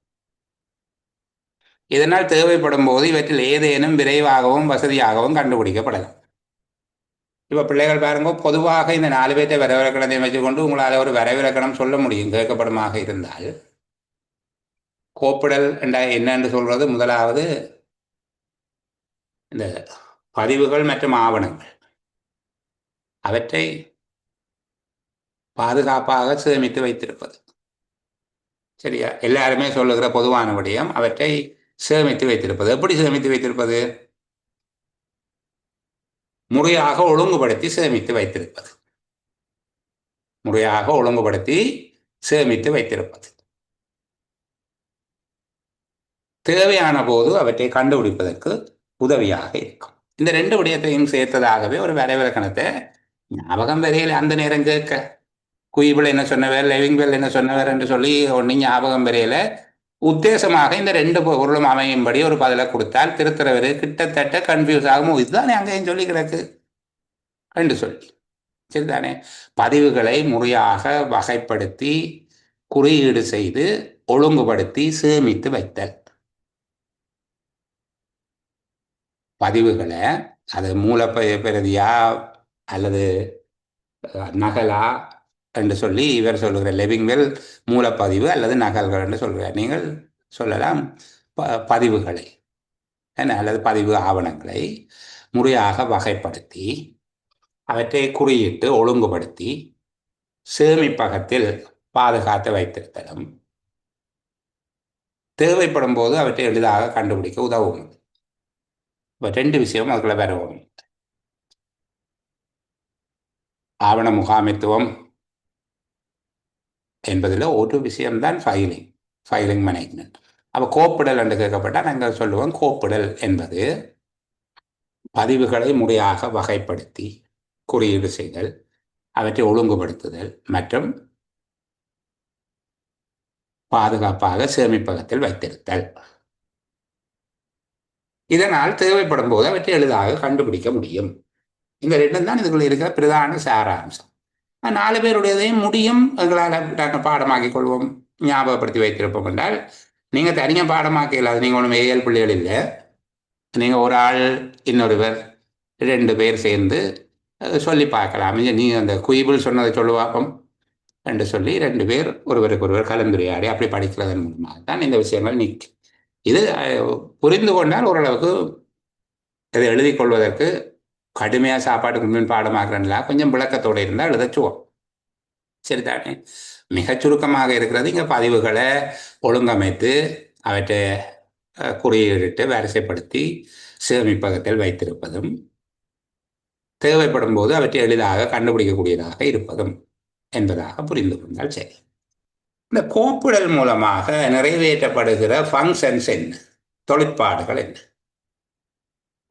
இதனால் தேவைப்படும் போது இவற்றில் ஏதேனும் விரைவாகவும் வசதியாகவும் கண்டுபிடிக்கப்படலாம். இப்போ பிள்ளைகள் பாருங்க, பொதுவாக இந்த 4 பேர்த்தை வரைவிலக்கணத்தை வச்சுக்கொண்டு உங்களால் ஒரு வரைவிலக்கணம் சொல்ல முடியும் கேட்கப்படுமாக இருந்தால். கோப்பிடல் என்னன்னு சொல்றது, முதலாவது இந்த பதிவுகள் மற்றும் ஆவணங்கள் அவற்றை பாதுகாப்பாக சேமித்து வைத்திருப்பது. சரியா? எல்லாருமே சொல்லுகிற பொதுவான விடயம் அவற்றை சேமித்து வைத்திருப்பது. எப்படி சேமித்து வைத்திருப்பது? முறையாக ஒழுங்குபடுத்தி சேமித்து வைத்திருப்பது. முறையாக ஒழுங்குபடுத்தி சேமித்து வைத்திருப்பது. தேவையான போது அவற்றை கண்டுபிடிப்பதற்கு உதவியாக இருக்கும். இந்த 2 விடயத்தையும் சேர்த்ததாகவே ஒரு வரைவிலக்கணத்தை ஞாபகம் வரையில் அந்த நேரம் கேட்க, குயிபிள் என்ன சொன்னவர், லெவிங்வெல் என்ன சொன்னவர் என்று சொல்லி ஒன்று ஞாபகம் வரையில உத்தேசமாக இந்த 2 பொருளும் அமையும்படி ஒரு பதிலை கொடுத்தால் திருத்துறவர் கிட்டத்தட்ட கன்ஃபியூஸ் ஆகும். இதுதானே அங்கேயும் சொல்லி கிடக்கு என்று சொல்லி. சரிதானே? பதிவுகளை முறையாக வகைப்படுத்தி குறியீடு செய்து ஒழுங்குபடுத்தி சேமித்து வைத்தல். பதிவுகளை அது மூலப்பிரதியா அல்லது நகலா என்று சொல்லி இவர் சொல்லுகிற லெவிங்வெல் மூலப்பதிவு அல்லது நகல்கள் என்று சொல்கிறார். நீங்கள் சொல்லலாம் பதிவுகளை அல்லது பதிவு ஆவணங்களை முறையாக வகைப்படுத்தி அவற்றை குறியிட்டு ஒழுங்குபடுத்தி சேமிப்பகத்தில் பாதுகாத்து வைத்திருத்தலும் தேவைப்படும் போது அவற்றை எளிதாக கண்டுபிடிக்க உதவும். இப்போ ரெண்டு விஷயம் அதுக்குள்ள வரவும். ஆவண முகாமைத்துவம் என்பதில் ஒரு விஷயம்தான் ஃபைலிங் மேனேஜ்மெண்ட். அப்போ கோப்பிடல் என்று கேட்கப்பட்டால் நாங்கள் சொல்லுவோம், கோப்பிடல் என்பது பதிவுகளை முறையாக வகைப்படுத்தி குறியீடு செய்தல், அவற்றை ஒழுங்குபடுத்துதல் மற்றும் பாதுகாப்பாக சேமிப்பகத்தில் வைத்திருத்தல். இதனால் தேவைப்படும் போது அவற்றை எளிதாக கண்டுபிடிக்க முடியும். இந்த ரெண்டும் தான் இதுக்குள்ள இருக்கிற பிரதான சாராம்சம். 4 பேருடையதையும் முடியும், எங்களால் நாங்கள் பாடமாக்கிக் கொள்வோம், ஞாபகப்படுத்தி வைத்திருப்போம் என்றால் நீங்கள் தனியாக பாடமாக்க இல்லாது. நீங்கள் ஒன்றும் ஏஎல் பிள்ளைகள் இல்லை. நீங்கள் ஒரு ஆள் இன்னொருவர் 2 பேர் சேர்ந்து சொல்லி பார்க்கலாம். நீ அந்த குயிபிள் சொன்னதை சொல்லுவாப்போம் என்று சொல்லி 2 பேர் ஒருவருக்கு ஒருவர் கலந்துரையாடி அப்படி படிக்கிறதன் மூலமாக தான் இந்த விஷயங்கள் நிற்கும். இது புரிந்து கொண்டால் ஓரளவுக்கு இதை எழுதி கொள்வதற்கு கடுமையாக சாப்பாட்டுக்கு முன் பாடமாக்குறேன்ல கொஞ்சம் விளக்கத்தோடு இருந்தால் எழுதச்சுவோம். சரிதானே? மிகச் சுருக்கமாக இருக்கிறது இங்கே பதிவுகளை ஒழுங்கமைத்து அவற்றை குறியீட்டு வரிசைப்படுத்தி சேமிப்பகத்தில் வைத்திருப்பதும் தேவைப்படும் போது அவற்றை எளிதாக கண்டுபிடிக்கக்கூடியதாக இருப்பதும் என்பதாக புரிந்து கொண்டால் சரி. இந்த கோப்பிடல் மூலமாக நிறைவேற்றப்படுகிற ஃபங்க்ஷன்ஸ் என்ன, தொழிற்பாடுகள் என்ன?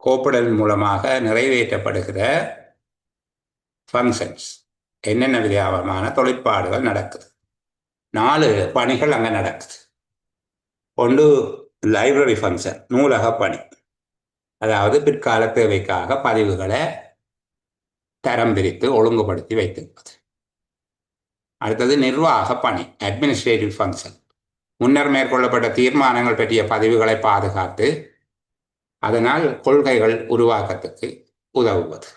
கோப்பிடல் மூலமாக நிறைவேற்றப்படுகிற ஃபங்க்ஷன்ஸ் என்னென்ன விதமான தொழிற்பாடுகள் நடக்குது? 4 பணிகள் அங்கே நடக்குது. ஒன்று லைப்ரரி ஃபங்க்ஷன், நூலக பணி, அதாவது பிற்கால தேவைக்காக பதிவுகளை தரம் பிரித்து ஒழுங்குபடுத்தி வைத்திருப்பது. அடுத்தது நிர்வாக பணி, அட்மினிஸ்ட்ரேட்டிவ் ஃபங்க்ஷன், முன்னர் மேற்கொள்ளப்பட்ட தீர்மானங்கள் பற்றிய பதிவுகளை பாதுகாத்து அதனால் கொள்கைகள் உருவாக்கத்துக்கு உதவுவது.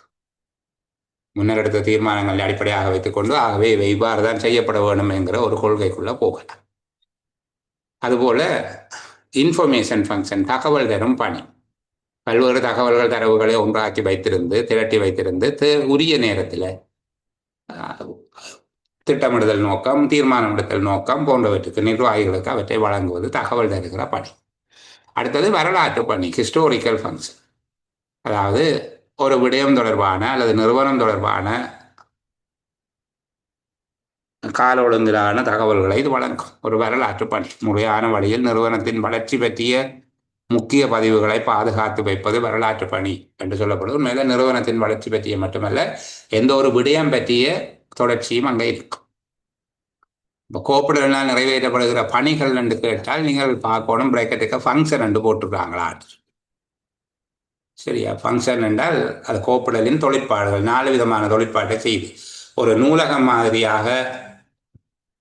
முன்னர் எடுத்த தீர்மானங்களை அடிப்படையாக வைத்துக்கொண்டு ஆகவே இவை இவ்வாறு தான் செய்யப்பட வேண்டும் என்கிற ஒரு கொள்கைக்குள்ள போகலாம். அதுபோல இன்ஃபர்மேஷன் ஃபங்க்ஷன், தகவல் தரும் பணி, பல்வேறு தகவல்கள் தரவுகளை ஒன்றாக்கி வைத்திருந்து திரட்டி வைத்திருந்து உரிய நேரத்தில் திட்டமிடுதல் நோக்கம், தீர்மானம் எடுத்தல் நோக்கம் போன்றவற்றுக்கு நிர்வாகிகளுக்கு அவற்றை வழங்குவது தகவல் தருகிற பணி. அடுத்தது வரலாற்று பணி, ஹிஸ்டோரிக்கல் ஃபங்க்ஷன், அதாவது ஒரு விடயம் தொடர்பான அல்லது நிறுவனம் தொடர்பான கால ஒழுங்கிலான தகவல்களை இது வழங்கும் ஒரு வரலாற்று பணி. முறையான வழியில் நிறுவனத்தின் வளர்ச்சி பற்றிய முக்கிய பதிவுகளை பாதுகாத்து வைப்பது வரலாற்று பணி என்று சொல்லப்படுது. உண்மையில நிறுவனத்தின் வளர்ச்சி பற்றிய மட்டுமல்ல, எந்த ஒரு விடயம் பற்றிய தொடர்ச்சியும் அங்கே இருக்கும். இப்போ கோப்பிடலாம் நிறைவேற்றப்படுகிற பணிகள் என்று கேட்டால் நீங்கள் பார்க்கணும், பிரேக்கெட்டுக்கு ஃபங்க்ஷன் என்று போட்டிருக்காங்களா? சரியா? ஃபங்க்ஷன் என்றால் அது கோப்பிடலின் தொழிற்பாடுகள், 4 விதமான தொழிற்பாட்டை செய்து ஒரு நூலகம் மாதிரியாக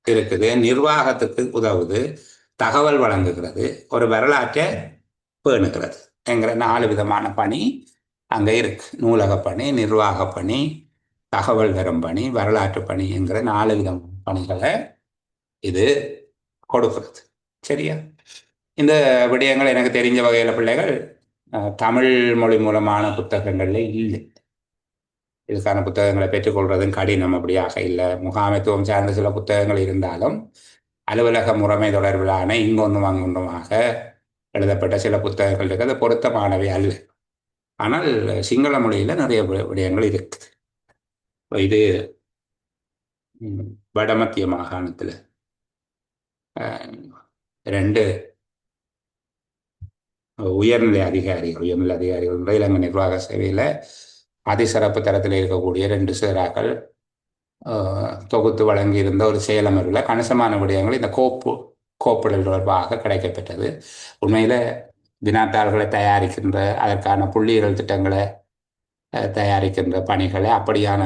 இருக்குது, நிர்வாகத்துக்கு உதவுது, தகவல் வழங்குகிறது, ஒரு வரலாற்றை பேணுகிறது என்கிற 4 விதமான பணி அங்கே இருக்கு. நூலக பணி, நிர்வாக பணி, தகவல் தரும் பணி, வரலாற்று பணி என்கிற 4 விதமான பணிகளை இது கொடுக்கிறது. சரியா? இந்த விடயங்கள் எனக்கு தெரிஞ்ச வகையில் பிள்ளைகள் தமிழ் மொழி மூலமான புத்தகங்கள்ல இல்லை. இதுக்கான புத்தகங்களை பெற்றுக்கொள்வதும் கடினம், அப்படியாக இல்லை. முகாமைத்துவம் சார்ந்த சில புத்தகங்கள் இருந்தாலும் அலுவலக முறைமை தொடர்பிலான இங்கொன்றும் அங்கொன்றுமாக எழுதப்பட்ட சில புத்தகங்கள் இருக்கு, அது பொருத்தமானவை அல்ல. ஆனால் சிங்கள மொழியில் நிறைய விடயங்கள் இருக்குது. இது வடமத்திய மாகாணத்தில் 2 உயர்நிலை அதிகாரிகள் இலங்கை நிர்வாக சேவையில் அதிசிறப்பு தரத்தில் இருக்கக்கூடிய 2 சேராக்கள் தொகுத்து வழங்கியிருந்த ஒரு செயலமர்வில் கணிசமான விடயங்கள் இந்த கோப்பிடல் தொடர்பாக கிடைக்கப்பெற்றது. உண்மையில் வினாத்தாள்களை தயாரிக்கின்ற, அதற்கான புள்ளியியல் திட்டங்களை தயாரிக்கின்ற பணிகளை அப்படியான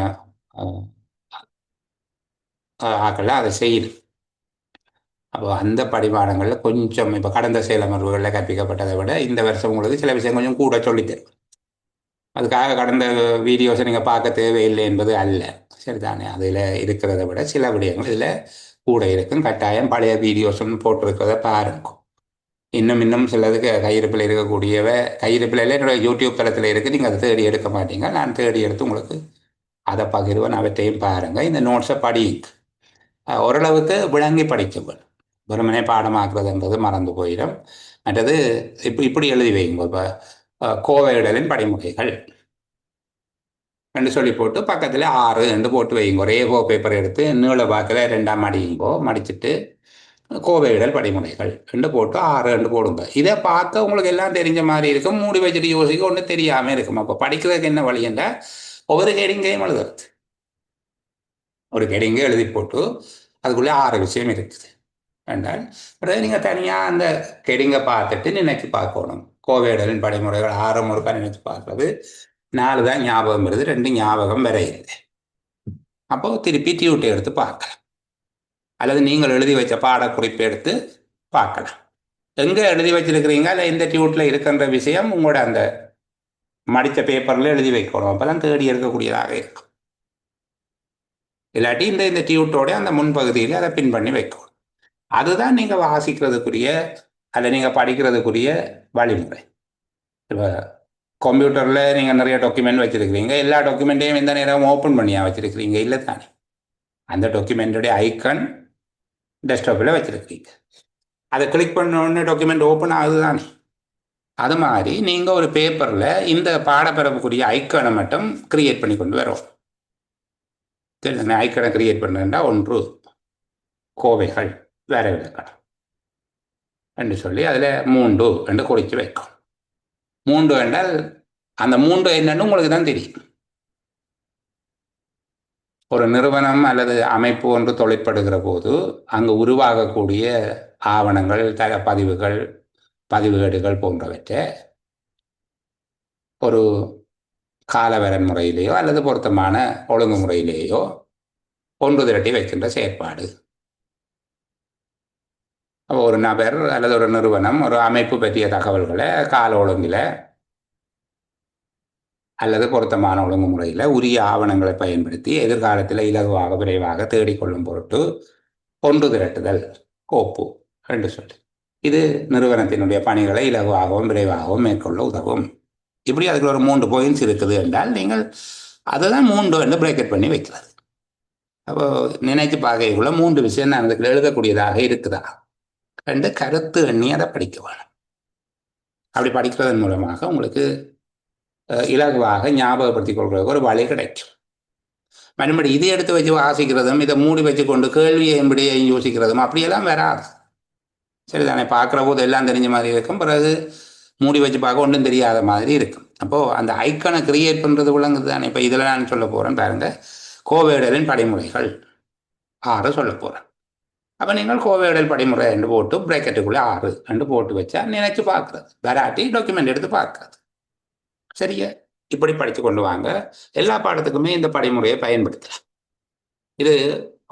ஆக்களை அதை செய்யுது. அப்போ அந்த படிமானங்களில் கொஞ்சம் இப்போ கடந்த செயலமர்வுகளில் கற்பிக்கப்பட்டதை விட இந்த வருஷம் உங்களுக்கு சில விஷயம் கொஞ்சம் கூட சொல்லித்தரும். அதுக்காக கடந்த வீடியோஸை நீங்கள் பார்க்க தேவையில்லை என்பது அல்ல, சரிதானே? அதில் இருக்கிறத விட சில விடயங்கள் இதில் கூட இருக்கும். கட்டாயம் பழைய வீடியோஸும் போட்டிருக்கிறத பாருங்க. இன்னும் சிலதுக்கு கையிருப்பில் இருக்கக்கூடியவ, கையிருப்பில் என்னோட யூடியூப் தளத்தில் இருக்குது, நீங்கள் அதை தேடி எடுக்க மாட்டீங்க. நான் தேடி எடுத்து உங்களுக்கு அதை பகிர்வேன், அவற்றையும் பாருங்கள். இந்த நோட்ஸை படியுங்க. ஓரளவுக்கு விளங்கி படிக்க வேணும். வெறுமனே பாடமாக்குறதுன்றது மறந்து போயிடும். மற்றது இப்படி எழுதி வைங்க. இப்போ கோவையிடலின் படிமுறைகள் ரெண்டு சொல்லி போட்டு பக்கத்தில் 6 என்று போட்டு வைங்க. ஒரே பேப்பர் எடுத்து நீள வாக்கில் 2ஆக மடியுங்கோ. மடிச்சுட்டு கோவையிடல் படிமுறைகள் ரெண்டு போட்டு 6 ரெண்டு போடுங்க. இதை பார்க்க உங்களுக்கு எல்லாம் தெரிஞ்ச மாதிரி இருக்கும். மூடி வச்சுட்டு யோசிக்க ஒன்றும் தெரியாமல் இருக்கும். அப்போ படிக்கிறதுக்கு என்ன வழின்னா ஒவ்வொரு ஹெடிங்கையும் எழுதுறது. ஒரு ஹெடிங்கை எழுதி போட்டு அதுக்குள்ளே 6 விஷயம் இருக்குது என்றால் பிறகு நீங்கள் தனியாக அந்த ஹெடிங்கை பார்த்துட்டு நினைச்சு பார்க்கணும். கோவையிடலின் படிமுறைகள் 6 முறைக்கா நினைச்சு பார்க்கறது. 4 தான் ஞாபகம் வருது, 2 ஞாபகம் வரையுது. அப்போ திருப்பி டியூட்டை எடுத்து பார்க்கலாம், அல்லது நீங்கள் எழுதி வச்ச பாடக்குறிப்பை எடுத்து பார்க்கலாம். எங்கே எழுதி வச்சிருக்கிறீங்க இல்லை இந்த டியூட்டில் இருக்கின்ற விஷயம் உங்களோட அந்த மடித்த பேப்பரில் எழுதி வைக்கணும். அப்போ தான் தேடி எடுக்கக்கூடியதாக இருக்கும். இல்லாட்டி இந்த டியூட்டோட அந்த முன்பகுதியில் அதை பின் பண்ணி வைக்கணும். அதுதான் நீங்கள் வாசிக்கிறதுக்குரிய அல்ல நீங்கள் படிக்கிறதுக்குரிய வழிமுறை. இப்போ கம்ப்யூட்டரில் நீங்கள் நிறைய டாக்குமெண்ட் வச்சுருக்கிறீங்க. எல்லா டாக்குமெண்ட்டையும் எந்த நேரம் ஓப்பன் பண்ணியாக வச்சுருக்கிறீங்க இல்லை தானே? அந்த டாக்குமெண்ட்டுடைய ஐக்கன் டெஸ்க்டாப்பில் வச்சுருக்கிறீங்க. அதை கிளிக் பண்ணோடனே டாக்குமெண்ட் ஓப்பன் ஆகுது தானே? அது மாதிரி நீங்கள் ஒரு பேப்பரில் இந்த பாடப்பரப்புக்குரிய ஐக்கனை மட்டும் கிரியேட் பண்ணி கொண்டு வரோம். சரி, ஐக்கனை கிரியேட் பண்ணுறேன்டா 1 கோவைகள் வேற இலக்கணம் என்று சொல்லி அதில் 3 என்று குறித்து வைக்கும். 3 என்றால் அந்த 3 என்னன்னு உங்களுக்கு தான் தெரியும். ஒரு நிறுவனம் அல்லது அமைப்பு ஒன்று தொழிற்படுகிற போது அங்கு உருவாகக்கூடிய ஆவணங்கள், பதிவுகள், பதிவுகேடுகள் போன்றவற்றை ஒரு காலவரன் முறையிலேயோ அல்லது பொருத்தமான ஒழுங்குமுறையிலேயோ ஒன்று திரட்டி வைக்கின்ற செயற்பாடு. ஒரு நபர் அல்லது ஒரு நிறுவனம் ஒரு அமைப்பு பற்றிய தகவல்களை கால ஒழுங்கில் அல்லது பொருத்தமான ஒழுங்குமுறையில் உரிய ஆவணங்களை பயன்படுத்தி எதிர்காலத்தில் இலகுவாக விரைவாக தேடிக்கொள்ளும் பொருட்டு ஒன்று திரட்டுதல் கோப்பு என்று சொல்லி இது நிறுவனத்தினுடைய பணிகளை இலகுவாகவும் விரைவாகவும் மேற்கொள்ள உதவும். இப்படி அதுக்கு ஒரு 3 பாயிண்ட்ஸ் இருக்குது என்றால் நீங்கள் அதை தான் 3 என்று பிரேக்கெட் பண்ணி வைக்கிறது. அப்போ நினைச்சு பார்க்கக்குள்ள 3 விஷயம் நான் அதுக்கு எழுதக்கூடியதாக இருக்குதா ரெண்டு கருத்து எண்ணி அதை படிக்க வேணும். அப்படி படிக்கிறதன் மூலமாக உங்களுக்கு இலகுவாக ஞாபகப்படுத்திக் கொள்வதற்கு ஒரு வழி கிடைக்கும். மறுபடி இதை எடுத்து வச்சு வாசிக்கிறதும் இதை மூடி வச்சு கொண்டு கேள்வியை எப்படியே யோசிக்கிறதும் அப்படியெல்லாம் வராது. சரிதானே? பார்க்குற போது எல்லாம் தெரிஞ்ச மாதிரி இருக்கும், பிறகு மூடி வச்சு பார்க்க ஒன்றும் தெரியாத மாதிரி இருக்கும். அப்போது அந்த ஐக்கனை கிரியேட் பண்ணுறது விளங்குது தானே? இப்போ இதில் நான் சொல்ல போகிறேன் பாருங்க, கோவையிடலின் படிமுறைகள் 6 சொல்ல போகிறேன். அப்போ நீங்கள் கோவையிடல் படிமுறை என்று போட்டு பிரேக்கெட்டுக்குள்ளே 6 என்று போட்டு வச்சா நினைச்சு பார்க்குறது, வராட்டி டாக்குமெண்ட் எடுத்து பார்க்குறது. சரியா? இப்படி படித்து கொண்டு வாங்க. எல்லா பாடத்துக்குமே இந்த படிமுறையை பயன்படுத்தலாம். இது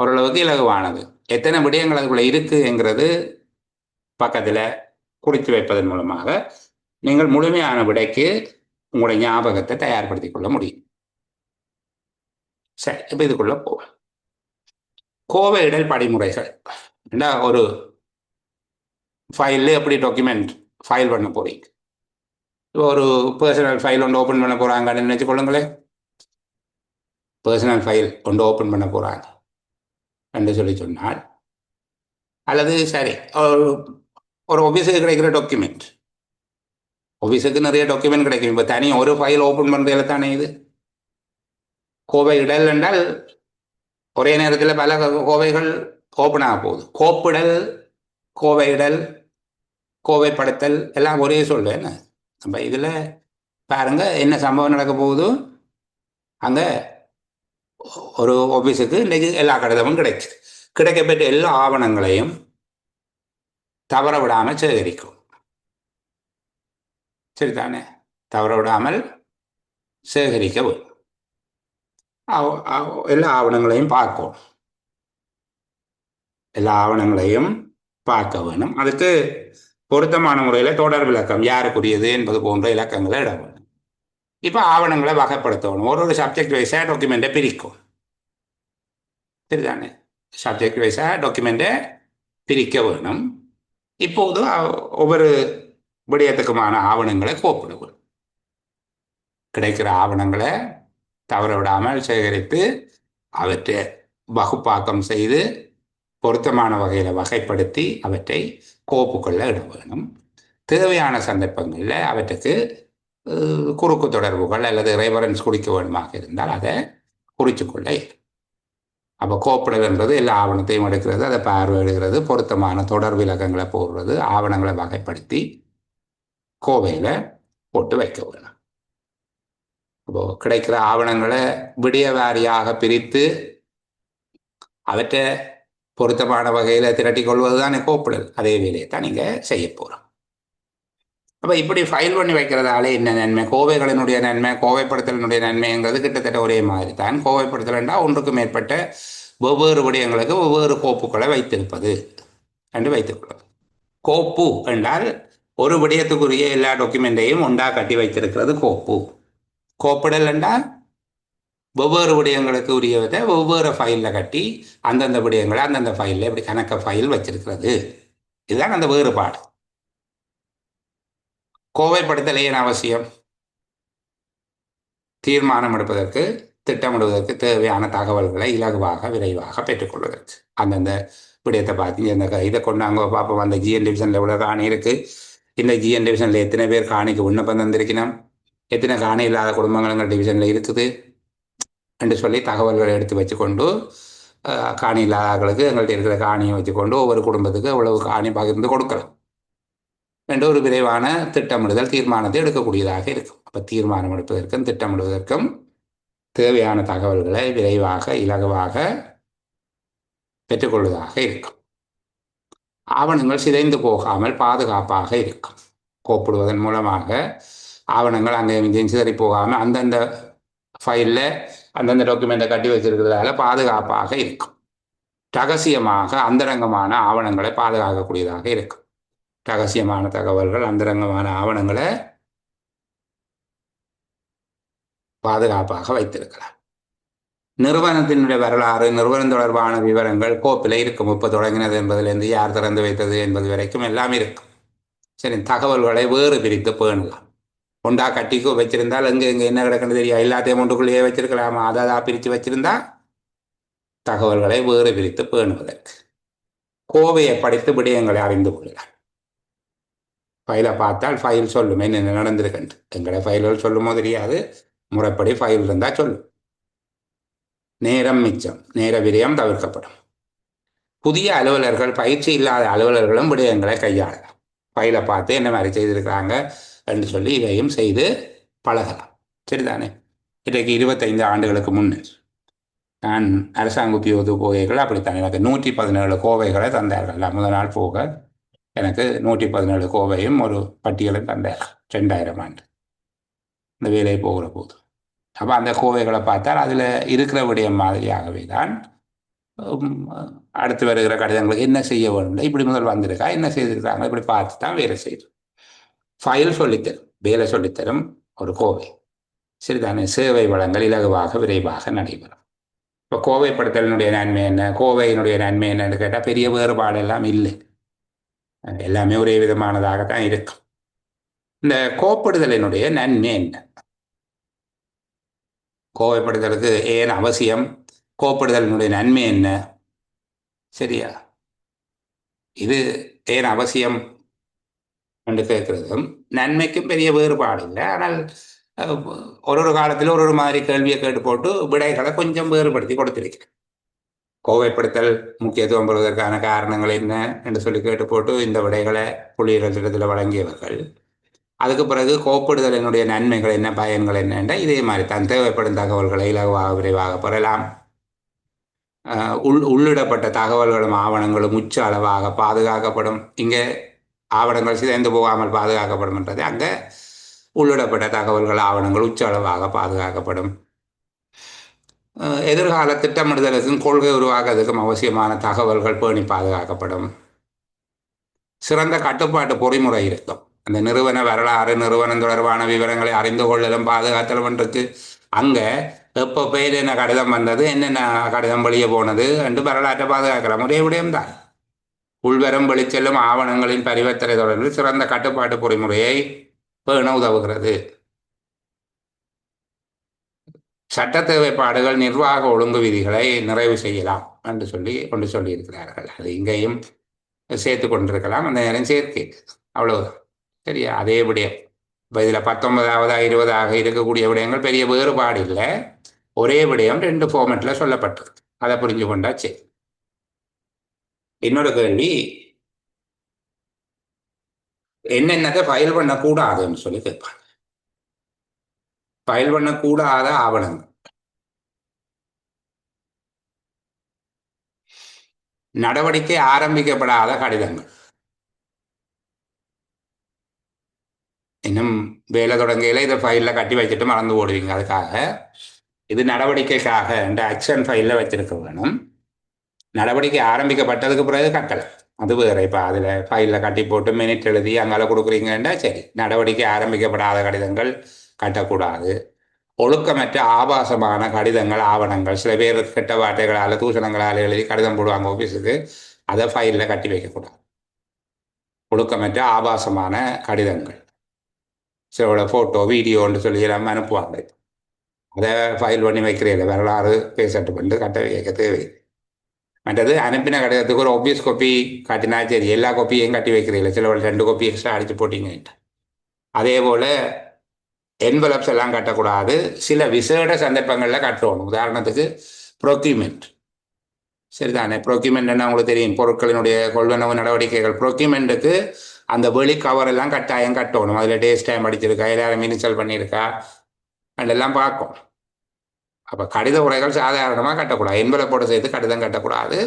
ஓரளவுக்கு இலகுவானது. எத்தனை விடயங்கள் அதுக்குள்ளே இருக்குங்கிறது பக்கத்தில் குறித்து வைப்பதன் மூலமாக நீங்கள் முழுமையான விடைக்கு உங்களுடைய ஞாபகத்தை தயார்படுத்திக் கொள்ள முடியும். சரி, இப்போ இதுக்குள்ள போவோம். கோவையிடல் படிமுறைகள் ஒரு ஃபைலில் எப்படி டாக்குமெண்ட் ஃபைல் பண்ண போறீங்க? இப்போ ஒரு பர்சனல் ஃபைல் ஒன்று ஓப்பன் பண்ண போகிறாங்கன்னு நினச்சிக்கொள்ளுங்களேன். பர்சனல் ஃபைல் ஒன்று ஓப்பன் பண்ண போகிறாங்க என்று சொல்லி சொன்னால், அல்லது சரி ஒரு ஆஃபீஸுக்கு கிடைக்கிற டாக்குமெண்ட், ஆஃபீஸுக்கு நிறைய டாக்குமெண்ட் கிடைக்கும். இப்போ தனி ஒரு ஃபைல் ஓப்பன் பண்ணுறதுல தானே இது கோவையிடல் என்றால் ஒரே நேரத்தில் பல கோவைகள் ஓப்பன் ஆக போகுது. கோப்பிடல், கோவையிடல், கோவைப்படுத்தல் எல்லாம் ஒரே சொல்வேன். நம்ம இதில் பாருங்க என்ன சம்பவம் நடக்க போகுது. அங்கே ஒரு ஆஃபீஸுக்கு இன்றைக்கு எல்லா கடிதமும் கிடைக்கப்பட்ட எல்லா ஆவணங்களையும் தவற விடாமல் சேகரிக்கும். சரிதானே? தவற விடாமல் சேகரிக்க வேணும். எல்லா ஆவணங்களையும் பார்க்கும், எல்லா ஆவணங்களையும் பார்க்க வேணும். அதுக்கு பொருத்தமான முறையில் தொடர் விளக்கம் யாருக்குரியது என்பது போன்ற இலக்கங்களை இட வேணும். இப்போ ஆவணங்களை வகைப்படுத்தணும். ஒரு சப்ஜெக்ட் வைஸாக டாக்குமெண்ட்டை பிரிக்கும். சரிதானே? சப்ஜெக்ட் வைஸாக டாக்குமெண்ட்டை பிரிக்க வேணும். இப்போது ஒவ்வொரு விடயத்துக்குமான ஆவணங்களை கோப்பிட வேணும். கிடைக்கிற ஆவணங்களை தவற விடாமல் சேகரித்து அவற்றை வகுப்பாக்கம் செய்து பொருத்தமான வகையில் வகைப்படுத்தி அவற்றை கோப்புக்குள்ள இட வேணும். தேவையான சந்தர்ப்பங்களில் அவற்றுக்கு குறுக்கு தொடர்புகள் அல்லது ரெஃபரன்ஸ் குறிக்க வேண்டுமாக இருந்தால் அதை குறித்துக்கொள்ள. அப்போ கோப்புடல் என்பது எல்லா ஆவணத்தையும் எடுக்கிறது, அதை பார்வையிடுகிறது, பொருத்தமான தொடர் விளக்கங்களை போடுறது, ஆவணங்களை வகைப்படுத்தி கோவையில் போட்டு வைக்க வேணும். இப்போ கிடைக்கிற ஆவணங்களை விடய வாரியாக பிரித்து அவற்றை பொருத்தமான வகையில் திரட்டி கொள்வது தானே கோப்புடல். அதே வேலையை தான் நீங்கள் செய்ய போகிறோம். அப்போ இப்படி ஃபைல் பண்ணி வைக்கிறதால என்ன நன்மை? கோவைகளினுடைய நன்மை, கோவைப்படுத்தலினுடைய நன்மைங்கிறது கிட்டத்தட்ட ஒரே மாதிரி தான். கோவைப்படுத்தல் என்றால் ஒன்றுக்கு மேற்பட்ட வெவ்வேறு விடயங்களுக்கு வெவ்வேறு கோப்புகளை வைத்திருப்பது என்று வைத்துக்கொள்வது. கோப்பு என்றால் ஒரு விடயத்துக்குரிய எல்லா டாக்குமெண்ட்டையும் ஒன்றா கட்டி வைத்திருக்கிறது கோப்பு. கோப்பிடல் என்றால் வெவ்வேறு விடயங்களுக்கு உரியதை வெவ்வேறு ஃபைலில் கட்டி அந்தந்த விடயங்களை அந்தந்த ஃபைலில் இப்படி கணக்க ஃபைல் வச்சிருக்கிறது. இதுதான் அந்த வேறுபாடு. கோவைப்படுத்தல் ஏன் அவசியம்? தீர்மானம் எடுப்பதற்கு, திட்டமிடுவதற்கு தேவையான தகவல்களை இலகுவாக விரைவாக பெற்றுக்கொள்வதற்கு. அந்தந்த விடயத்தை பார்த்து இந்த இதை கொண்டாங்க பார்ப்போம். அந்த ஜிஎன் டிவிஷனில் எவ்வளோ காணி இருக்குது, இந்த ஜிஎன் டிவிஷனில் எத்தனை பேர் காணிக்கு விண்ணப்பம் தந்திருக்கணும், எத்தனை காணி இல்லாத குடும்பங்கள் டிவிஷனில் இருக்குது என்று சொல்லி தகவல்களை எடுத்து வச்சுக்கொண்டு காணி இல்லாதவர்களுக்கு எங்கள்கிட்ட இருக்கிற காணியை வச்சுக்கொண்டு ஒவ்வொரு குடும்பத்துக்கு எவ்வளவு காணி பகிர்ந்து கொடுக்கலாம் என்ற ஒரு விரைவான திட்டமிடுதல் தீர்மானத்தை எடுக்கக்கூடியதாக இருக்கும். அப்போ தீர்மானம் எடுப்பதற்கும் திட்டமிடுவதற்கும் தேவையான தகவல்களை விரைவாக இலகுவாக பெற்றுக்கொள்வதாக இருக்கும். ஆவணங்கள் சிதைந்து போகாமல் பாதுகாப்பாக இருக்கும். கோப்பிடுவதன் மூலமாக ஆவணங்கள் அங்கே இங்கேயும் சிதறி போகாமல் அந்தந்த ஃபைலில் அந்தந்த டாக்குமெண்ட்டை கட்டி வச்சிருக்கிறதால பாதுகாப்பாக இருக்கும். ரகசியமாக அந்தரங்கமான ஆவணங்களை பாதுகாக்கக்கூடியதாக இருக்கும். ரகசியமான தகவல்கள், அந்தரங்கமான ஆவணங்களை பாதுகாப்பாக வைத்திருக்கலாம். நிறுவனத்தினுடைய வரலாறு, நிறுவனம் தொடர்பான விவரங்கள் கோப்பில் இருக்கும். இப்போ தொடங்கினது என்பதிலிருந்து யார் திறந்து வைத்தது என்பது வரைக்கும் எல்லாம் இருக்கும். சரி, தகவல்களை வேறு பிரித்து பேணலாம். ஒன்றா கட்டிக்கு வச்சிருந்தால் எங்கே என்ன கிடக்குன்னு தெரியும், எல்லாத்தையும் ஒன்றுக்குள்ளேயே வச்சிருக்கலாமா? அதை பிரித்து வச்சிருந்தா தகவல்களை வேறு பிரித்து பேணுவதற்கு. கோவையை படித்து விடயங்களை அறிந்து கொள்ளலாம். ஃபைலை பார்த்தால் ஃபைல் சொல்லும் என்ன நடந்திருக்குன்ட்டு. எங்களை ஃபைல்கள் சொல்லுமோ தெரியாது, முறைப்படி ஃபைல் இருந்தால் சொல்லும். நேரம் மிச்சம், நேர விரயம் தவிர்க்கப்படும். புதிய அலுவலர்கள், பயிற்சி இல்லாத அலுவலர்களும் விடயங்களை கையாளலாம். ஃபைலை பார்த்து என்ன மாதிரி செய்திருக்கிறாங்க என்று சொல்லி இதையும் செய்து பழகலாம். சரிதானே? இன்றைக்கு 25 ஆண்டுகளுக்கு முன்னர் நான் அரசாங்க உத்தியோக போகைகள் அப்படித்தான். எனக்கு 117 கோவைகளை தந்தார்கள். முதல் நாள் போக எனக்கு 117 கோவையும் ஒரு பட்டியலும் தந்தார்கள். 2000 ஆண்டு இந்த வேலை போகிற போது. அப்போ அந்த கோவைகளை பார்த்தால் அதில் இருக்கிற விடயம் மாதிரியாகவே தான் அடுத்து வருகிற கடிதங்களுக்கு என்ன செய்ய வேண்டும், இப்படி முதல் வந்திருக்கா, என்ன செய்திருக்காங்க, இப்படி பார்த்து தான் வேலை செய்யும். ஃபைல் சொல்லித்தரும், வேலை சொல்லித்தரும் ஒரு கோவை. சரிதானே? சேவை வளங்கள் இலகுவாக விரைவாக நடைபெறும். இப்போ கோவைப்படுத்தலினுடைய நன்மை என்ன, கோவையினுடைய நன்மை என்னன்னு கேட்டால் பெரிய வேறுபாடெல்லாம் இல்லை, எல்லாமே ஒரே விதமானதாகத்தான் இருக்கும். இந்த கோப்படுதலினுடைய நன்மை என்ன, கோவைப்படுதலுக்கு ஏன் அவசியம், கோப்படுதலினுடைய நன்மை என்ன? சரியா? இது ஏன் அவசியம் என்று கேட்கிறதும் நன்மைக்கும் பெரிய வேறுபாடு இல்லை. ஆனால் ஒரு காலத்தில் ஒரு மாதிரி கேள்வியை கேட்டு போட்டு விடைகளை கொஞ்சம் வேறுபடுத்தி கொடுத்திருக்கிறேன். கோவைப்படுத்தல் முக்கியத்துவம் பெறுவதற்கான காரணங்கள் என்ன என்று சொல்லி கேட்டு போட்டு இந்த விடைகளை புள்ளியியல் திட்டத்தில் வழங்கியவர்கள். அதுக்கு பிறகு கோப்பிடுதலினுடைய நன்மைகள் என்ன, பயன்கள் என்னென்ற இதே மாதிரி தான் தேவைப்படும் தகவல்களை இலகுவாக விரைவாக பெறலாம். உள்ளிடப்பட்ட தகவல்களும் ஆவணங்களும் உச்ச அளவாக பாதுகாக்கப்படும். இங்கே ஆவணங்கள் சிதைந்து போகாமல் பாதுகாக்கப்படும் என்றது, அங்கே உள்ளிடப்பட்ட தகவல்கள் ஆவணங்கள் உச்ச அளவாக பாதுகாக்கப்படும். எதிர்கால திட்டமிடுதலுக்கும் கொள்கை உருவாக்குவதற்கும் அவசியமான தகவல்கள் பேணி பாதுகாக்கப்படும். சிறந்த கட்டுப்பாட்டு பொறிமுறை இருக்கும். அந்த நிறுவன வரலாறு, நிறுவனம் தொடர்பான விவரங்களை அறிந்து கொள்ளலும் பாதுகாத்தலும் இருக்கு. அங்கே எப்போ பேர் என்ன கடிதம் வந்தது, என்னென்ன கடிதம் வெளியே போனது என்று வரலாற்றை பாதுகாக்கலாம். ஒரே விடயம்தான். உள்வரும் வெளிச்செல்லும் ஆவணங்களின் பரிவர்த்தனை தொடர்பில் சிறந்த கட்டுப்பாட்டு பொறிமுறையை பேண உதவுகிறது. சட்ட தேவைப்பாடுகள், நிர்வாக ஒழுங்கு விதிகளை நிறைவு செய்யலாம். என்று சொல்லி கொண்டு சொல்லியிருக்கிறார்கள். அது இங்கேயும் சேர்த்து கொண்டிருக்கலாம், அந்த நேரம் சேர்க்கை அவ்வளவுதான். சரியா? அதே விடயம் இப்போ இதில் 19வது 20தாக இருக்கக்கூடிய விடயங்கள் பெரிய வேறுபாடு இல்லை. ஒரே விடயம் ரெண்டு ஃபார்மேட்டில் சொல்லப்பட்டிருக்கு. அதை புரிஞ்சு கொண்டா சரி. இன்னொரு கேள்வி, என்னென்னதை ஃபைல் பண்ணக்கூடாதுன்னு சொல்லி கேட்பாங்க. ஃபைல் பண்ணக்கூடாத ஆவணங்கள், நடவடிக்கை ஆரம்பிக்கப்படாத கடிதங்கள், இன்னும் வேலை தொடங்கையில் இதை ஃபைலில் கட்டி வச்சுட்டு மறந்து போடுவீங்க. அதுக்காக இது நடவடிக்கைக்காக இந்த ஆக்ஷன் ஃபைலில் வச்சிருக்க வேணும். நடவடிக்கை ஆரம்பிக்கப்பட்டதுக்கு பிறகு கட்டலை, அது வேறு. இப்போ அதில் ஃபைலில் கட்டி போட்டு மினிட் எழுதி அங்கால கொடுக்குறீங்கன்னா சரி. நடவடிக்கை ஆரம்பிக்கப்படாத கடிதங்கள் கட்டக்கூடாது. ஒழுக்கமற்ற ஆபாசமான கடிதங்கள், ஆவணங்கள், சில பேர் கெட்ட வார்த்தைகளால் தூஷணங்களால் எழுதி கடிதம் போடுவாங்க ஆஃபீஸுக்கு, அதை ஃபைலில் கட்டி வைக்கக்கூடாது. ஒழுக்கமற்ற ஆபாசமான கடிதங்கள், சிலோட ஃபோட்டோ வீடியோன்னு சொல்லி எல்லாம் அனுப்புவாங்க, அதை ஃபைல் பண்ணி வைக்கிறீங்க. வரலாறு பேசட்டு பண்ணி கட்ட வைக்க தேவை. மற்றது அனுப்பின கடிதத்துக்கு ஒரு ஆப்வியஸ் காப்பி காட்டினா சரி. எல்லா காப்பியையும் கட்டி வைக்கிறீங்க, சில 2 காப்பி எக்ஸ்ட்ரா அடித்து போட்டிங்க. அதே போல் என்வலப்ஸ் எல்லாம் கட்டக்கூடாது. சில விசேட சந்தர்ப்பங்களில் கட்டணும். உதாரணத்துக்கு ப்ரொக்யூமெண்ட், சரிதானே? ப்ரொக்யூமெண்ட் என்ன உங்களுக்கு தெரியும், பொருட்களினுடைய கொள்வனவு நடவடிக்கைகள். ப்ரொக்யூமெண்ட்டுக்கு அந்த வெளி கவர் எல்லாம் கட்டாயம் கட்டணும். அதில் டேஸ் டைம் அடிச்சிருக்கா, எல்லாரும் இனிஷியல் பண்ணியிருக்கா, அதெல்லாம் பார்க்கும். அப்போ கடித உரைகள் சாதாரணமாக கட்டக்கூடாது, என்வலப்போடு சேர்த்து கடிதம் கட்டக்கூடாது.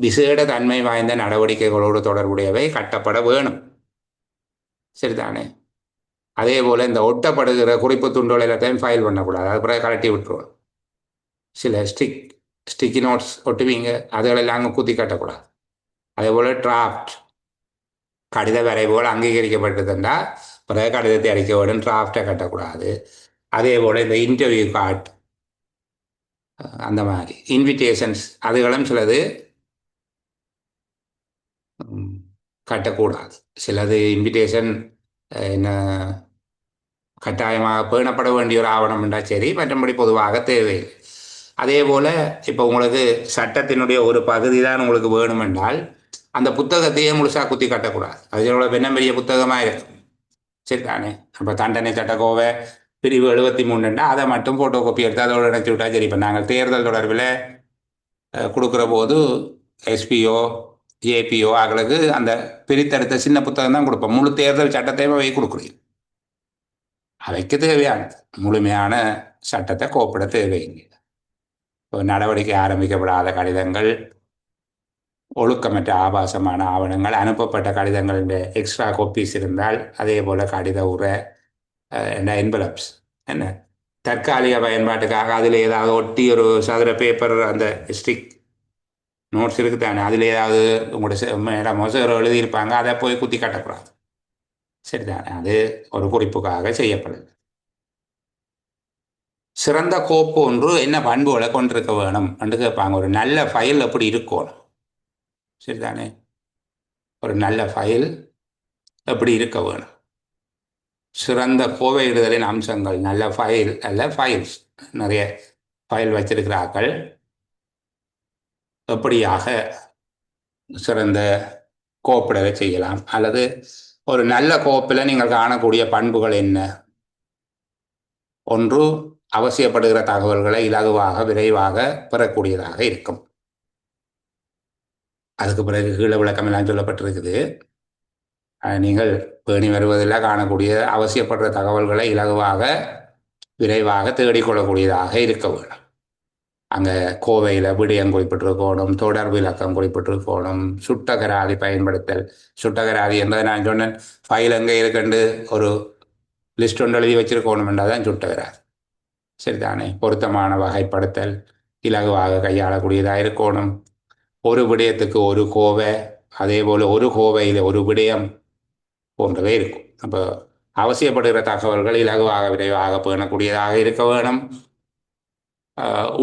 விசேட தன்மை வாய்ந்த நடவடிக்கைகளோடு தொடர்புடையவை கட்டப்பட வேணும், சரிதானே? அதே போல் இந்த ஒட்டப்படுகிற குறிப்பு துண்டுகள் எல்லாத்தையும் ஃபைல் பண்ணக்கூடாது, அது பிறகு கலட்டி விட்டுருவோம். சில ஸ்டிக்கி நோட்ஸ் ஒட்டுவீங்க, அதுகளெல்லாம் அங்கே குத்தி கட்டக்கூடாது. அதே போல் டிராஃப்ட் கடித வரைவுகள் அங்கீகரிக்கப்பட்டதுண்டா பிறகு கடிதத்தை அடிக்க வேண்டும், டிராஃப்டை கட்டக்கூடாது. அதே போல் இந்த இன்டர்வியூ கார்டு, அந்த மாதிரி இன்விடேஷன்ஸ், அதுகளும் சிலது கட்டக்கூடாது. சிலது இன்விடேஷன் என்ன கட்டாயமாக பேணப்பட வேண்டிய ஒரு ஆவணம் என்றால் சரி, மற்றபடி பொதுவாக தேவையில்லை. அதே போல் இப்போ உங்களுக்கு சட்டத்தினுடைய ஒரு பகுதி தான் உங்களுக்கு வேணுமென்றால் அந்த புத்தகத்தையே முழுசாக குத்தி கட்டக்கூடாது. அதோட என்ன பெரிய புத்தகமாக இருக்கும், சரிதானே? அப்போ தண்டனை சட்டக்கோவை பிரிவு 73 அதை மட்டும் ஃபோட்டோ காப்பி எடுத்து அதோட நினச்சி விட்டா சரி. இப்போ நாங்கள் தேர்தல் தொடர்பில் கொடுக்குற போது எஸ்பிஓ ஏபிஓ அவர்களுக்கு அந்த பிரித்தெடுத்த சின்ன புத்தகம் தான் கொடுப்போம். முழு தேர்தல் சட்டத்தையும் அவை கொடுக்குறீங்க. அவைக்கு தேவையானது முழுமையான சட்டத்தை கோப்பிட தேவையில்லை. நடவடிக்கை ஆரம்பிக்கப்படாத கடிதங்கள், ஒழுக்கமற்ற ஆபாசமான ஆவணங்கள், அனுப்பப்பட்ட கடிதங்கள் எக்ஸ்ட்ரா காப்பீஸ் இருந்தால், அதே போல் கடித உரை, என்வலப்ஸ் என்ன தற்காலிக பயன்பாட்டுக்காக அதில் ஏதாவது ஒட்டி ஒரு சதுர பேப்பர், அந்த ஸ்டிக் நோட்ஸ் இருக்குது தானே, அதில் ஏதாவது உங்களோட மேடம் மொசர் எழுதியிருப்பாங்க, அதை போய் குத்தி கட்டக்கூடாது, சரிதானே? அது ஒரு குறிப்புக்காக செய்யப்படுது. சிறந்த கோப்பு ஒன்று என்ன பண்புகளை கொண்டிருக்க வேணும் என்று கேட்பாங்க. ஒரு நல்ல ஃபைல் எப்படி இருக்கும், சரிதானே? ஒரு நல்ல ஃபைல் எப்படி இருக்க வேணும்? சிறந்த கோவையிடுதலின் அம்சங்கள். நல்ல ஃபைல் அல்ல ஃபைல்ஸ், நிறைய ஃபைல் வச்சிருக்கிறார்கள், எப்படியாக சிறந்த கோப்பிடலை செய்யலாம், அல்லது ஒரு நல்ல கோப்பில் நீங்கள் காணக்கூடிய பண்புகள் என்ன? ஒன்று, அவசியப்படுகிற தகவல்களை இலகுவாக விரைவாக பெறக்கூடியதாக இருக்கும். அதுக்கு பிறகு கீழே விளக்கமெல்லாம் சொல்லப்பட்டிருக்குது. நீங்கள் பேணி வருவதில் காணக்கூடிய அவசியப்படுற தகவல்களை இலகுவாக விரைவாக தேடிக்கொள்ளக்கூடியதாக இருக்க வேணும். அங்கே கோவையில் விடயம் குறிப்பிட்டிருக்கணும், தொடர்பு இலக்கம் குறிப்பிட்டிருக்கணும், சுட்டகராதி பயன்படுத்தல். சுட்டகராதி என்பதை நான் சொன்னேன், ஃபைல் எங்கே இருக்குன்னு ஒரு லிஸ்ட் ஒன்று எழுதி வச்சிருக்கணும் என்றால் தான் சுட்டகராதி, சரிதானே? பொருத்தமான வகைப்படுத்தல், இலகுவாக கையாளக்கூடியதாக இருக்கணும். ஒரு விடயத்துக்கு ஒரு கோவை, அதே போல் ஒரு கோவையில் ஒரு விடயம் போன்றவே இருக்கும். அப்போ அவசியப்படுகிற தகவல்கள் இலகுவாக விரைவாக பேணக்கூடியதாக இருக்க வேணும்.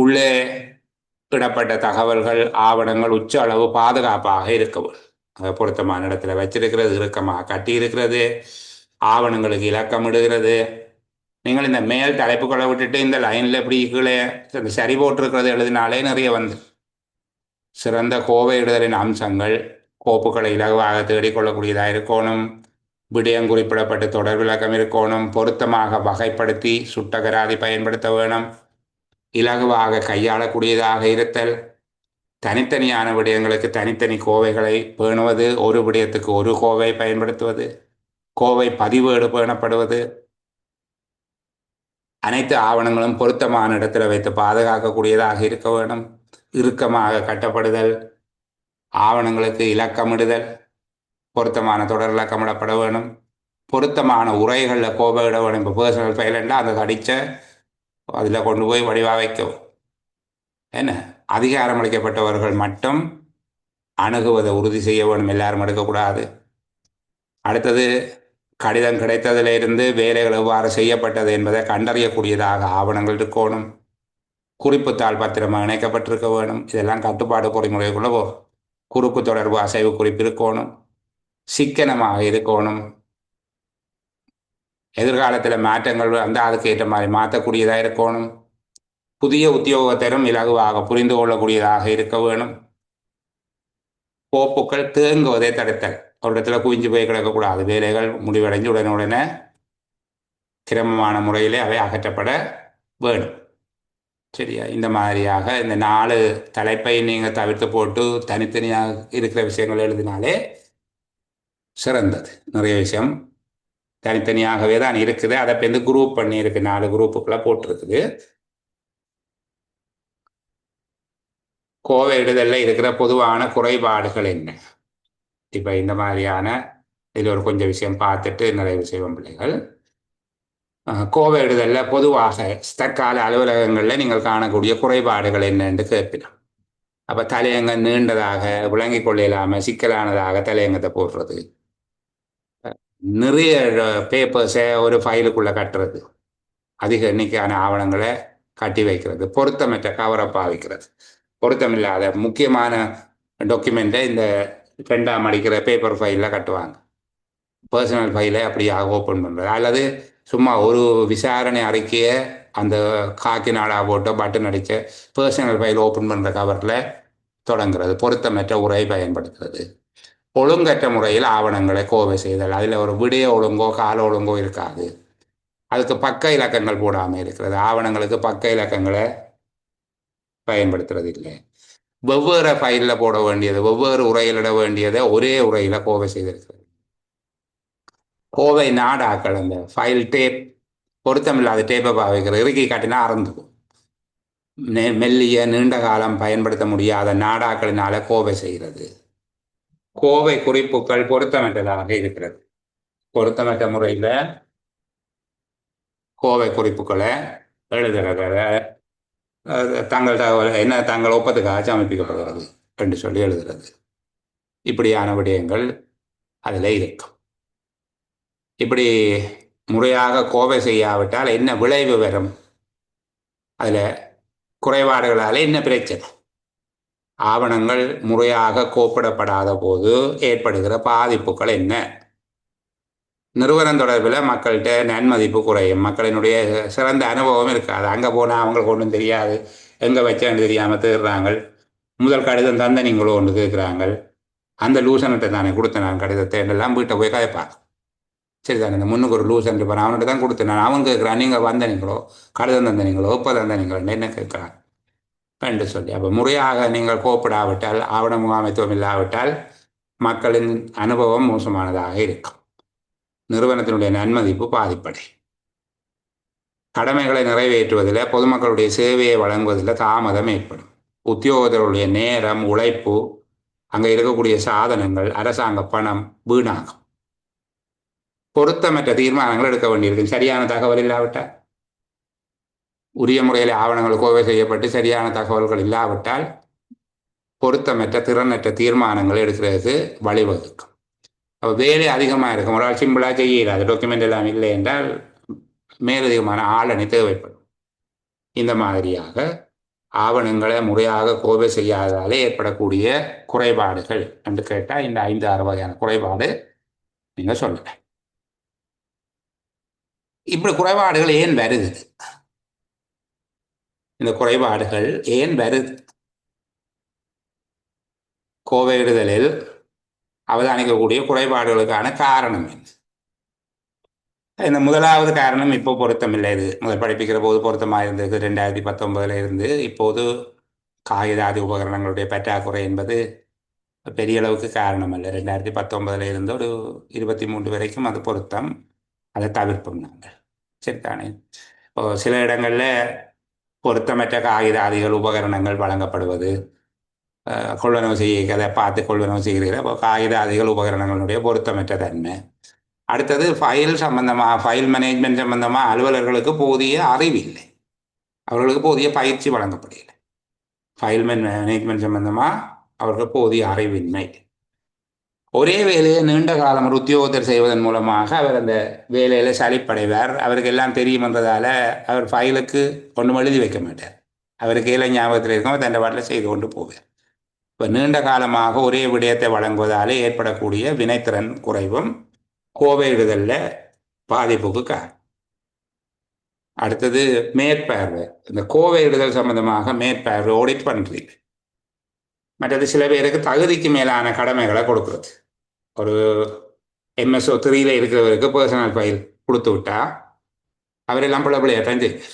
உள்ளே இடப்பட்ட தகவல்கள், ஆவணங்கள் உச்ச அளவு பாதுகாப்பாக இருக்க வேணும். பொருத்தமான இடத்துல வச்சிருக்கிறது, இறுக்கமாக கட்டி இருக்கிறது, ஆவணங்களுக்கு இலக்கம் இடுகிறது. நீங்கள் இந்த மேல் தலைப்புகளை விட்டுட்டு இந்த லைனில் இப்படி கீழே சரி போட்டிருக்கிறது எழுதினாலே நிறைய வந்து சிறந்த கோவையிடுதலின் அம்சங்கள் கோப்புகளை இலகுவாக தேடிக்கொள்ளக்கூடியதாக இருக்கணும், விடயம் குறிப்பிடப்பட்டு தொடர் விளக்கம் இருக்கணும், பொருத்தமாக வகைப்படுத்தி சுட்டகராதி பயன்படுத்த வேணும், இலகுவாக கையாளக்கூடியதாக இருத்தல், தனித்தனியான விடயங்களுக்கு தனித்தனி கோவைகளை பேணுவது, ஒரு விடயத்துக்கு ஒரு கோவை பயன்படுத்துவது, கோவை பதிவேடு பேணப்படுவது, அனைத்து ஆவணங்களும் பொருத்தமான இடத்துல வைத்து பாதுகாக்கக்கூடியதாக இருக்க வேண்டும், இறுக்கமாக கட்டப்படுதல், ஆவணங்களுக்கு இலக்கமிடுதல், பொருத்தமான தொடர் இலக்கமிடப்பட வேணும், பொருத்தமான உரைகளில் கோவையிட வேணும். இப்போ பர்சனல் ஃபைலண்டா அந்த தடிச்ச அதில் கொண்டு போய் வடிவாக வைக்கும். என்ன அதிகாரம் அளிக்கப்பட்டவர்கள் மட்டும் அணுகுவதை உறுதி செய்ய வேணும், எல்லாரும் எடுக்கக்கூடாது. அடுத்தது கடிதம் கிடைத்ததிலிருந்து வேலைகள் எவ்வாறு செய்யப்பட்டது என்பதை கண்டறியக்கூடியதாக ஆவணங்கள் இருக்கணும், குறிப்புத்தாள் பத்திரமாக இணைக்கப்பட்டிருக்க வேணும். இதெல்லாம் கட்டுப்பாடு பொறிமுறைக்குள்ள போகும். குறுக்கு தொடர்பு அசைவு குறிப்பு இருக்கணும், சிக்கனமாக இருக்கணும், எதிர்காலத்தில் மாற்றங்கள் வந்து அதுக்கு ஏற்ற மாதிரி மாற்றக்கூடியதாக இருக்கணும், புதிய உத்தியோகத்தரும் இலகுவாக புரிந்து கொள்ளக்கூடியதாக இருக்க வேணும், கோப்புக்கள் தேங்குவதை தடுத்தல், ஒரு இடத்துல குவிஞ்சு போய் கிடக்கக்கூடாது, வேலைகள் முடிவடைஞ்சு உடனுடனே கிரமமான முறையிலே அவை அகற்றப்பட வேணும். சரியா? இந்த மாதிரியாக இந்த 4 தலைப்பை நீங்கள் தவிர்த்து போட்டு தனித்தனியாக இருக்கிற விஷயங்கள் எழுதினாலே சிறந்தது. நிறைய விஷயம் தனித்தனியாகவே தான் இருக்குது, அதை வந்து குரூப் பண்ணி இருக்கு, 4 குரூப்புக்குள்ள போட்டிருக்குது. கோவை இடுதலில் இருக்கிற பொதுவான குறைபாடுகள் என்ன? இப்போ இந்த மாதிரியான இதில் ஒரு கொஞ்சம் விஷயம் பார்த்துட்டு நிறைய விஷயம் பிள்ளைகள். கோவை இடுதலில் பொதுவாக தற்கால அலுவலகங்களில் நீங்கள் காணக்கூடிய குறைபாடுகள் என்னென்று கேட்பினோம். அப்போ தலையங்க நீண்டதாக விளங்கி கொள்ள இல்லாமல் சிக்கலானதாக தலையங்கத்தை போடுறது, நிறைய பேப்பர்ஸை ஒரு ஃபைலுக்குள்ளே கட்டுறது, அதிக எண்ணிக்கையான ஆவணங்களை கட்டி வைக்கிறது, பொருத்தமற்ற கவரை பாவிக்கிறது, பொருத்தமில்லாத முக்கியமான டாக்குமெண்ட்டை இந்த 2ஆம் அடிக்கிற பேப்பர் ஃபைலில் கட்டுவாங்க, பர்சனல் ஃபைலை அப்படியாக ஓப்பன் பண்ணுறது, அல்லது சும்மா ஒரு விசாரணை அறிக்கையை அந்த காக்கி நாடா போட்டு பட்டன் அடித்த பர்சனல் ஃபைல் ஓப்பன் பண்ணுற கவரில் தொடங்குறது, பொருத்தமற்ற உரை பயன்படுத்துறது, ஒழுங்கற்ற முறையில் ஆவணங்களை கோவை செய்தல், அதில் ஒரு விடய ஒழுங்கோ கால ஒழுங்கோ இருக்காது, அதுக்கு பக்க இலக்கங்கள் போடாமல் இருக்கிறது, ஆவணங்களுக்கு பக்க இலக்கங்களை பயன்படுத்துறது இல்லை, வெவ்வேறு ஃபைலில் போட வேண்டியது வெவ்வேறு உரையிலிட வேண்டியதை ஒரே உரையில் கோவை செய்திருக்கிறது, கோவை நாடாக்கள் அந்த ஃபைல் டேப் பொருத்தமில்லாத டேப்பை பாவிக்கிற இறுக்கி காட்டினா அறந்துக்கும், மெல்லிய நீண்ட காலம் பயன்படுத்த முடியாத நாடாக்களினால கோவை செய்கிறது, கோவை குறிப்புகள் பொருத்தமற்றதாக இருக்கிறது, பொருத்தமற்ற முறையில் கோவை குறிப்புகளை எழுதுறத தங்கள் தகவல் என்ன தங்கள் ஒப்பத்துக்காக அமைப்பிக்கப்படுகிறது என்று சொல்லி எழுதுறது, இப்படியான விடயங்கள் அதில் இருக்கும். இப்படி முறையாக கோவை செய்யாவிட்டால் என்ன விளைவு வரும், அதில் குறைபாடுகளால் என்ன பிரச்சனை, ஆவணங்கள் முறையாக கோப்பிடப்படாத போது ஏற்படுகிற பாதிப்புகள் என்ன, நிறுவனம் தொடர்பில் மக்கள்கிட்ட நன்மதிப்பு குறையும், மக்களினுடைய சிறந்த அனுபவம் இருக்காது, அங்கே போனால் அவங்களுக்கு ஒன்றும் தெரியாது, எங்கே வச்சேன்னு தெரியாமல் தேடுறாங்க, முதல் கடிதம் தந்த நீங்களோ ஒன்று கேட்குறாங்க, அந்த லூசன்கிட்ட தானே கொடுத்தேன் நான் கடிதத்தை எல்லாம் வீட்டை போய் கதைப்பாங்க, சரி தானே இந்த முன்னுக்கு ஒரு லூசன் இருப்பான் அவன்கிட்ட தான் கொடுத்தேன் நான், அவன் கேட்குறான் நீங்கள் வந்த நீங்களோ கடிதம் தந்த நீங்களோ எப்போ தந்த நீங்களோ என்ன கேட்குறான் என்று சொல்லி. அப்போ முறையாக நீங்கள் கோப்பிடாவிட்டால் ஆவண முகாமைத்துவம் இல்லாவிட்டால் மக்களின் அனுபவம் மோசமானதாக இருக்கும், நிறுவனத்தினுடைய நன்மதிப்பு பாதிப்படை, கடமைகளை நிறைவேற்றுவதில் பொதுமக்களுடைய சேவையை வழங்குவதில் தாமதம் ஏற்படும், உத்தியோகத்தருடைய நேரம் உழைப்பு அங்கே இருக்கக்கூடிய சாதனங்கள் அரசாங்க பணம் வீணாகும், பொருத்தமற்ற தீர்மானங்கள் எடுக்க வேண்டியிருக்கு, சரியான தகவல் இல்லாவிட்டால் உரிய முறையில் ஆவணங்கள் கோவை செய்யப்பட்டு சரியான தகவல்கள் இல்லாவிட்டால் பொருத்தமற்ற திறனற்ற தீர்மானங்கள் எடுக்கிறதுக்கு வழிவகுக்கும். அப்போ வேலை அதிகமாக இருக்கும், ஒரு ஆள் சிம்பிளாக செய்யலாது, டாக்குமெண்ட் எல்லாம் இல்லை என்றால் மேலதிகமான ஆளணி தேவைப்படும். இந்த மாதிரியாக ஆவணங்களை முறையாக கோவை செய்யாததாலே ஏற்படக்கூடிய குறைபாடுகள் என்று கேட்டால் இந்த 5-6 வகையான குறைபாடு நீங்கள் சொல்லுங்க. இப்படி குறைபாடுகள் ஏன் வருது, இந்த குறைபாடுகள் ஏன் வருது, கோவையிடுதலில் அவதானிக்கக்கூடிய குறைபாடுகளுக்கான காரணம் என்ன? இந்த முதலாவது காரணம் இப்போ பொருத்தமில்லை. இது முதல் படிப்பிக்கிற போது பொருத்தமாக இருந்தது 2019 இருந்து. இப்போது காகிதாதி உபகரணங்களுடைய பற்றாக்குறை என்பது பெரிய அளவுக்கு காரணம் அல்ல. 2019 இருந்து ஒரு 23 வரைக்கும் அது பொருத்தம். அதை தவிர்ப்போம் நாங்கள். சரிதானே? இப்போ சில இடங்களில் பொருத்தமற்ற காகிதாதிகள் உபகரணங்கள் வழங்கப்படுவது, கொள்வனவு செய்ய அதை பார்த்து கொள்வனவு செய்கிறீர்கள். அப்போ காகிதாதிகள் உபகரணங்களுடைய பொருத்தமற்ற தன்மை. அடுத்தது ஃபைல் சம்பந்தமாக, ஃபைல் மேனேஜ்மெண்ட் சம்பந்தமாக அலுவலர்களுக்கு போதிய அறிவு இல்லை, அவர்களுக்கு போதிய பயிற்சி வழங்கப்படவில்லை. ஃபைல் மேனேஜ்மெண்ட் சம்பந்தமாக அவர்கள் போதிய அறிவின்மை. ஒரே வேலையை நீண்ட காலம் ஒரு உத்தியோகத்தர் செய்வதன் மூலமாக அவர் அந்த வேலையில் சலிப்படைவார். அவருக்கு எல்லாம் தெரியுமென்றதால அவர் ஃபைலுக்கு ஒன்றும் எழுதி வைக்க மாட்டார். அவருக்கு ஏழை ஞாபகத்தில் இருக்கும், தன் பாட்டில் செய்து கொண்டு போவார். இப்போ நீண்ட காலமாக ஒரே விடயத்தை வழங்குவதாலே ஏற்படக்கூடிய வினைத்திறன் குறைவும் கோவையிடுதலில் பாதிப்புக்கு காரணம். அடுத்தது மேற்பார்வை. இந்த கோவையிடுதல் சம்பந்தமாக மேற்பார்வை ஆடிட் பண்ணுறீங்க. மற்றது சில பேருக்கு தகுதிக்கு மேலான கடமைகளை கொடுக்குறது. ஒரு MSO 3 இருக்கிறவருக்கு பர்சனல் ஃபைல் கொடுத்து விட்டா அவரெல்லாம் பிள்ளையாட்டம் செய்யுங்க.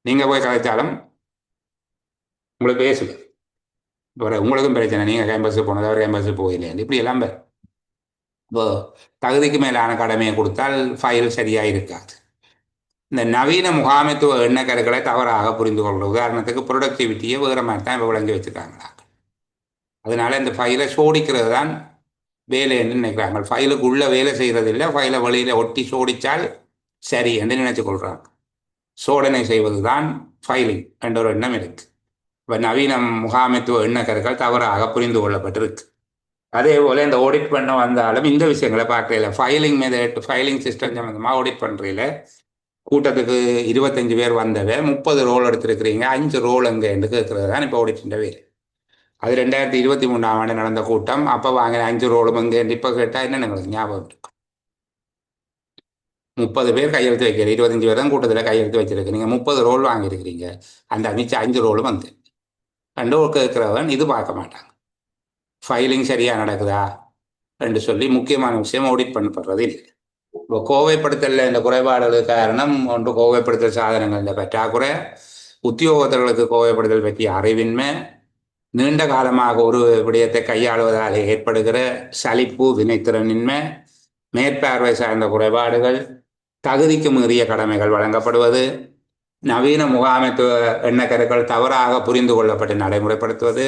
நீங்கள் போய் கதைச்சாலும் உங்களுக்கு பேசுங்க. உங்களுக்கும் பிரச்சனை, நீங்கள் கேம்பஸுக்கு போனது அவர் கேம்பஸுக்கு போகலையே, இப்படி எல்லாம் இப்போ தகுதிக்கு மேலான கடமையை கொடுத்தால் ஃபைல் சரியாக இருக்காது. இந்த நவீன முகாமைத்துவ எண்ணக்கருக்களை தவறாக புரிந்து கொள்வது. உதாரணத்துக்கு ப்ரொடக்டிவிட்டியை வேறு மாதிரி தான் இப்போ விளங்கி வச்சுருக்காங்களா. அதனால இந்த ஃபைலை சோடிக்கிறது தான் வேலைன்னு நினைக்கிறாங்க. ஃபைலுக்கு உள்ள வேலை செய்கிறது இல்லை, ஃபைலை வழியில் ஒட்டி சோடித்தால் சரி என்று நினைச்சு கொள்கிறாங்க. சோதனை செய்வது தான் ஃபைலிங் என்ற ஒரு எண்ணம் இருக்கு. இப்போ நவீன முகாமைத்துவ எண்ணக்கருக்கள் தவறாக புரிந்து கொள்ளப்பட்டிருக்கு. அதே போல் இந்த ஆடிட் பண்ண வந்தாலும் இந்த விஷயங்களை பார்க்கல. ஃபைலிங் மெத்தட், ஃபைலிங் சிஸ்டம் சம்மந்தமாக ஆடிட் பண்ணுறீங்கள. கூட்டத்துக்கு 25 பேர் வந்தவை, 30 ரோல் எடுத்துருக்கிறீங்க, 5 ரோல் எங்கே என்று கேட்கறது தான் இப்போ ஆடிட் வேலை. அது 2023 நடந்த கூட்டம். அப்போ வாங்கின 5 ரோலும் எங்கே இப்போ கேட்டால் என்ன எங்களுக்கு ஞாபகம் இருக்கும்? 30 பேர் கையெழுத்து வைக்கிற, 25 பேர் தான் கூட்டத்தில் கையெழுத்து வச்சிருக்கு. நீங்கள் 30 ரோல் வாங்கியிருக்கிறீங்க, அந்த மிச்சம் 5 ரோலும் வந்து ரெண்டு கேட்குறவன் இது பார்க்க மாட்டாங்க. ஃபைலிங் சரியாக நடக்குதா என்று சொல்லி முக்கியமான விஷயம் ஆடிட் பண்ணப்படுறது இல்லை. இப்போ கோவைப்படுத்தல இந்த குறைபாடுகளுக்கு காரணம் ஒன்று கோவைப்படுத்தல் சாதனங்களில் பற்றாக்குறை, உத்தியோகத்தர்களுக்கு கோவைப்படுத்தல் பற்றிய அறிவின்மை, நீண்ட காலமாக ஒரு விடயத்தை கையாளுவதால் ஏற்படுகிற சலிப்பு வினைத்திறனின்மை, மேற்பார்வை சார்ந்த குறைபாடுகள், தகுதிக்கு மீறிய கடமைகள் வழங்கப்படுவது, நவீன முகாமைத்துவ எண்ணக்கருக்கள் தவறாக புரிந்து கொள்ளப்பட்டு நடைமுறைப்படுத்துவது,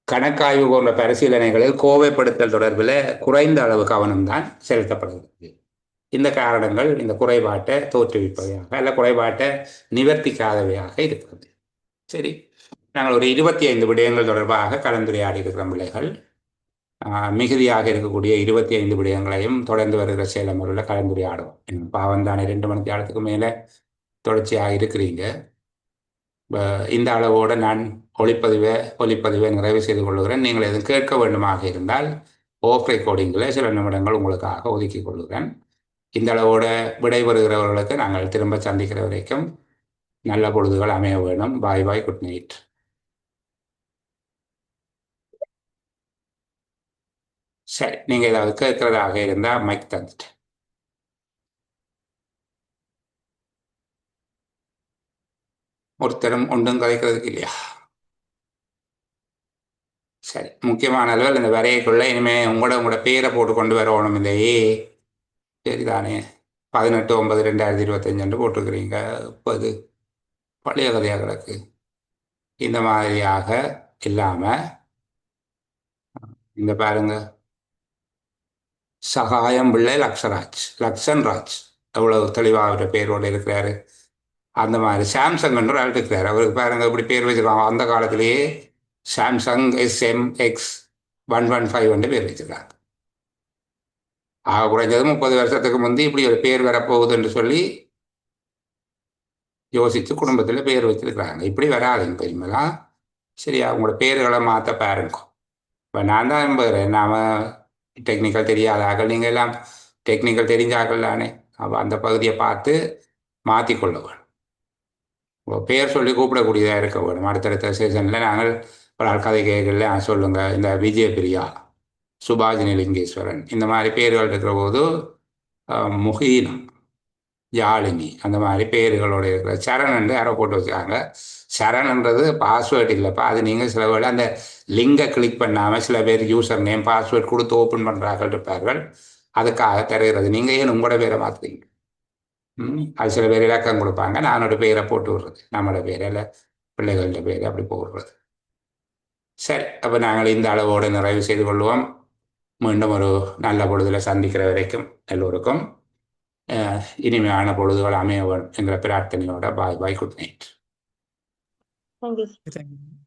கணக்காய்வு போன்ற பரிசீலனைகளில் கோவைப்படுத்தல் தொடர்பில் குறைந்த அளவு கவனம்தான் செலுத்தப்படுகிறது. இந்த காரணங்கள் இந்த குறைபாட்டை தோற்றுவிப்பவையாக அல்ல குறைபாட்டை நிவர்த்திக்காதவையாக இருக்கிறது. சரி, நாங்கள் ஒரு 25 விடயங்கள் தொடர்பாக கலந்துரையாடி இருக்கிற பிள்ளைகள். மிகுதியாக இருக்கக்கூடிய 25 விடயங்களையும் தொடர்ந்து வருகிற சேலம் முறையில் கலந்துரையாடுவோம். பாவம் தானே 2 மணி நேரத்துக்கு மேலே தொடர்ச்சியாக இருக்கிறீங்க. இந்த அளவோடு நான் ஒளிப்பதிவை நிறைவு செய்து கொள்கிறேன். நீங்கள் எதுவும் கேட்க வேண்டுமாக இருந்தால் ஆஃப் ரெக்கார்டிங்கில் சில நிமிடங்கள் உங்களுக்காக ஒதுக்கி கொள்கிறேன். இந்த அளவோட விடைபெறுகிறவர்களுக்கு நாங்கள் திரும்ப சந்திக்கிற வரைக்கும் நல்ல பொழுதுகள் அமைய வேணும். பாய் பாய், குட் நைட். சரி, நீங்கள் ஏதாவது கேட்கறதாக இருந்தால் மைக் தந்துட்டு. ஒருத்தரும் ஒன்றும் கதைக்கிறதுக்கு இல்லையா? சரி, முக்கியமான அளவில் இந்த வரையக்குள்ள இனிமேல் உங்களோட பேரை போட்டு கொண்டு வரணும். இந்த சரிதானே 18/9/2025 போட்டிருக்கிறீங்க. இப்போ இது பழைய கதையாக கிடக்கு. இந்த மாதிரியாக இல்லாமல் இந்த பாருங்க, சகாயம் பிள்ளை லக்ஷன் ராஜ் எவ்வளவு தெளிவாக அவருடைய பேரோடு இருக்கிறாரு. அந்த மாதிரி சாம்சங் என்ற ஆள் இருக்கிறார். அவருக்கு பாருங்க இப்படி பேர் வச்சிருக்காங்க. அந்த காலத்திலேயே சாம்சங் SM-X115 பேர் வச்சிருக்காங்க. குறைஞ்சது 30 வருஷத்துக்கு முந்தி இப்படி ஒரு பேர் வரப்போகுது என்று சொல்லி யோசித்து குடும்பத்தில் பேர் வச்சிருக்கிறாங்க. இப்படி வராதுங்க பெருமெல்லாம். சரியா, உங்களோட பேர்களை மாற்ற பாருங்க. இப்போ நான் தான் நம்புகிறேன், நாம் டெக்னிக்கல் தெரியாதாக்கள், நீங்கள் எல்லாம் டெக்னிக்கல் தெரிஞ்சாக்கள் தானே. அப்போ அந்த பகுதியை பார்த்து மாற்றிக்கொள்ள வேணும். பேர் சொல்லி கூப்பிடக்கூடியதாக இருக்க வேணும். அடுத்தடுத்த சீசனில் நாங்கள் ஒரு ஆள் கதை கேட்கல சொல்லுங்க, இந்த விஜயபிரியா, சுபாஜினி லிங்கேஸ்வரன், இந்த மாதிரி பேர்கள் இருக்கிற போது முகீனம், யாழினி, அந்த மாதிரி பேர்களோட இருக்கிற சரண் யாரோ போட்டு வச்சுக்காங்க. சரண்ன்றது பாஸ்வேர்டு இல்லைப்பா, அது நீங்கள் சில வேளை அந்த லிங்கை கிளிக் பண்ணாமல் சில பேர் யூசர் நேம் பாஸ்வேர்ட் கொடுத்து ஓப்பன் பண்ணுறார்கள் இருப்பார்கள். அதுக்காக தருகிறது. நீங்கள் ஏன் உங்களோட பேரை மாற்றுறீங்க? அது சில பேர் இலக்கம் கொடுப்பாங்க, நானோட பேரை போட்டு விடுறது, நம்மளோட பேரை இல்லை பிள்ளைகளோட பேரை அப்படி போடுறது. சரி, அப்போ நாங்கள் இந்த அளவோடு நிறைவு செய்து கொள்வோம். மீண்டும் ஒரு நல்ல பொழுதில் சந்திக்கிற வரைக்கும் எல்லோருக்கும் இனிமையான பொழுதுகள் அமைய வேண்டும் என்கிற பிரார்த்தனையோட bye bye, good night. Thank you. Thank you.